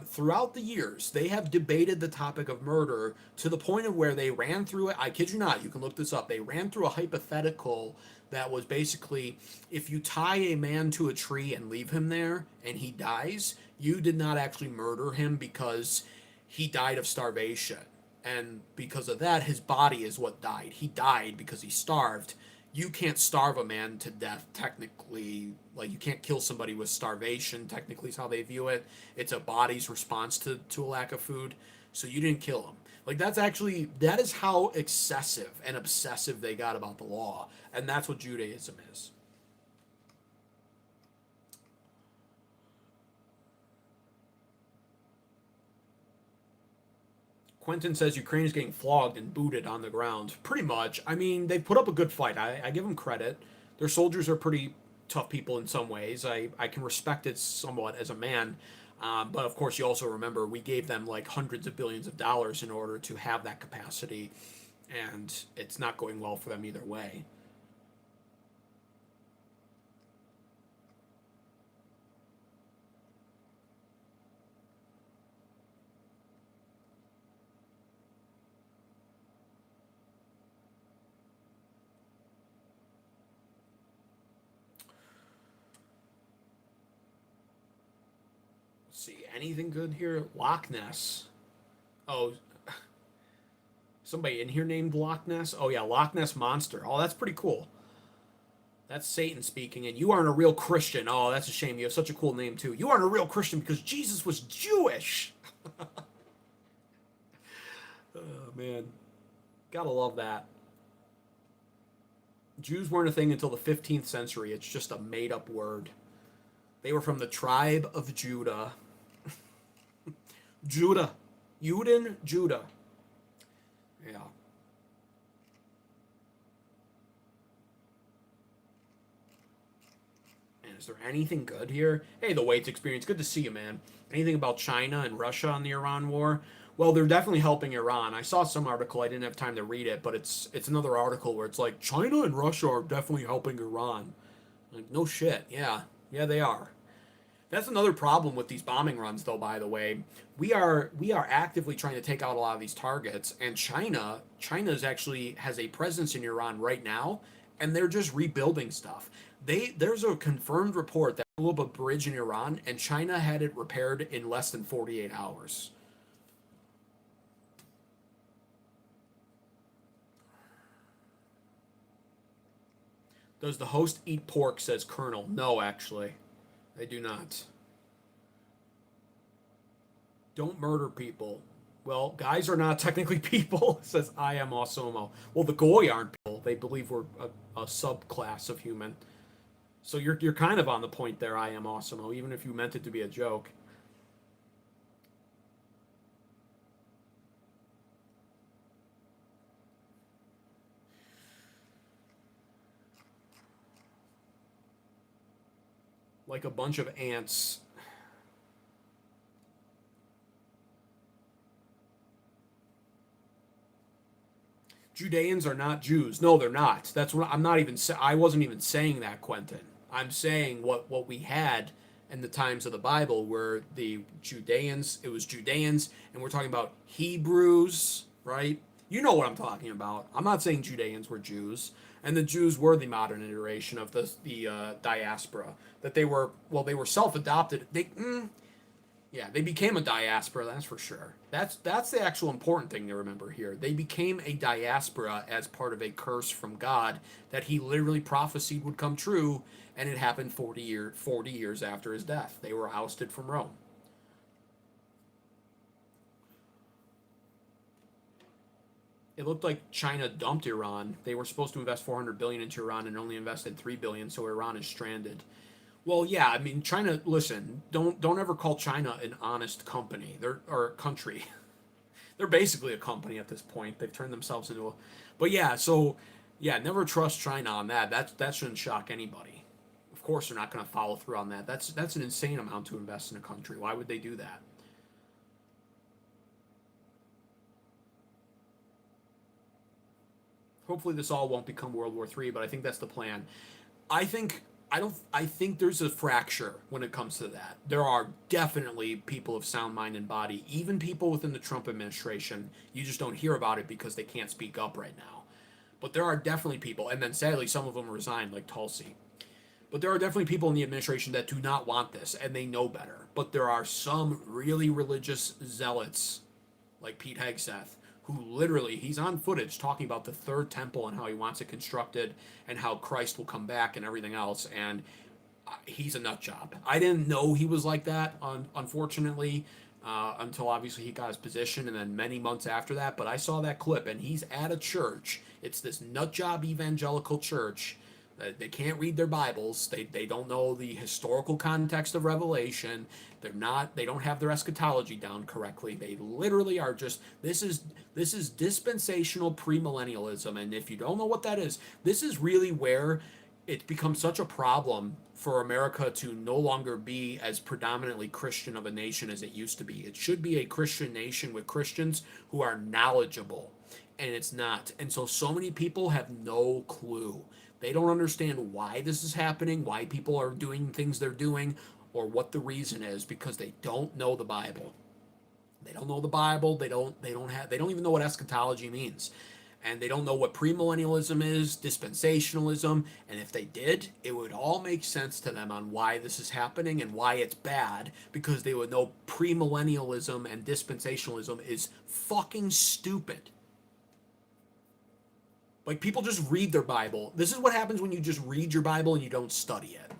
throughout the years, they have debated the topic of murder to the point of where they ran through it. I kid you not, you can look this up. They ran through a hypothetical that was basically, if you tie a man to a tree and leave him there and he dies, you did not actually murder him because he died of starvation. And because of that, his body is what died. He died because he starved. You can't starve a man to death, technically. Like, you can't kill somebody with starvation, technically, is how they view it. It's a body's response to a lack of food. So you didn't kill him. Like, that is how excessive and obsessive they got about the law. And that's what Judaism is. Quentin says Ukraine is getting flogged and booted on the ground. Pretty much. I mean, they put up a good fight. I give them credit. Their soldiers are pretty tough people in some ways. I can respect it somewhat as a man. But of course, you also remember we gave them like hundreds of billions of dollars in order to have that capacity. And it's not going well for them either way. Let's see, anything good here? Loch Ness. Oh, somebody in here named Loch Ness? Oh, yeah, Loch Ness Monster. Oh, that's pretty cool. That's Satan speaking, and you aren't a real Christian. Oh, that's a shame. You have such a cool name, too. You aren't a real Christian because Jesus was Jewish. Oh, man. Gotta love that. Jews weren't a thing until the 15th century. It's just a made up word. They were from the tribe of Judah. Judah. Yudin, Judah. Yeah. Man, is there anything good here? Hey, the Waits experience. Good to see you, man. Anything about China and Russia on the Iran war? Well, they're definitely helping Iran. I saw some article. I didn't have time to read it, but it's another article where it's like China and Russia are definitely helping Iran. Like, no shit. Yeah, yeah, they are. That's another problem with these bombing runs, though. By the way, we are actively trying to take out a lot of these targets, and China's actually has a presence in Iran right now, and they're just rebuilding stuff. There's a confirmed report that blew up a bridge in Iran, and China had it repaired in less than 48 hours. Does the host eat pork? Says Colonel. No, actually, they do not. Don't murder people. Well, guys are not technically people, says I am Osomo. Well, the Goy aren't people. They believe we're a subclass of human. So you're kind of on the point there, I am Osomo, even if you meant it to be a joke. Like a bunch of ants. Judeans are not Jews. No, they're not. That's what I'm not even. I wasn't even saying that, Quentin. I'm saying what we had in the times of the Bible were the Judeans. It was Judeans, and we're talking about Hebrews, right? You know what I'm talking about. I'm not saying Judeans were Jews, and the Jews were the modern iteration of the diaspora. That they were they were self-adopted. Yeah, they became a diaspora, that's for sure. That's the actual important thing to remember here. They became a diaspora as part of a curse from God that he literally prophesied would come true, and it happened 40 years after his death. They were ousted from Rome. It looked like China dumped Iran. They were supposed to invest 400 billion into Iran and only invested 3 billion, so Iran is stranded. Well, yeah, I mean, China. Listen, don't ever call China an honest company. They're or country. They're basically a company at this point. They've turned themselves into a. But yeah, so yeah, never trust China on that. That shouldn't shock anybody. Of course, they're not going to follow through on that. That's an insane amount to invest in a country. Why would they do that? Hopefully, this all won't become World War III, but I think that's the plan. I think I think there's a fracture when it comes to that. There are definitely people of sound mind and body, even people within the Trump administration. You just don't hear about it because they can't speak up right now. But there are definitely people, and then sadly some of them resigned, like Tulsi. But there are definitely people in the administration that do not want this, and they know better. But there are some really religious zealots, like Pete Hegseth, who literally, he's on footage talking about the third temple and how he wants it constructed and how Christ will come back and everything else. And he's a nut job. I didn't know he was like that, unfortunately, until obviously he got his position and then many months after that. But I saw that clip, and he's at a church. It's this nut job evangelical church. They can't read their Bibles. They don't know the historical context of Revelation. They don't have their eschatology down correctly. They literally are just this is dispensational premillennialism. And if you don't know what that is, this is really where it becomes such a problem for America to no longer be as predominantly Christian of a nation as it used to be. It should be a Christian nation with Christians who are knowledgeable, and it's not. And so many people have no clue. They don't understand why this is happening, why people are doing things they're doing, or what the reason is, because they don't know the Bible. They don't know the Bible. They don't even know what eschatology means. And they don't know what premillennialism is, dispensationalism, and if they did, it would all make sense to them on why this is happening and why it's bad, because they would know premillennialism and dispensationalism is fucking stupid. Like, people just read their Bible. This is what happens when you just read your Bible and you don't study it.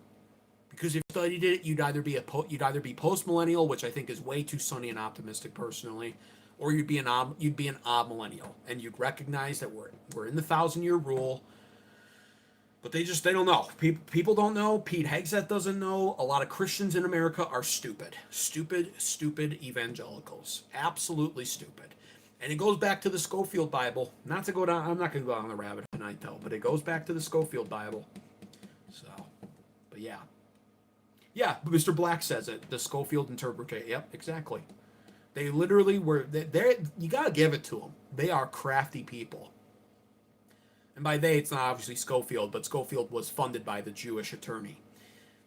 Because if you studied it, you'd either be post millennial, which I think is way too sunny and optimistic personally, or you'd be an millennial, and you'd recognize that we're in the 1,000-year rule. But they don't know. People don't know. Pete Hegseth doesn't know. A lot of Christians in America are stupid evangelicals, absolutely stupid. And it goes back to the Schofield Bible. Not to go down. I'm not going to go down the rabbit tonight, though. But it goes back to the Schofield Bible. So, but yeah. Mr. Black says it. The Schofield interpretation. Yep, exactly. They literally were. They you got to give it to them. They are crafty people. And by they, it's not obviously Schofield, but Schofield was funded by the Jewish attorney.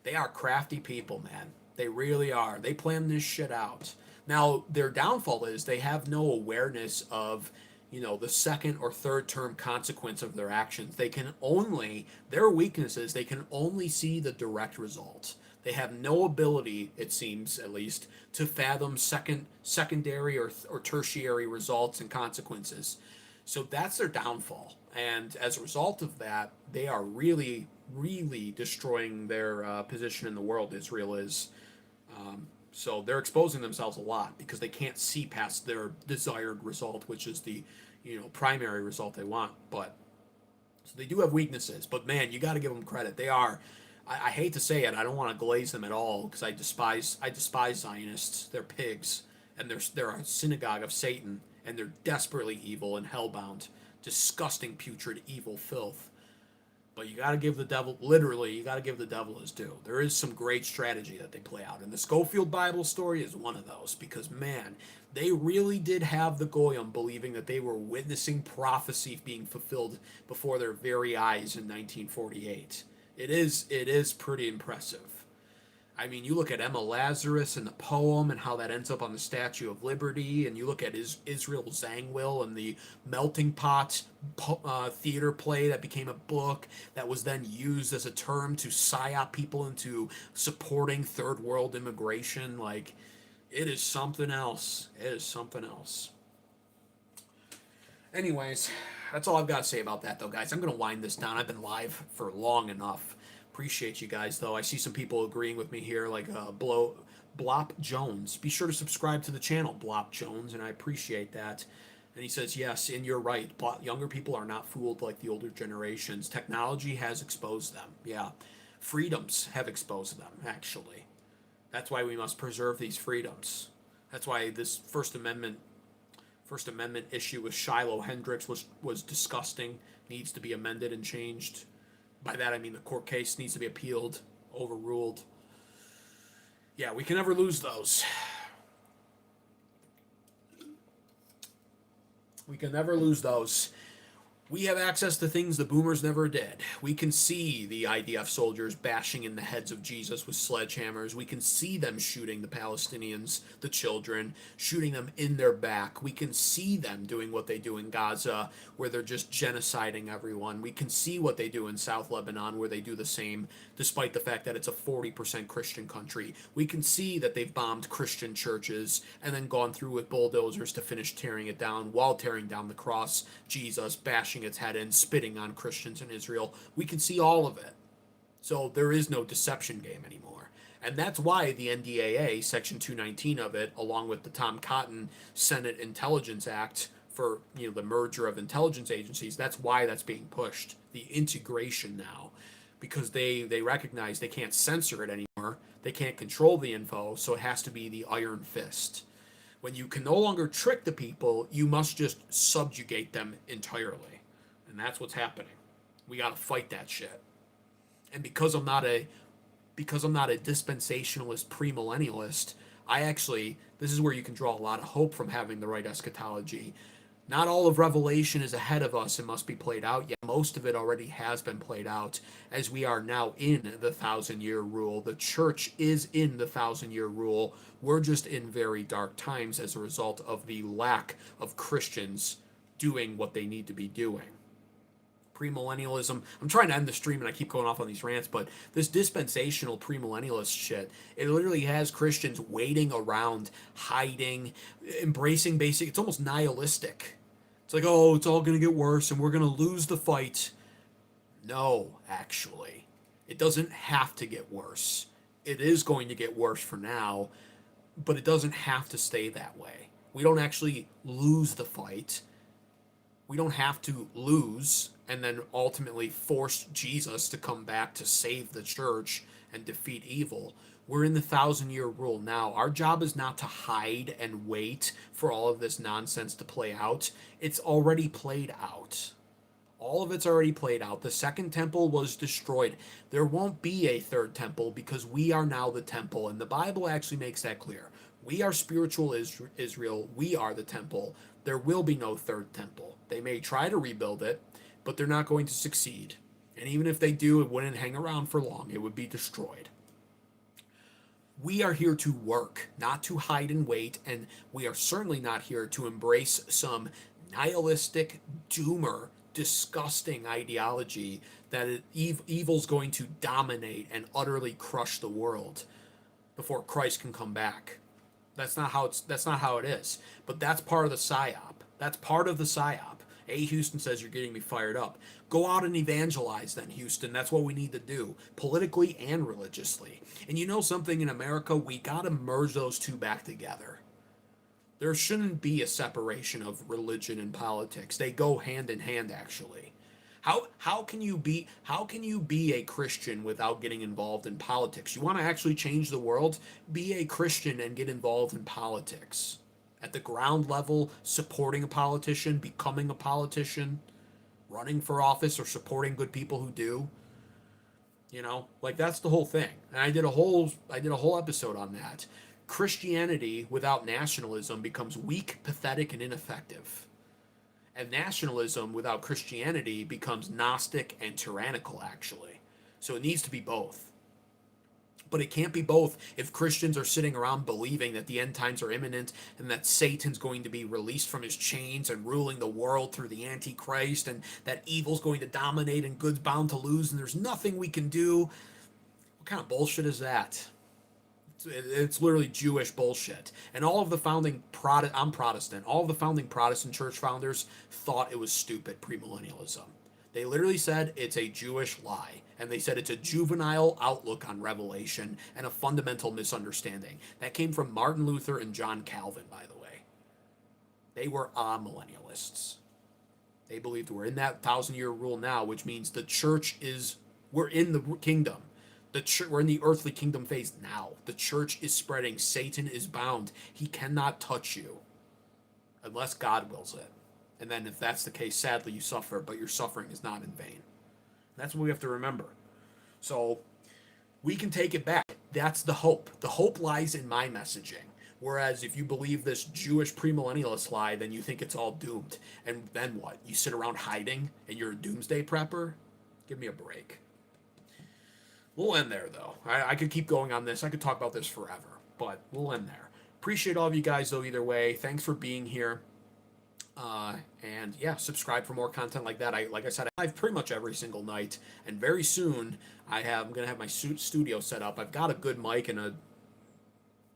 They are crafty people, man. They really are. They plan this shit out. Now, their downfall is they have no awareness of, the second or third term consequence of their actions. Their weakness is they can only see the direct result. They have no ability, it seems at least, to fathom secondary or tertiary results and consequences. So that's their downfall. And as a result of that, they are really, really destroying their position in the world, Israel is. So they're exposing themselves a lot because they can't see past their desired result, which is the primary result they want. But so they do have weaknesses. But man, you got to give them credit. They are. I hate to say it. I don't want to glaze them at all because I despise Zionists. They're pigs, and they're a synagogue of Satan, and they're desperately evil and hellbound, disgusting, putrid, evil filth. But you got to give the devil, literally, you got to give the devil his due. There is some great strategy that they play out. And the Schofield Bible story is one of those because, man, they really did have the Goyim believing that they were witnessing prophecy being fulfilled before their very eyes in 1948. It is pretty impressive. I mean, you look at Emma Lazarus and the poem and how that ends up on the Statue of Liberty, and you look at Israel Zangwill and the Melting Pot theater play that became a book that was then used as a term to psyop people into supporting third world immigration. Like, it is something else. It is something else. Anyways, that's all I've got to say about that, though, guys. I'm going to wind this down. I've been live for long enough. Appreciate you guys, though. I see some people agreeing with me here, like Blop Jones. Be sure to subscribe to the channel, Blop Jones, and I appreciate that. And he says, yes, and you're right. Younger people are not fooled like the older generations. Technology has exposed them. Yeah. Freedoms have exposed them, actually. That's why we must preserve these freedoms. That's why this First Amendment issue with Shiloh Hendrix was disgusting, needs to be amended and changed. By that I mean the court case needs to be appealed, overruled. Yeah, we can never lose those. We can never lose those. We have access to things the boomers never did. We can see the IDF soldiers bashing in the heads of Jesus with sledgehammers. We can see them shooting the Palestinians, the children, shooting them in their back. We can see them doing what they do in Gaza, where they're just genociding everyone. We can see what they do in South Lebanon, where they do the same, despite the fact that it's a 40% Christian country. We can see that they've bombed Christian churches and then gone through with bulldozers to finish tearing it down while tearing down the cross, Jesus, bashing its head in, spitting on Christians in Israel. We can see all of it. So there is no deception game anymore. And that's why the NDAA, Section 219 of it, along with the Tom Cotton Senate Intelligence Act for the merger of intelligence agencies, that's why that's being pushed. The integration now. Because they recognize they can't censor it anymore. They can't control the info, so it has to be the iron fist. When you can no longer trick the people, you must just subjugate them entirely. And that's what's happening. We got to fight that shit. And because I'm not a dispensationalist premillennialist, this is where you can draw a lot of hope from having the right eschatology. Not all of Revelation is ahead of us and must be played out yet. Most of it already has been played out, as we are now in the 1,000-year rule. The church is in the 1,000-year rule. We're just in very dark times as a result of the lack of Christians doing what they need to be doing. Premillennialism. I'm trying to end the stream and I keep going off on these rants, but this dispensational premillennialist shit, it literally has Christians waiting around, hiding, embracing it's almost nihilistic. It's like, oh, it's all going to get worse and we're going to lose the fight. No, actually. It doesn't have to get worse. It is going to get worse for now, but it doesn't have to stay that way. We don't actually lose the fight. We don't have to lose and then ultimately force Jesus to come back to save the church and defeat evil. We're in the 1,000-year rule now. Our job is not to hide and wait for all of this nonsense to play out. It's already played out. All of it's already played out. The second temple was destroyed. There won't be a third temple because we are now the temple, and the Bible actually makes that clear. We are spiritual Israel. We are the temple. There will be no third temple. They may try to rebuild it, but they're not going to succeed. And even if they do, it wouldn't hang around for long. It would be destroyed. We are here to work, not to hide and wait, and we are certainly not here to embrace some nihilistic, doomer, disgusting ideology that evil's going to dominate and utterly crush the world before Christ can come back. That's not how it is. But that's part of the psyop. That's part of the psyop. Houston says you're getting me fired up. Go out and evangelize then, Houston. That's what we need to do, politically and religiously. And you know something, in America, we got to merge those two back together. There shouldn't be a separation of religion and politics. They go hand in hand, actually. How can you be a Christian without getting involved in politics? You want to actually change the world? Be a Christian and get involved in politics. At the ground level, supporting a politician, becoming a politician, running for office, or supporting good people who do. You know, like that's the whole thing. And I did a whole episode on that. Christianity without nationalism becomes weak, pathetic, and ineffective. And nationalism without Christianity becomes Gnostic and tyrannical, actually. So it needs to be both. But it can't be both if Christians are sitting around believing that the end times are imminent and that Satan's going to be released from his chains and ruling the world through the Antichrist, and that evil's going to dominate and good's bound to lose and there's nothing we can do. What kind of bullshit is that? It's literally Jewish bullshit. And all of the I'm Protestant. All of the founding Protestant church founders thought it was stupid premillennialism. They literally said it's a Jewish lie. And they said it's a juvenile outlook on Revelation and a fundamental misunderstanding. That came from Martin Luther and John Calvin, by the way. They were amillennialists. They believed we're in that 1,000-year rule now, which means we're in the kingdom. We're in the earthly kingdom phase now. The church is spreading. Satan is bound. He cannot touch you unless God wills it. And then if that's the case, sadly you suffer, but your suffering is not in vain. That's what we have to remember. So we can take it back. That's the hope. The hope lies in my messaging. Whereas if you believe this Jewish premillennialist lie, then you think it's all doomed. And then what? You sit around hiding and you're a doomsday prepper? Give me a break. We'll end there, though. I could keep going on this. I could talk about this forever, but we'll end there. Appreciate all of you guys, though, either way. Thanks for being here. And yeah, subscribe for more content like that. Like I said, I live pretty much every single night, and very soon I'm gonna have my studio set up. I've got a good mic and a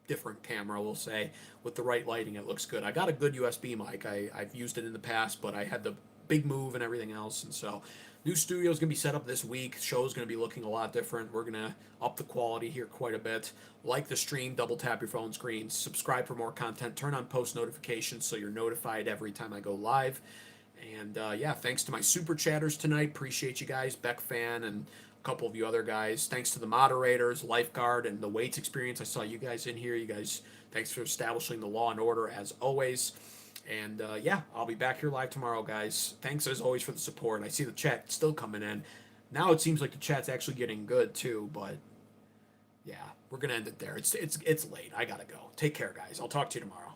different camera, we'll say, with the right lighting. It looks good. I got a good USB mic. I've used it in the past, but I had the big move and everything else, and so new studio is going to be set up this week. Show's going to be looking a lot different. We're going to up the quality here quite a bit. Like the stream, double tap your phone screen, subscribe for more content, turn on post notifications so you're notified every time I go live. And yeah, thanks to my super chatters tonight. Appreciate you guys, Beck Fan and a couple of you other guys. Thanks to the moderators, Lifeguard, and the Waits Experience. I saw you guys in here. You guys, thanks for establishing the law and order as always. And yeah, I'll be back here live tomorrow, guys. Thanks as always for the support. I see the chat still coming in. Now it seems like the chat's actually getting good too, but yeah, we're gonna end it there. It's late. I gotta go. Take care, guys. I'll talk to you tomorrow.